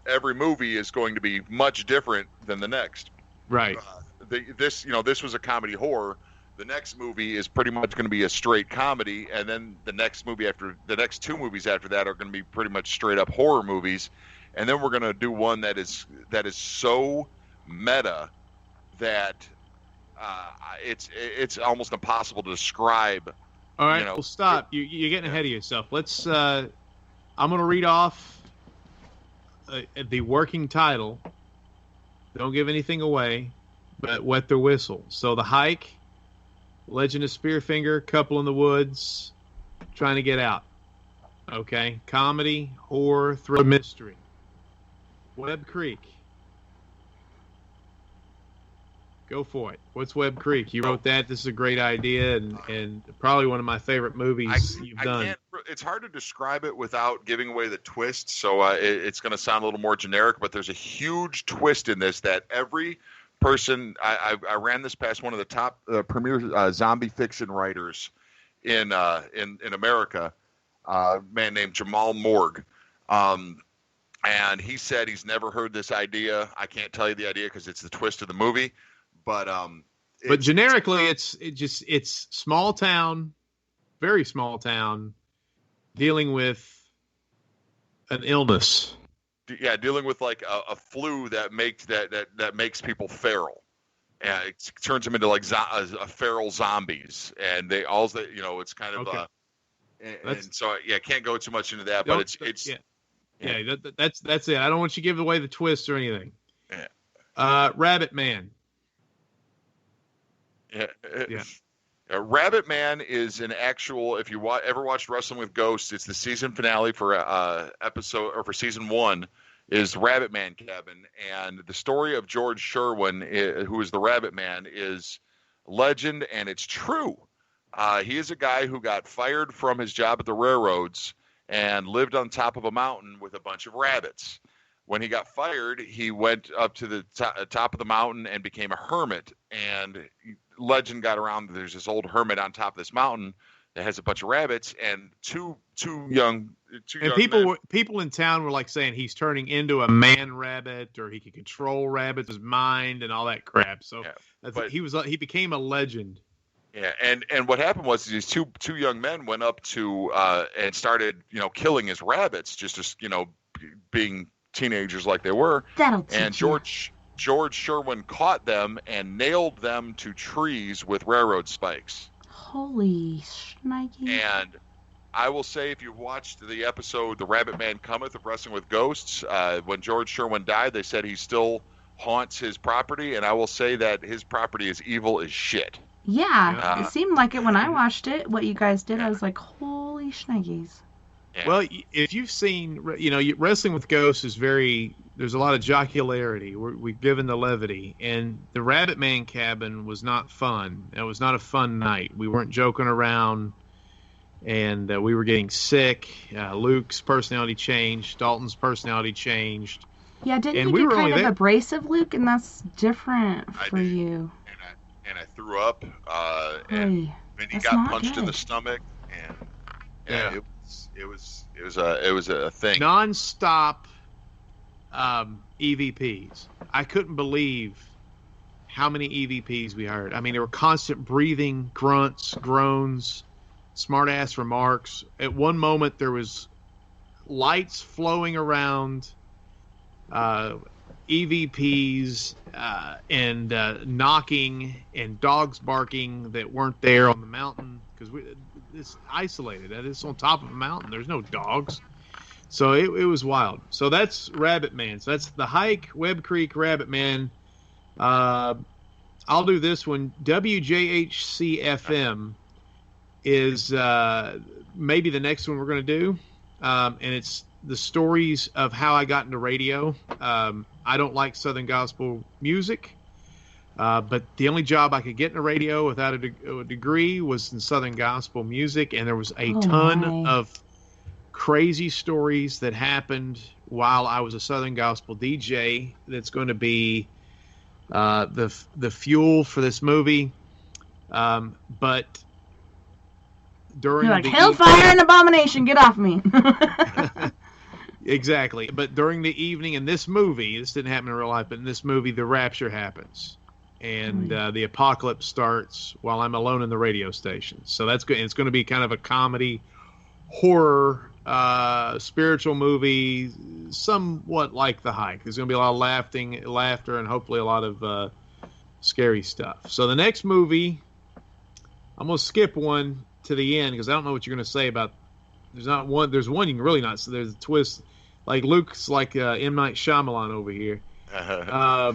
every movie is going to be much different than the next. Right. This was a comedy horror. The next movie is pretty much going to be a straight comedy, and then the next 2 movies after that are going to be pretty much straight up horror movies, and then we're going to do one that is so meta that it's almost impossible to describe. All right, well, stop. You're getting ahead of yourself. Let's. I'm going to read off the working title. Don't give anything away, but wet their whistle. So The Hike, Legend of Spearfinger, Couple in the Woods, Trying to Get Out. Okay, comedy, horror, thriller, mystery. Webb Creek. Go for it. What's Webb Creek? You wrote that. This is a great idea, and probably one of my favorite movies you've done. It's hard to describe it without giving away the twist, so it's going to sound a little more generic, but there's a huge twist in this that every person... I ran this past one of the top premier zombie fiction writers in America, a man named Jamal Morg. And he said he's never heard this idea. I can't tell you the idea because it's the twist of the movie. But generically, it's small town, very small town, dealing with an illness. Yeah, dealing with like a flu that makes people feral, and it turns them into like feral zombies, and it's kind of okay. And so I can't go too much into that, but it's that's it. I don't want you to give away the twist or anything. Yeah. Rabbit Man. Yeah. Rabbit Man is an actual. If you ever watched Wrestling with Ghosts, it's the season finale for for season 1 is Rabbit Man Cabin, and the story of George Sherwin, who is the Rabbit Man, is legend, and it's true. He is a guy who got fired from his job at the railroads and lived on top of a mountain with a bunch of rabbits. when he got fired, he went up to the top of the mountain and became a hermit. And legend got around that there's this old hermit on top of this mountain that has a bunch of rabbits, and two young people in town were like saying he's turning into a man rabbit, or he could control rabbits, his mind, and all that crap. So he became a legend. Yeah, and what happened was these two young men went up to and started killing his rabbits, just as being teenagers like they were. And George Sherwin caught them and nailed them to trees with railroad spikes. Holy shnikes. And I will say, if you watched the episode The Rabbit Man Cometh of Wrestling with Ghosts, when George Sherwin died, they said he still haunts his property, and I will say that his property is evil as shit. Yeah, it seemed like it when I watched it. What you guys did, I was like, holy shnikes. Yeah. Well, if you've seen, Wrestling with Ghosts is there's a lot of jocularity. We've given the levity, and the Rabbit Man cabin was not fun. It was not a fun night. We weren't joking around, and we were getting sick. Luke's personality changed. Dalton's personality changed. Yeah, didn't you get kind of abrasive, Luke? And that's different for you. And I threw up. And Vinnie got punched in the stomach, and it was a thing. Non-stop EVPs. I couldn't believe how many EVPs we heard. I mean, there were constant breathing, grunts, groans, smart-ass remarks. At one moment, there was lights flowing around, EVPs, and knocking, and dogs barking that weren't there on the mountain, because it's isolated. It's on top of a mountain. There's no dogs. So it was wild. So that's Rabbit Man. So that's the hike, Webb Creek, Rabbit Man. I'll do this one. WJHC-FM is maybe the next one we're going to do. And it's the stories of how I got into radio. I don't like Southern gospel music. But the only job I could get in the radio without a degree was in Southern gospel music. And there was a ton of crazy stories that happened while I was a Southern gospel DJ. That's going to be the fuel for this movie. But during the hellfire and abomination, get off me. Exactly. But during the evening in this movie, this didn't happen in real life, but in this movie, the rapture happens. And the apocalypse starts while I'm alone in the radio station. So that's good. It's going to be kind of a comedy, horror, spiritual movie, somewhat like The Hike. There's going to be a lot of laughter, and hopefully a lot of scary stuff. So the next movie, I'm going to skip one to the end because I don't know what you're going to say about. There's one you can really not. So there's a twist. Like Luke's like M. Night Shyamalan over here. But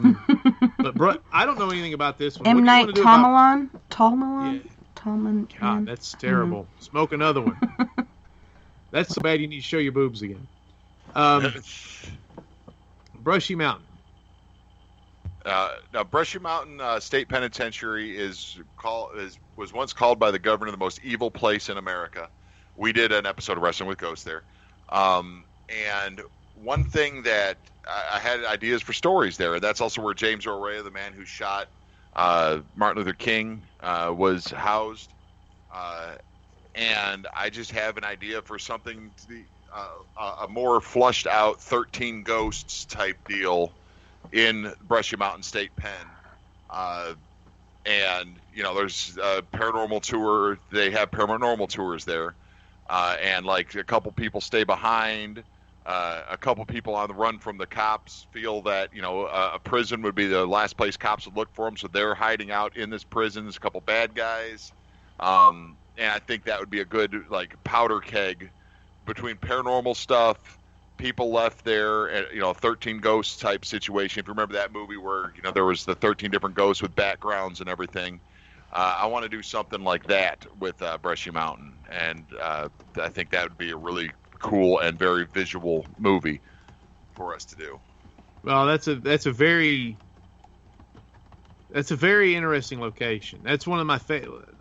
bro, I don't know anything about this one. M. Night Shyamalan? God, that's terrible. Smoke another one. That's so bad you need to show your boobs again. Brushy Mountain. Now, Brushy Mountain State Penitentiary was once called by the governor the most evil place in America. We did an episode of Wrestling with Ghosts there. And one thing that I had ideas for stories there, and that's also where James Earl Ray, the man who shot Martin Luther King, was housed. And I just have an idea for something to be a more flushed out 13 Ghosts type deal in Brushy Mountain State Pen. And, there's a paranormal tour. They have paranormal tours there. And like a couple people stay behind. A couple people on the run from the cops feel that, a prison would be the last place cops would look for them. So they're hiding out in this prison. There's a couple bad guys. And I think that would be a good, powder keg between paranormal stuff, people left there, and, 13 ghosts type situation. If you remember that movie where, there was the 13 different ghosts with backgrounds and everything. I want to do something like that with Brushy Mountain. And I think that would be a really cool and very visual movie for us to do. Well, that's a very interesting location. That's one of my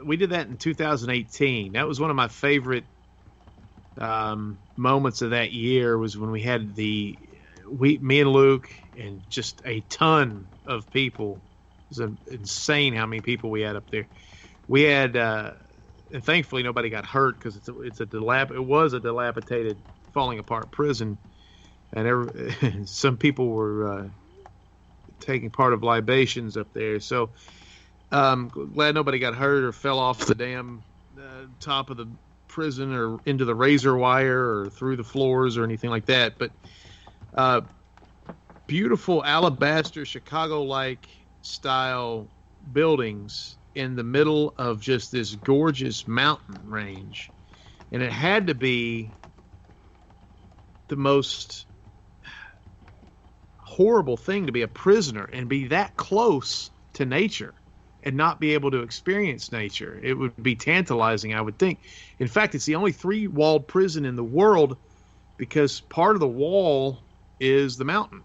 we did that in 2018. That was one of my favorite moments of that year, was when we had me and Luke and just a ton of people. It was insane how many people we had up there. We had, and thankfully nobody got hurt because it was a dilapidated, falling apart prison, and some people were taking part of libations up there. So glad nobody got hurt or fell off the damn top of the prison or into the razor wire or through the floors or anything like that. But beautiful alabaster Chicago-like style buildings in the middle of just this gorgeous mountain range. And it had to be the most horrible thing to be a prisoner and be that close to nature and not be able to experience nature. It would be tantalizing, I would think. In fact, it's the only 3-walled prison in the world because part of the wall is the mountain.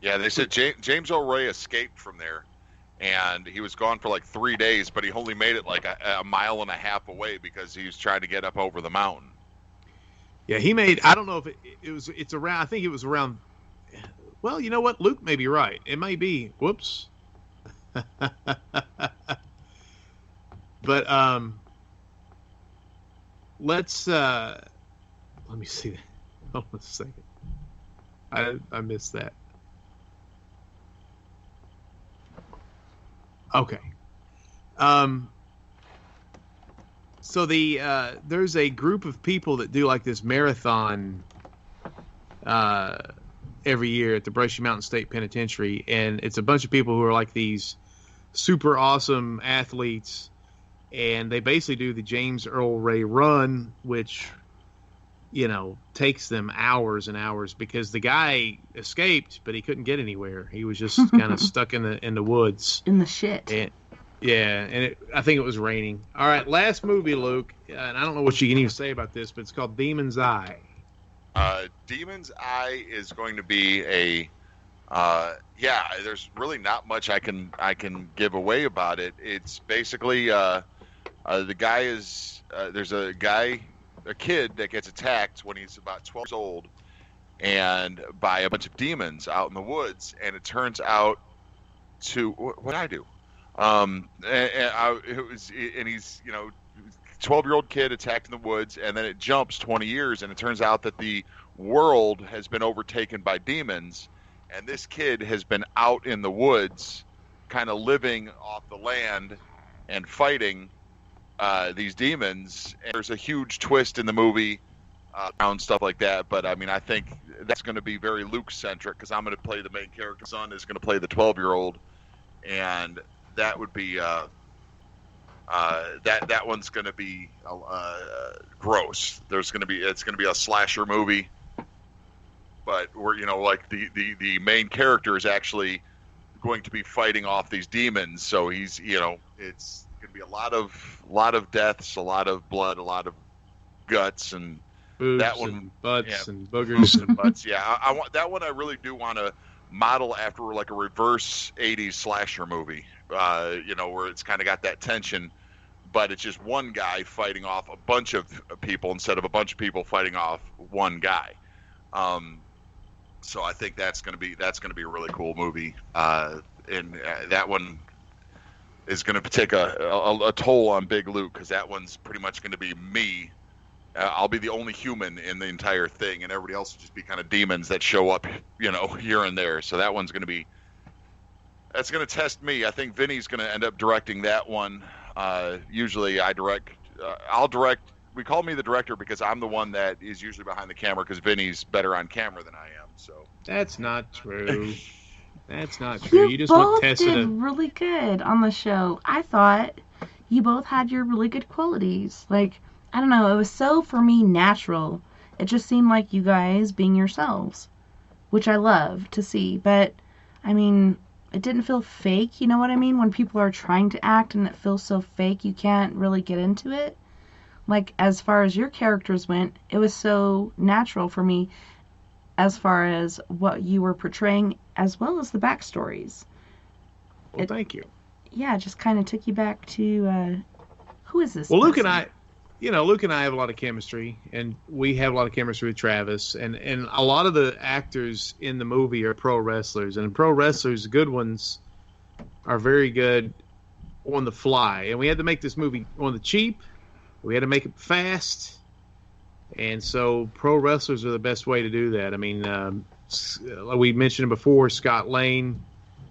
Yeah, they said James Earl Ray escaped from there, and he was gone for like 3 days, but he only made it like a mile and a half away because he was trying to get up over the mountain. Yeah, he made, I don't know if it's around, I think it was around, well, you know what? Luke may be right. It may be, whoops. But let me see that. Hold on a second. I missed that. Okay. So there's a group of people that do like this marathon every year at the Brushy Mountain State Penitentiary, and it's a bunch of people who are like these super awesome athletes, and they basically do the James Earl Ray Run, which, you know, takes them hours and hours because the guy escaped, but he couldn't get anywhere. He was just kind of stuck in the woods. In the shit. And, yeah, and I think it was raining. All right, last movie, Luke, and I don't know what you can even say about this, but it's called Demon's Eye. Demon's Eye is going to be there's really not much I can give away about it. It's basically the guy is there's a kid that gets attacked when he's about 12 years old and by a bunch of demons out in the woods, and it turns out to what I do. He's 12-year-old kid attacked in the woods, and then it jumps 20 years, and it turns out that the world has been overtaken by demons, and this kid has been out in the woods, kind of living off the land and fighting these demons. And there's a huge twist in the movie around stuff like that, but I mean, I think that's going to be very Luke-centric because I'm going to play the main character. Son is going to play the 12-year-old, and that would be that one's going to be gross. It's going to be a slasher movie, but like the main character is actually going to be fighting off these demons. So he's it's going to be a lot of deaths, a lot of blood, a lot of guts, and boobs that one, and butts and boogers and butts. Yeah, I want that one. I really do want to model after like a reverse 80s slasher movie. Where it's kind of got that tension, but it's just one guy fighting off a bunch of people instead of a bunch of people fighting off one guy. So I think that's going to be a really cool movie, and that one is going to take a toll on Big Luke because that one's pretty much going to be me. I'll be the only human in the entire thing, and everybody else will just be kind of demons that show up, here and there. So that one's going to be. That's going to test me. I think Vinny's going to end up directing that one. Usually I direct. I'll direct. We call me the director because I'm the one that is usually behind the camera because Vinny's better on camera than I am. So that's not true. That's not true. You just both want did really good on the show. I thought you both had your really good qualities. Like, I don't know. It was so, for me, natural. It just seemed like you guys being yourselves, which I love to see. But, I mean, it didn't feel fake, you know what I mean? When people are trying to act and it feels so fake, you can't really get into it. Like, as far as your characters went, it was so natural for me as far as what you were portraying, as well as the backstories. Thank you. Yeah, it just kind of took you back to, who is this Well, person? Luke and I, Luke and I have a lot of chemistry, and we have a lot of chemistry with Travis, and a lot of the actors in the movie are pro wrestlers, and pro wrestlers, good ones, are very good on the fly. And we had to make this movie on the cheap. We had to make it fast, and so pro wrestlers are the best way to do that. I mean, we mentioned before, Scott Lane,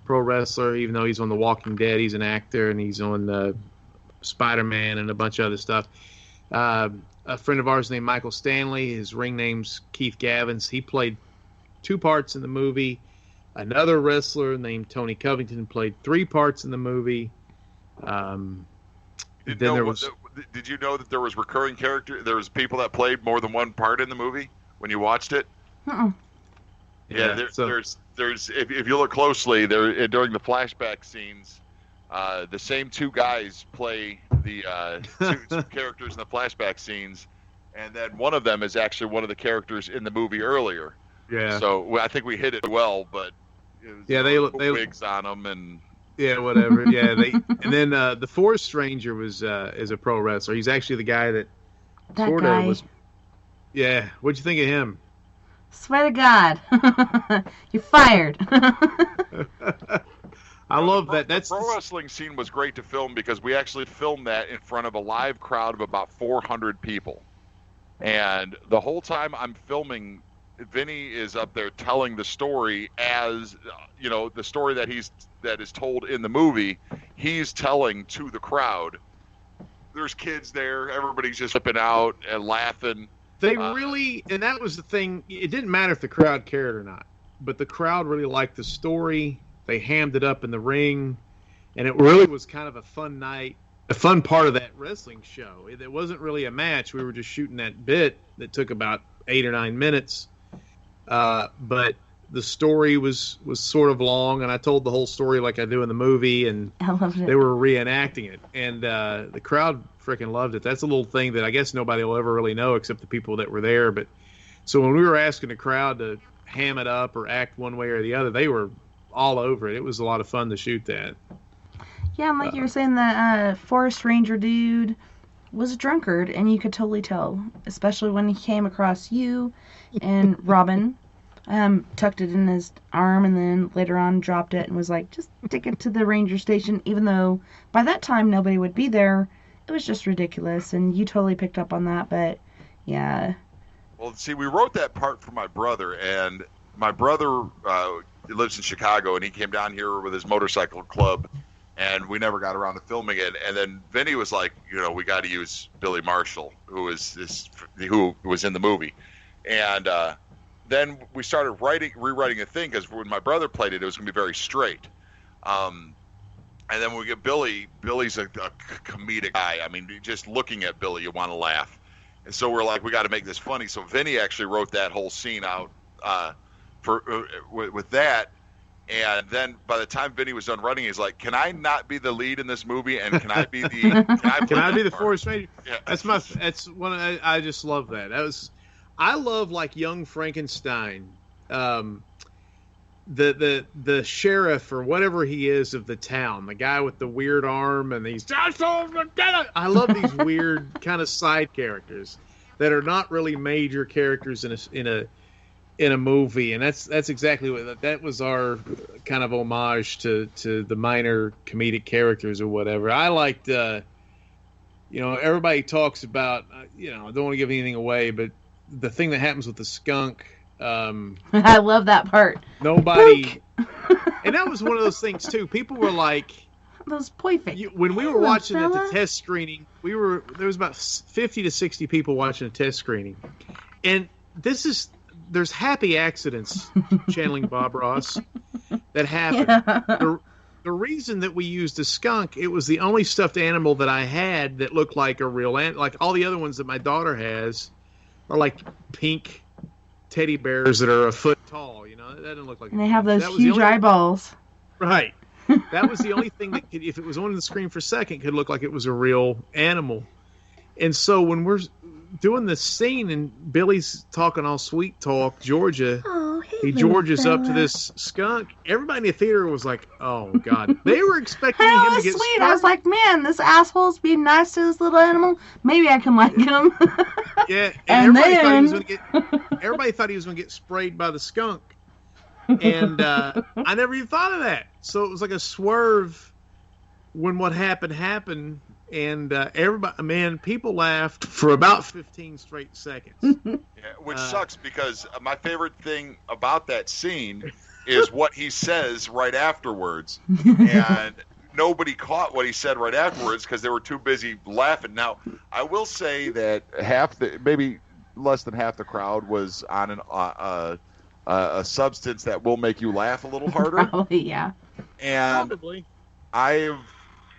pro wrestler, even though he's on The Walking Dead, he's an actor, and he's on Spider-Man and a bunch of other stuff. A friend of ours named Michael Stanley, his ring name's Keith Gavins. He played 2 parts in the movie. Another wrestler named Tony Covington played 3 parts in the movie. Did you know that there was recurring character? There was people that played more than one part in the movie when you watched it. Uh-uh. Yeah, there's if you look closely there during the flashback scenes, the same 2 guys play the 2 characters in the flashback scenes, and then one of them is actually one of the characters in the movie earlier. Yeah. So I think we hit it well, but they wigs on them and. Yeah, whatever. Yeah, and then the Forest Ranger is a pro wrestler. He's actually the guy that sort of was. Yeah, what'd you think of him? Swear to God, you're fired. I love that. The pro wrestling scene was great to film because we actually filmed that in front of a live crowd of about 400 people, and the whole time I'm filming, Vinny is up there telling the story as the story that is told in the movie. He's telling to the crowd. There's kids there. Everybody's just flipping out and laughing. They really, and that was the thing. It didn't matter if the crowd cared or not, but the crowd really liked the story. They hammed it up in the ring, and it really was kind of a fun night, a fun part of that wrestling show. It wasn't really a match. We were just shooting that bit that took about 8 or 9 minutes. But the story was sort of long, and I told the whole story like I do in the movie, and I loved it. They were reenacting it, and the crowd freaking loved it. That's a little thing that I guess nobody will ever really know except the people that were there. But so when we were asking the crowd to ham it up or act one way or the other, they were all over it. It was a lot of fun to shoot that. Yeah, and like you were saying, the Forest Ranger dude was a drunkard, and you could totally tell, especially when he came across you and Robin. Tucked it in his arm and then later on dropped it and was like, just take it to the ranger station, even though by that time nobody would be there. It was just ridiculous, and you totally picked up on that, but yeah. Well, see, we wrote that part for my brother, and my brother lives in Chicago, and he came down here with his motorcycle club, and we never got around to filming it. And then Vinny was like, we got to use Billy Marshall, who was in the movie. And then we started rewriting the thing, because when my brother played it, it was going to be very straight. And then when we get Billy, Billy's a comedic guy. I mean, just looking at Billy, you want to laugh. And so we're like, we got to make this funny. So Vinny actually wrote that whole scene out with that. And then by the time Vinny was done writing, he's like, "Can I not be the lead in this movie? And can I be the can I be the Forest Ranger?" Yeah. That's one. I just love that. I love like Young Frankenstein, the sheriff or whatever he is of the town, the guy with the weird arm and these. I love these weird kind of side characters that are not really major characters in a movie, and that's exactly what that was, our kind of homage to the minor comedic characters or whatever. I liked, everybody talks about, I don't want to give anything away, but the thing that happens with the skunk. I love that part. Nobody, and that was one of those things too. People were like, those perfect. When we were watching at the test screening, there was about 50 to 60 people watching a test screening, and there's happy accidents, channeling Bob Ross, that happen. Yeah. The reason that we used a skunk, it was the only stuffed animal that I had that looked like a real animal. Like all the other ones that my daughter has are like pink teddy bears that are a foot tall. That doesn't look like. And they have those huge eyeballs. Right. That was the only thing that could, if it was on the screen for a second, could look like it was a real animal. And so when we're doing this scene and Billy's talking all sweet talk, Georgia. Oh, hey, he little Georges up to fella. this skunk. Everybody in the theater was like, "Oh God!" They were expecting That him to was get sweet. sprayed. I was like, man, this asshole's being nice to this little animal. Maybe I can like him. "Yeah," And everybody thought he was then- going to get. Everybody thought he was going to get sprayed by the skunk, and I never even thought of that. So it was like a swerve when what happened. And everybody, man, people laughed for about 15 straight seconds. Yeah, which sucks because my favorite thing about that scene is what he says right afterwards, and nobody caught what he said right afterwards because they were too busy laughing. Now, I will say that maybe less than half the crowd was on a substance that will make you laugh a little harder. Probably, yeah. And Probably.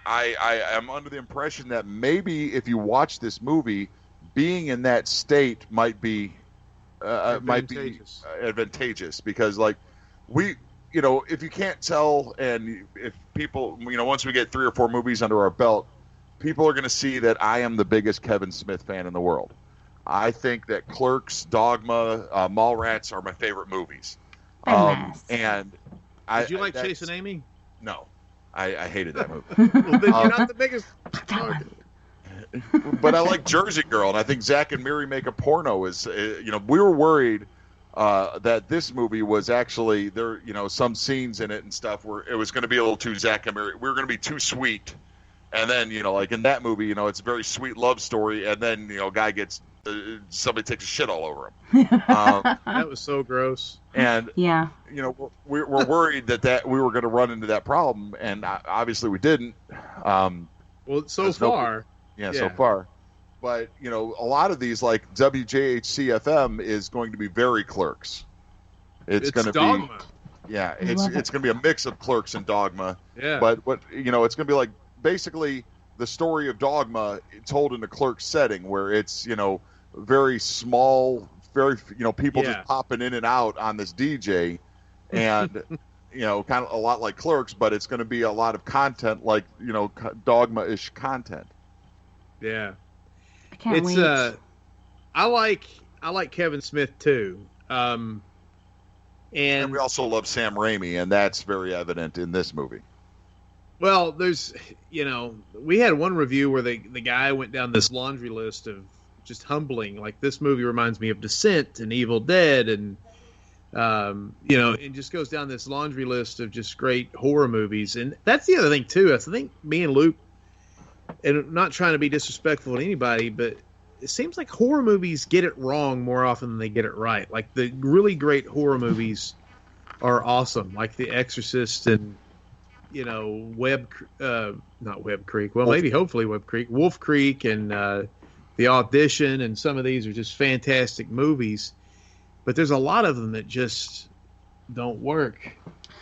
I am under the impression that maybe if you watch this movie, being in that state might be advantageous because, like, if you can't tell, and if people, once we get 3 or 4 movies under our belt, people are going to see that I am the biggest Kevin Smith fan in the world. I think that Clerks, Dogma, Mallrats are my favorite movies. And did you like Chasing Amy? No. I hated that movie. Well, then you're not the biggest. But I like Jersey Girl, and I think Zach and Miri Make a Porno is, we were worried that this movie was actually there, some scenes in it and stuff where it was going to be a little too Zach and Miri. We were going to be too sweet. And then, like in that movie, it's a very sweet love story. And then, guy gets, somebody takes a shit all over him. That was so gross. And, yeah, we're worried that we were going to run into that problem. And obviously we didn't. Well, so far. So far. But, a lot of these, like WJHC-FM is going to be very Clerks. It's going to Dogma. be, it's going to be a mix of Clerks and Dogma. Yeah. But it's going to be like basically the story of Dogma told in a Clerks setting where it's, very small, very, people just popping in and out on this DJ and, kind of a lot like Clerks, but it's going to be a lot of content like, Dogma-ish content. Yeah. I can't wait. I like Kevin Smith too. And we also love Sam Raimi, and that's very evident in this movie. Well, there's, we had one review where the guy went down this laundry list of just humbling. Like, this movie reminds me of Descent and Evil Dead, and it just goes down this laundry list of just great horror movies. And that's the other thing too. I think me and Luke, and I'm not trying to be disrespectful to anybody, but it seems like horror movies get it wrong more often than they get it right. Like, the really great horror movies are awesome, like The Exorcist and not Web Creek. Well, maybe hopefully Web Creek, Wolf Creek, and The Audition, and some of these are just fantastic movies. But there's a lot of them that just don't work.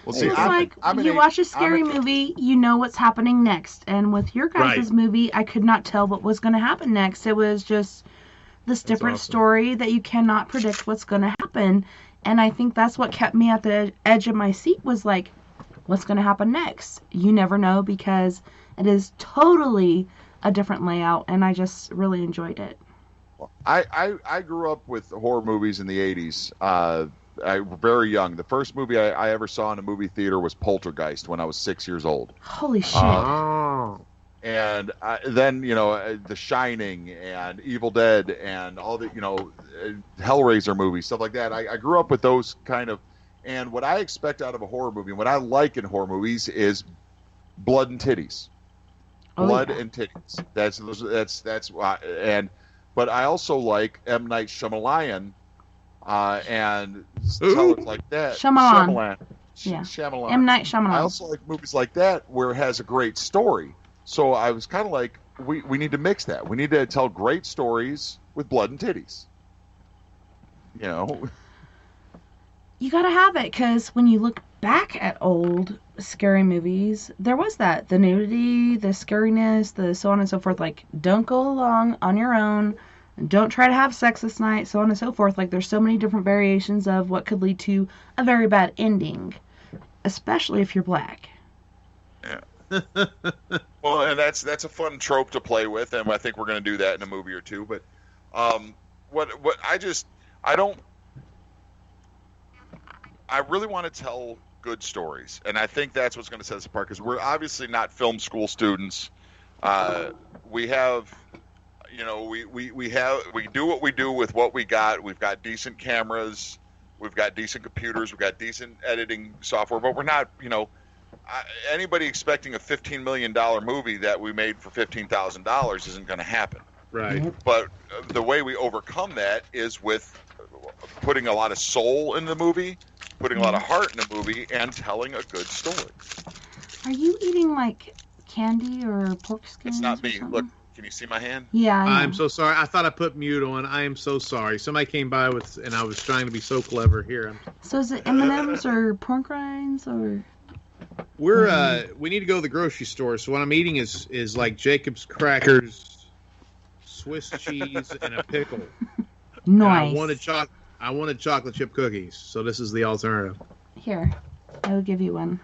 Well, see, you watch a scary movie, you know what's happening next. And with your guys' movie, I could not tell what was going to happen next. It was just this different story that you cannot predict what's going to happen. And I think that's what kept me at the edge of my seat, was like, what's going to happen next? You never know, because it is totally a different layout, and I just really enjoyed it. I grew up with horror movies in the 80s. I was very young. The first movie I ever saw in a movie theater was Poltergeist when I was 6 years old. Holy shit. And then, The Shining and Evil Dead and all the, Hellraiser movies, stuff like that. I grew up with those kind of, and what I expect out of a horror movie, and what I like in horror movies is blood and titties. Blood and titties. That's why. But I also like M. Night Shyamalan, and stuff like that. Shyamalan. Shyamalan. M. Night Shyamalan. I also like movies like that where it has a great story. So I was kind of like, we need to mix that. We need to tell great stories with blood and titties. You gotta have it, because when you look back at old scary movies, there was that. The nudity, the scariness, the so on and so forth. Like, don't go along on your own. Don't try to have sex this night, so on and so forth. Like, there's so many different variations of what could lead to a very bad ending, especially if you're black. Yeah. Well, and that's a fun trope to play with, and I think we're going to do that in a movie or two. But I really want to tell good stories, and I think that's what's going to set us apart, because we're obviously not film school students. We have, you know, we do what we do with what we got. We've got decent cameras, we've got decent computers, we've got decent editing software, but we're not, you know, anybody expecting a $15 million movie that we made for $15,000 isn't going to happen. Right. But the way we overcome that is with putting a lot of soul in the movie, putting a lot of heart in the movie, and telling a good story. Are you eating like candy or pork skins? It's not me. Look, can you see my hand? Yeah, I'm so sorry. I thought I put mute on. I am so sorry. Somebody came by and I was trying to be so clever here. So is it M&Ms or pork rinds or? We need to go to the grocery store. So what I'm eating is like Jacob's crackers, Swiss cheese, and a pickle. Nice. And I wanted chocolate chip cookies. So this is the alternative. Here, I will give you one.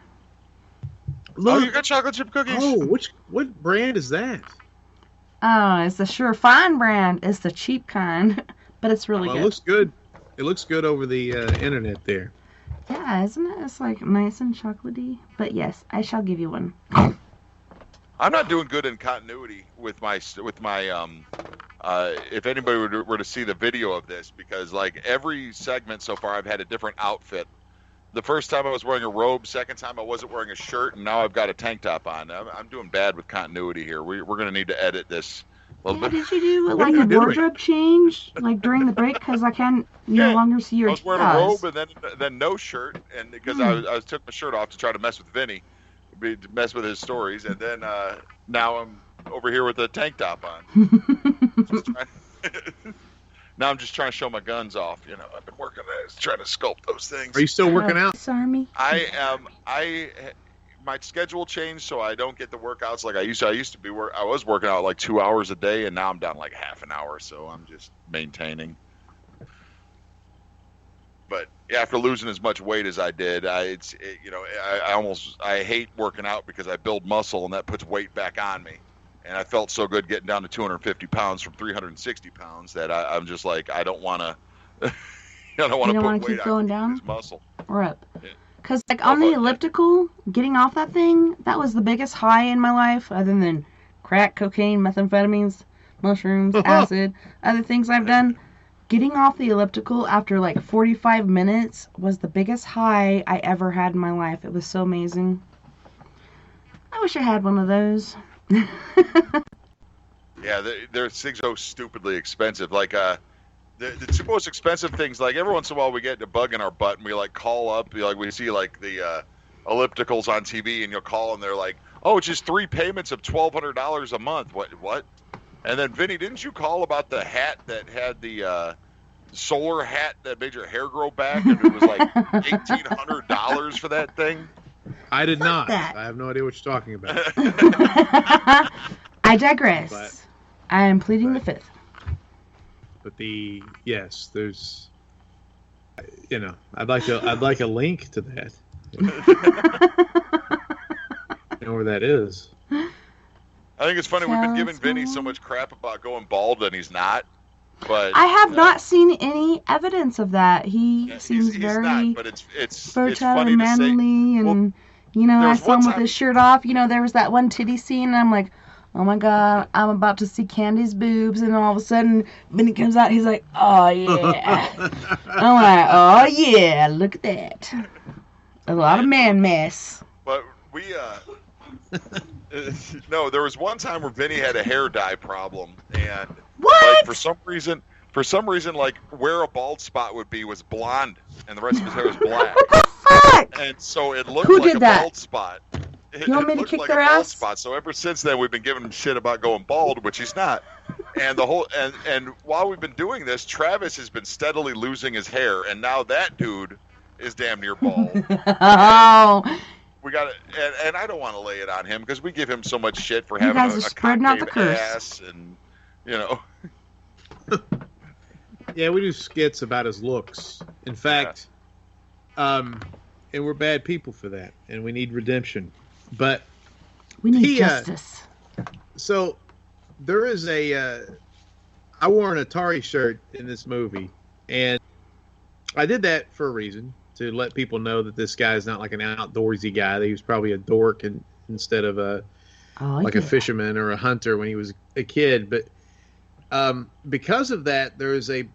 Look. Oh, you got chocolate chip cookies? Oh, what brand is that? Oh, it's the Sure Fine brand. It's the cheap kind, but it's really good. It looks good. It looks good over the internet there. Yeah, isn't it? It's like nice and chocolatey. But yes, I shall give you one. I'm not doing good in continuity with my if anybody were to see the video of this, because like every segment so far I've had a different outfit. The first time I was wearing a robe, second time I wasn't wearing a shirt, and now I've got a tank top on. I'm doing bad with continuity here. We're going to need to edit this a little bit. Did you do like a wardrobe change like during the break? Because I can no longer see your I was wearing a robe and then no shirt, and because I took my shirt off to try to mess with Vinny, mess with his stories, and then now I'm over here with a tank top on. Now I'm just trying to show my guns off. You know, I've been working on this, trying to sculpt those things. Are you still working out? Sorry. I am. My schedule changed, so I don't get the workouts like I used to. I used to be I was working out like 2 hours a day, and now I'm down like half an hour. So I'm just maintaining. But after losing as much weight as I did, I hate working out because I build muscle, and that puts weight back on me. And I felt so good getting down to 250 pounds from 360 pounds that I'm just like, I don't want to. I don't want to put weight on this muscle or up. Because like on the elliptical, getting off that thing, that was the biggest high in my life, other than crack, cocaine, methamphetamines, mushrooms, acid, other things I've done. Getting off the elliptical after like 45 minutes was the biggest high I ever had in my life. It was so amazing. I wish I had one of those. Yeah, they're things so stupidly expensive. Like the two most expensive things. Like every once in a while, we get a bug in our butt, and we like call up. We see like the ellipticals on TV, and you'll call, and they're like, "Oh, it's just 3 payments of $1,200 a month." What? And then Vinny, didn't you call about the hat that had the solar hat that made your hair grow back, and it was like $1,800 for that thing? I did not. I have no idea what you're talking about. I digress. I am pleading the fifth. But there's, you know, I'd like a link to that. You know where that is. I think it's funny. We've been giving Vinny so much crap about going bald, and he's not. But I have not seen any evidence of that. He seems very not, but it's fertile funny and manly, and you know, I saw him with his shirt off. You know, there was that one titty scene, and I'm like, oh my god, I'm about to see Candy's boobs, and all of a sudden, Vinny comes out, he's like, oh yeah. I'm like, oh yeah, look at that. A lot of man mess. But we, no, there was one time where Vinny had a hair dye problem, and like for some reason, like where a bald spot would be was blonde, and the rest of his hair was black. What the fuck? And so it looked like a bald spot. You want me to kick their ass? Spot. So ever since then, we've been giving him shit about going bald, which he's not. And and while we've been doing this, Travis has been steadily losing his hair, and now that dude is damn near bald. Oh. We got and I don't want to lay it on him because we give him so much shit for having a concave ass, and you know. Yeah, we do skits about his looks. In fact, and we're bad people for that, and we need redemption. But we need justice. So there is I wore an Atari shirt in this movie, and I did that for a reason, to let people know that this guy is not like an outdoorsy guy. That he was probably a dork instead of a fisherman or a hunter when he was a kid. But because of that, there's a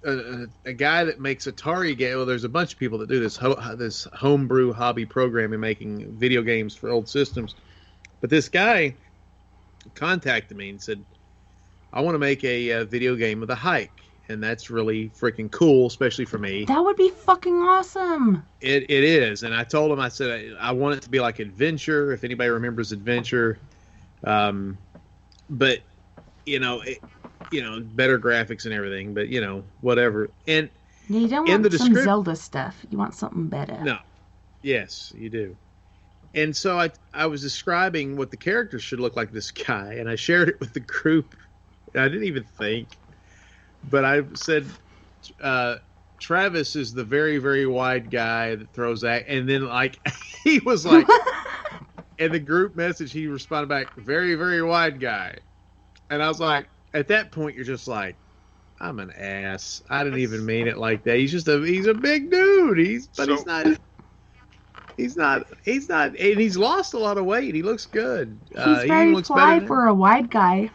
guy that makes Atari games. Well, there's a bunch of people that do this this homebrew hobby programming, making video games for old systems. But this guy contacted me and said, I want to make a video game of the hike. And that's really freaking cool, especially for me. That would be fucking awesome. It is. And I told him, I said, I want it to be like Adventure, if anybody remembers Adventure. But, better graphics and everything, but, whatever. And you don't want some Zelda stuff. You want something better. No. Yes, you do. And so I was describing what the characters should look like this guy, and I shared it with the group. And I didn't even think. But I said, Travis is the very, very wide guy that throws that. And then, he was like, in the group message, he responded back, very, very wide guy. And I was like, at that point, you're just like, I'm an ass. I didn't even mean it like that. He's a big dude. He's not, and he's lost a lot of weight. He looks good. He's very fly for a wide guy.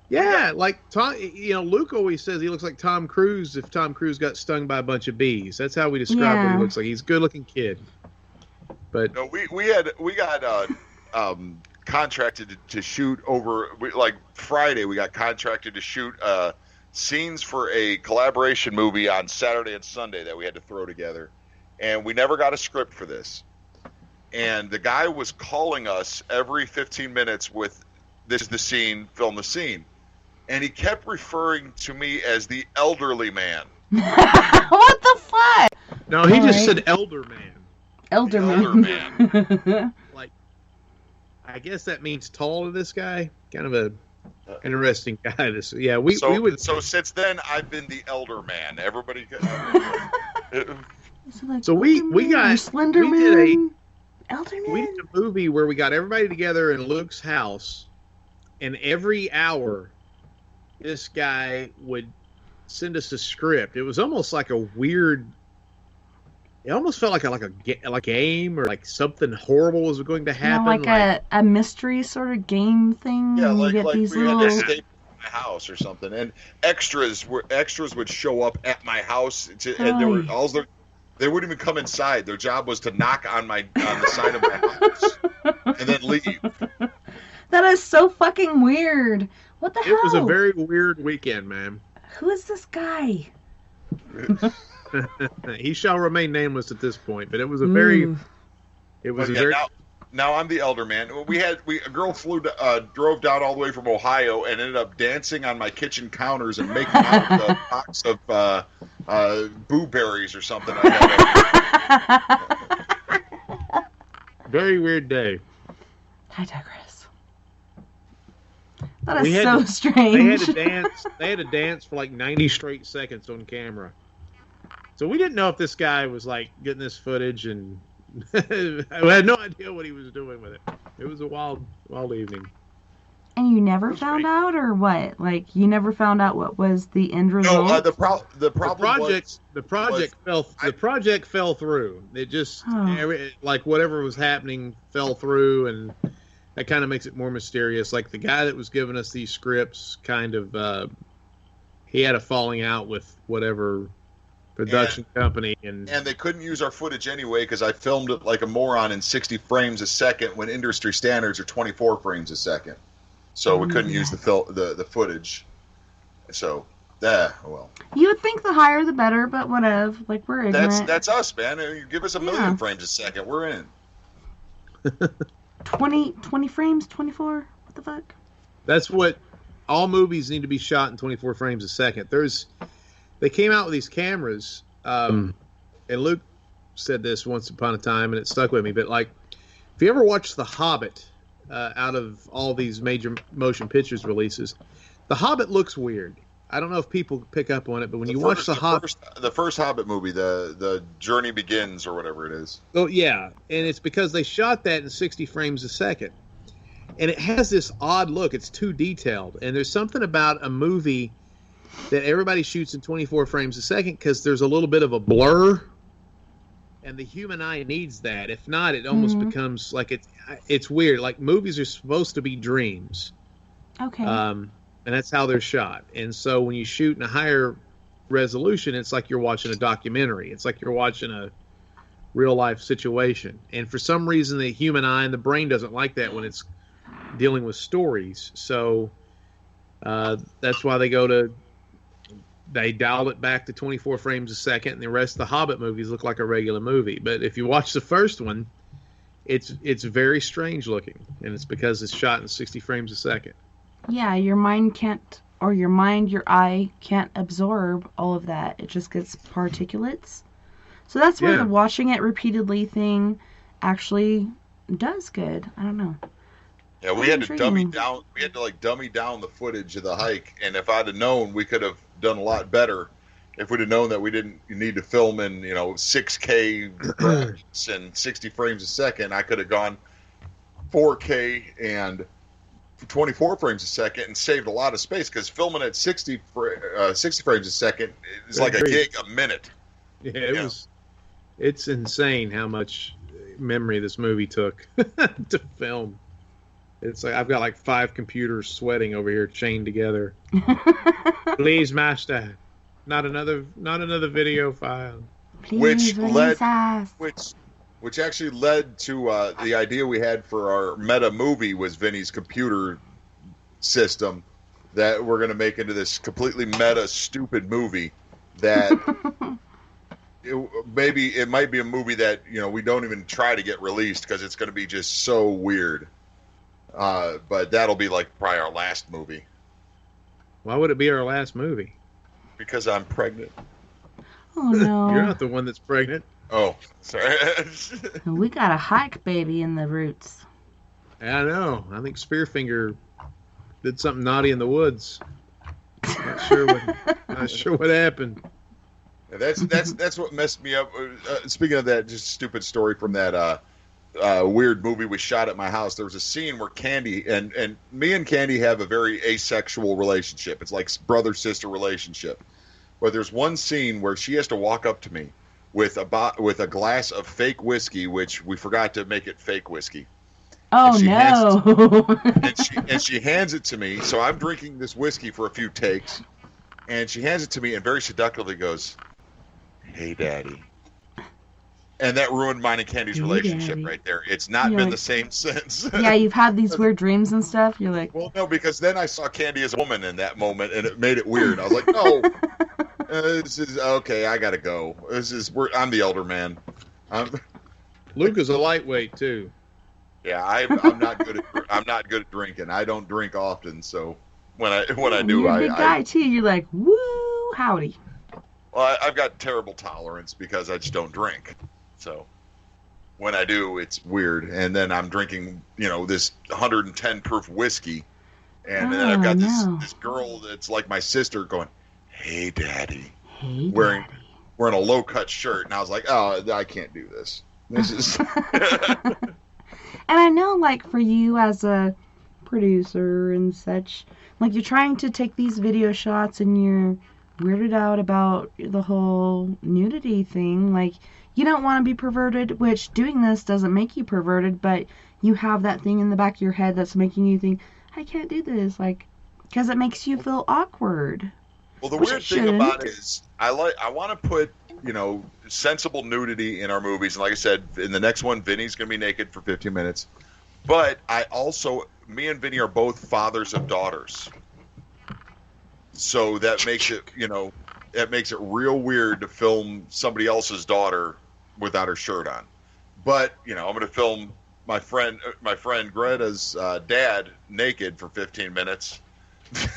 Yeah, like Tom, Luke always says he looks like Tom Cruise if Tom Cruise got stung by a bunch of bees. That's how we describe what he looks like. He's a good-looking kid. But no, we got contracted to shoot Friday. We got contracted to shoot scenes for a collaboration movie on Saturday and Sunday that we had to throw together, and we never got a script for this. And the guy was calling us every 15 minutes with, "This is the scene, film the scene." And he kept referring to me as the elderly man. What the fuck? No, he just said elder man. Elder man. I guess that means tall to this guy. Kind of a interesting guy. So since then, I've been the elder man. Everybody. We did a movie where we got everybody together in Luke's house, and every hour, this guy would send us a script. It was almost like a weird. It almost felt like a game or like something horrible was going to happen. Like a mystery sort of game thing. Yeah, like these we had to stay in my house or something, and extras would show up at my house, and they wouldn't even come inside. Their job was to knock on the side of my house and then leave. That is so fucking weird. What the hell? It was a very weird weekend, man. Who is this guy? He shall remain nameless at this point, but it was a very. It was Now I'm the elder man. A girl drove down all the way from Ohio and ended up dancing on my kitchen counters and making out with a box of blueberries or something. Very weird day. I digress. That is so strange. They had to dance for like 90 straight seconds on camera. So we didn't know if this guy was like getting this footage, and I had no idea what he was doing with it. It was a wild evening. And you never found out, or what? Like, you never found out what was the end result? No, the project fell through. It just like whatever was happening fell through, and that kind of makes it more mysterious. Like the guy that was giving us these scripts, kind of, he had a falling out with whatever production company, and they couldn't use our footage anyway because I filmed it like a moron in 60 frames a second when industry standards are 24 frames a second. So we couldn't use the footage. So, well. You would think the higher the better, but whatever. Like, we're ignorant. That's us, man. You give us a million frames a second, we're in. 20 frames, 24? What the fuck? That's what all movies need to be shot in 24 frames a second. They came out with these cameras, and Luke said this once upon a time, and it stuck with me. But like, if you ever watch The Hobbit, out of all these major motion pictures releases, The Hobbit looks weird. I don't know if people pick up on it, but when you watch the first Hobbit movie, the Journey Begins or whatever it is. Oh yeah, and it's because they shot that in 60 frames a second, and it has this odd look. It's too detailed, and there's something about a movie that everybody shoots in 24 frames a second because there's a little bit of a blur And the human eye needs that. If not, it almost becomes like it's weird. Like movies are supposed to be dreams. Okay. And that's how they're shot. And so when you shoot in a higher resolution, it's like you're watching a documentary. It's like you're watching a real life situation. And for some reason, the human eye and the brain doesn't like that when it's dealing with stories. So that's why they dialed it back to 24 frames a second, and the rest of the Hobbit movies look like a regular movie. But if you watch the first one, it's very strange looking, and it's because it's shot in 60 frames a second. Yeah, your eye can't absorb all of that. It just gets particulates. So that's where the watching it repeatedly thing actually does good. I don't know. Yeah, we had to dummy down. We had to dummy down the footage of the hike, and if I'd have known, we could have done a lot better. If we'd have known that we didn't need to film in 6K and 60 frames a second, I could have gone 4K and 24 frames a second and saved a lot of space, because filming at 60 frames a second is like a gig a minute. Yeah, it's insane how much memory this movie took to film. It's like I've got like 5 computers sweating over here, chained together. Please, master, not another video file. Please which actually led to the idea we had for our meta movie was Vinny's computer system that we're going to make into this completely meta stupid movie that it might be a movie that we don't even try to get released because it's going to be just so weird. But that'll be like probably our last movie. Why would it be our last movie? Because I'm pregnant. Oh no! You're not the one that's pregnant. Oh, sorry. We got a hike baby in the roots. I know. I think Spearfinger did something naughty in the woods. Not sure what happened. That's what messed me up. Speaking of that, just stupid story from that weird movie we shot at my house. There was a scene where Candy and me and Candy have a very asexual relationship. It's like brother-sister relationship. But there's one scene where she has to walk up to me with a glass of fake whiskey, which we forgot to make it fake whiskey. Oh no! And she hands it to me. So I'm drinking this whiskey for a few takes, and she hands it to me and very seductively goes, "Hey, Daddy." And that ruined mine and Candy's relationship right there. It's not been the same since. Yeah, you've had these weird dreams and stuff. You're like... Well, no, because then I saw Candy as a woman in that moment, and it made it weird. I was like, no, this is... Okay, I gotta go. I'm the elder man. Luke is a lightweight, too. Yeah, I'm not good at drinking. I don't drink often, so when I do, you're a big guy, too. You're like, woo, howdy. Well, I've got terrible tolerance because I just don't drink. So when I do, it's weird. And then I'm drinking, this 110 proof whiskey. And then I've got this girl that's like my sister going, "Hey, Daddy," wearing a low cut shirt. And I was like, oh, I can't do this. This is. And I know, like, for you as a producer and such, like, you're trying to take these video shots and you're weirded out about the whole nudity thing. Like, you don't want to be perverted, which doing this doesn't make you perverted, but you have that thing in the back of your head that's making you think, I can't do this, like, because it makes you feel awkward. Well, the weird thing about it is I want to put, sensible nudity in our movies. And like I said, in the next one, Vinny's going to be naked for 15 minutes. But me and Vinny are both fathers of daughters. So that makes it, real weird to film somebody else's daughter without her shirt on. But, I'm going to film my friend Greta's dad naked for 15 minutes. This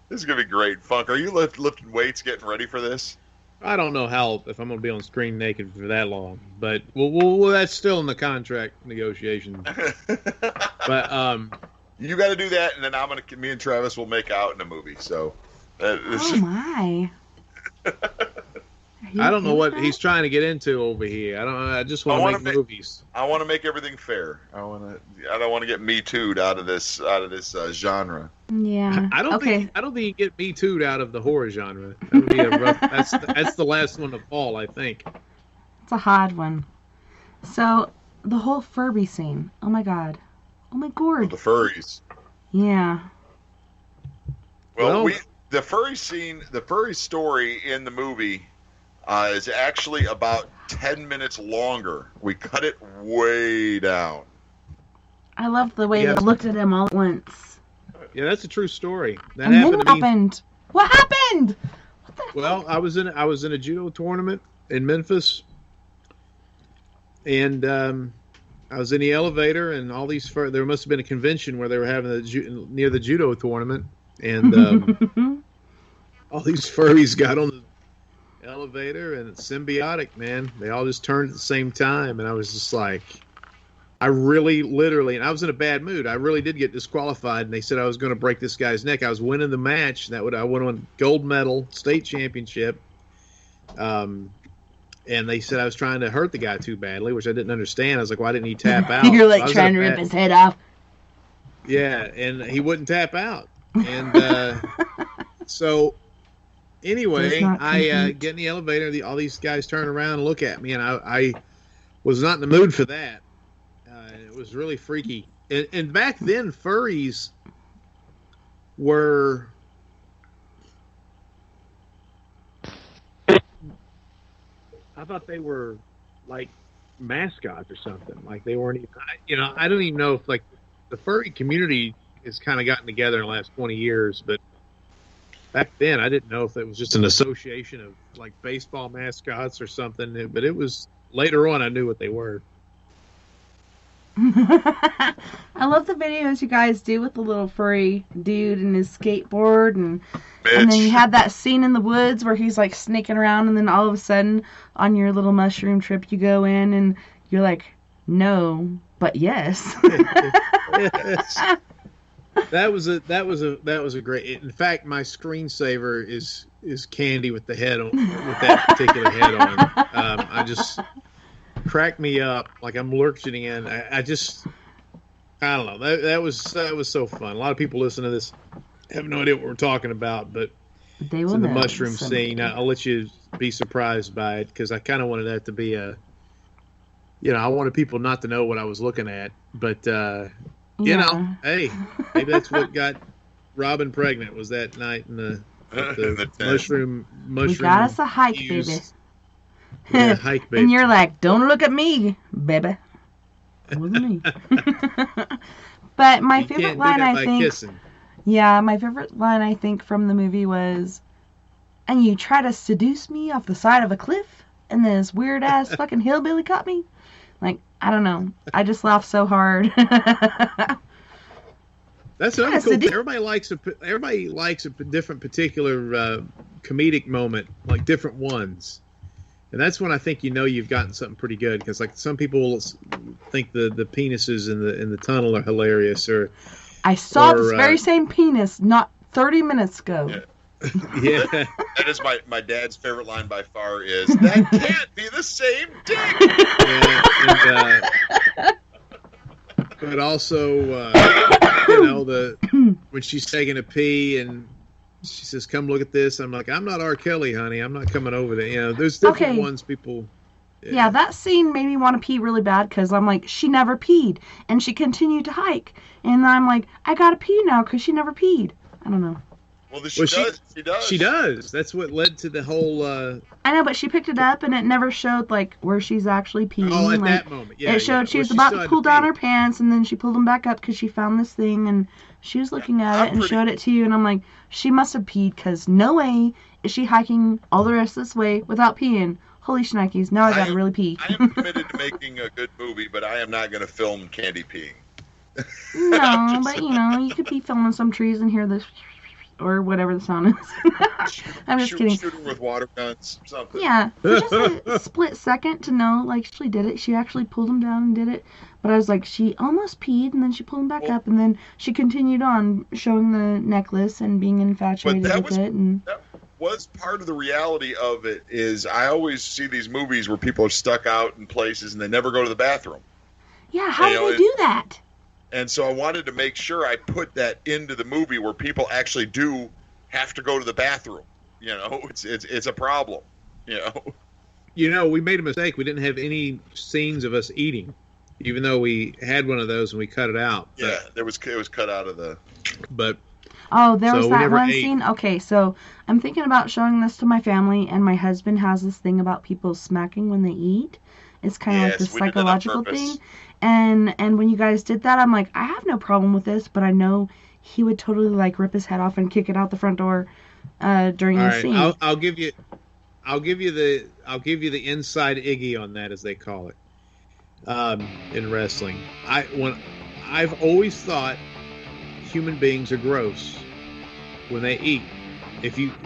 is going to be great. Funk, are you lifting weights getting ready for this? I don't know if I'm going to be on screen naked for that long, but well, that's still in the contract negotiation. But you got to do that, and then me and Travis will make out in a movie. So, oh my! I don't know what he's trying to get into over here. I just want to make movies. I want to make everything fair. I don't want to get Me Too'd out of this genre. Yeah. I don't think you get Me Too'd out of the horror genre. That would be a rough. That's the last one to fall, I think. It's a hard one. So, the whole Furby scene. Oh my god. Oh my gourd. The furries. Yeah. Well, the furry scene, the furry story in the movie is actually about 10 minutes longer. We cut it way down. I loved the way they looked at him all at once. Yeah, that's a true story. That and happened then to me. happened. What happened? Well, I was in a judo tournament in Memphis, and I was in the elevator, and all these there must have been a convention where they were having near the judo tournament, and all these furries got on the elevator, and it's symbiotic, man. They all just turned at the same time, and I was just like, I really, literally, and I was in a bad mood. I really did get disqualified, and they said I was going to break this guy's neck. I was winning the match. I went on gold medal, state championship. And they said I was trying to hurt the guy too badly, which I didn't understand. I was like, why didn't he tap out? You're like trying to rip his head off. Yeah, and he wouldn't tap out. And so anyway, I get in the elevator. All these guys turn around and look at me, and I was not in the mood for that. It was really freaky. And back then, furries were... I thought they were like mascots or something. Like they weren't even... I don't even know if like the furry community has kind of gotten together in the last 20 years, but back then I didn't know if it was just an association of like baseball mascots or something. But it was... Later on, I knew what they were. I love the videos you guys do with the little furry dude and his skateboard, and then you had that scene in the woods where he's like sneaking around, and then all of a sudden on your little mushroom trip you go in and you're like, no, but yes. Yes. That was a great. In fact, my screensaver is Candy with the head on, with that particular head on. I just cracked me up like I'm lurching in. I don't know. That was so fun. A lot of people listen to this have no idea what we're talking about, but they will in the know mushroom someday. scene. I'll let you be surprised by it because I kind of wanted that to be I wanted people not to know what I was looking at, but hey, maybe that's what got Robin pregnant was that night in the mushroom. We got us a hike, baby. Yeah, hike, baby. And you're like, don't look at me, baby. It wasn't me. But my favorite line, I think... Kissing. Yeah, my favorite line, I think, from the movie was, and you try to seduce me off the side of a cliff, and this weird-ass fucking hillbilly caught me? Like, I don't know. I just laughed so hard. That's another cool thing. Everybody likes a different particular comedic moment, like different ones. And that's when I think you've gotten something pretty good, because like some people think the penises in the tunnel are hilarious, or I saw this very same penis not 30 minutes ago. Yeah. That is my dad's favorite line by far is, that can't be the same dick. But also when she's taking a pee and she says, come look at this. I'm like, I'm not R. Kelly, honey. I'm not coming over there. There's different ones people... Yeah, that scene made me want to pee really bad because I'm like, she never peed. And she continued to hike. And I'm like, I got to pee now because she never peed. I don't know. Well, she does. She does. That's what led to the whole... I know, but she picked it up and it never showed like where she's actually peeing. Oh, at like, that moment. Yeah, it showed she was about to pull down her pants and then she pulled them back up because she found this thing and she was looking at it and showed it to you. And I'm like, she must have peed because no way is she hiking all the rest of this way without peeing. Holy shnikes, now I gotta really pee. I am committed to making a good movie, but I am not going to film Candy peeing. No, but you could be filming some trees and hear this or whatever the sound is. I'm just kidding. Shooting with water guns, something. Yeah, for just a split second to know, like, she did it. She actually pulled him down and did it. But I was like, she almost peed, and then she pulled him back up, and then she continued on showing the necklace and being infatuated with it. And that was part of the reality of it. Is I always see these movies where people are stuck out in places and they never go to the bathroom. Yeah, how do they do that? And so I wanted to make sure I put that into the movie where people actually do have to go to the bathroom. It's a problem. we made a mistake. We didn't have any scenes of us eating, even though we had one of those and we cut it out. Yeah, it was cut out of the. But there was that one scene. Okay, so I'm thinking about showing this to my family, and my husband has this thing about people smacking when they eat. It's kind of like this psychological thing. And when you guys did that, I'm like, I have no problem with this, but I know he would totally like rip his head off and kick it out the front door during the scene. I'll give you the inside Iggy on that, as they call it, in wrestling. I've always thought human beings are gross when they eat.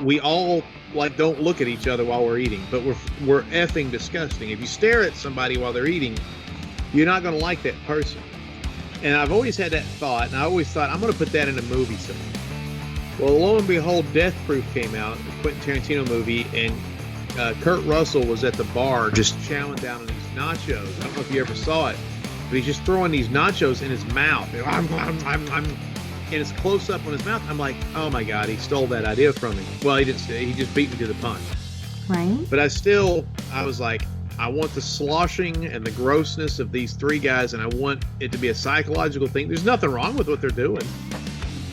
We all like don't look at each other while we're eating, but we're effing disgusting. If you stare at somebody while they're eating, you're not going to like that person. And I've always had that thought, and I always thought, I'm going to put that in a movie somewhere. Well, lo and behold, Death Proof came out, a Quentin Tarantino movie, and Kurt Russell was at the bar just chowing down on these nachos. I don't know if you ever saw it, but he's just throwing these nachos in his mouth. And it's close up on his mouth. I'm like, oh my God, he stole that idea from me. Well, he didn't. He just beat me to the punch. Right. But I was like, I want the sloshing and the grossness of these three guys, and I want it to be a psychological thing. There's nothing wrong with what they're doing,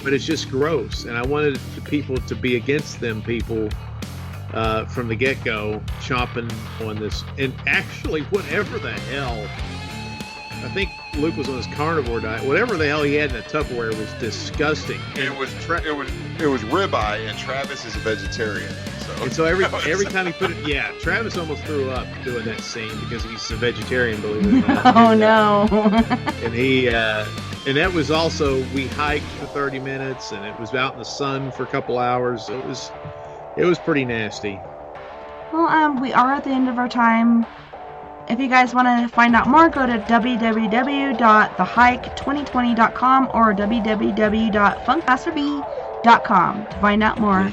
but it's just gross. And I wanted the people to be against them people from the get-go, chomping on this. And actually, whatever the hell, I think Luke was on his carnivore diet. Whatever the hell he had in the Tupperware was disgusting. It was ribeye, and Travis is a vegetarian. And so every time he put it, Travis almost threw up doing that scene because he's a vegetarian, believe it or not. Oh, no. And he, and that was also, we hiked for 30 minutes, and it was out in the sun for a couple hours. It was pretty nasty. Well, we are at the end of our time. If you guys want to find out more, go to www.thehike2020.com or www.funkmasterb.com to find out more.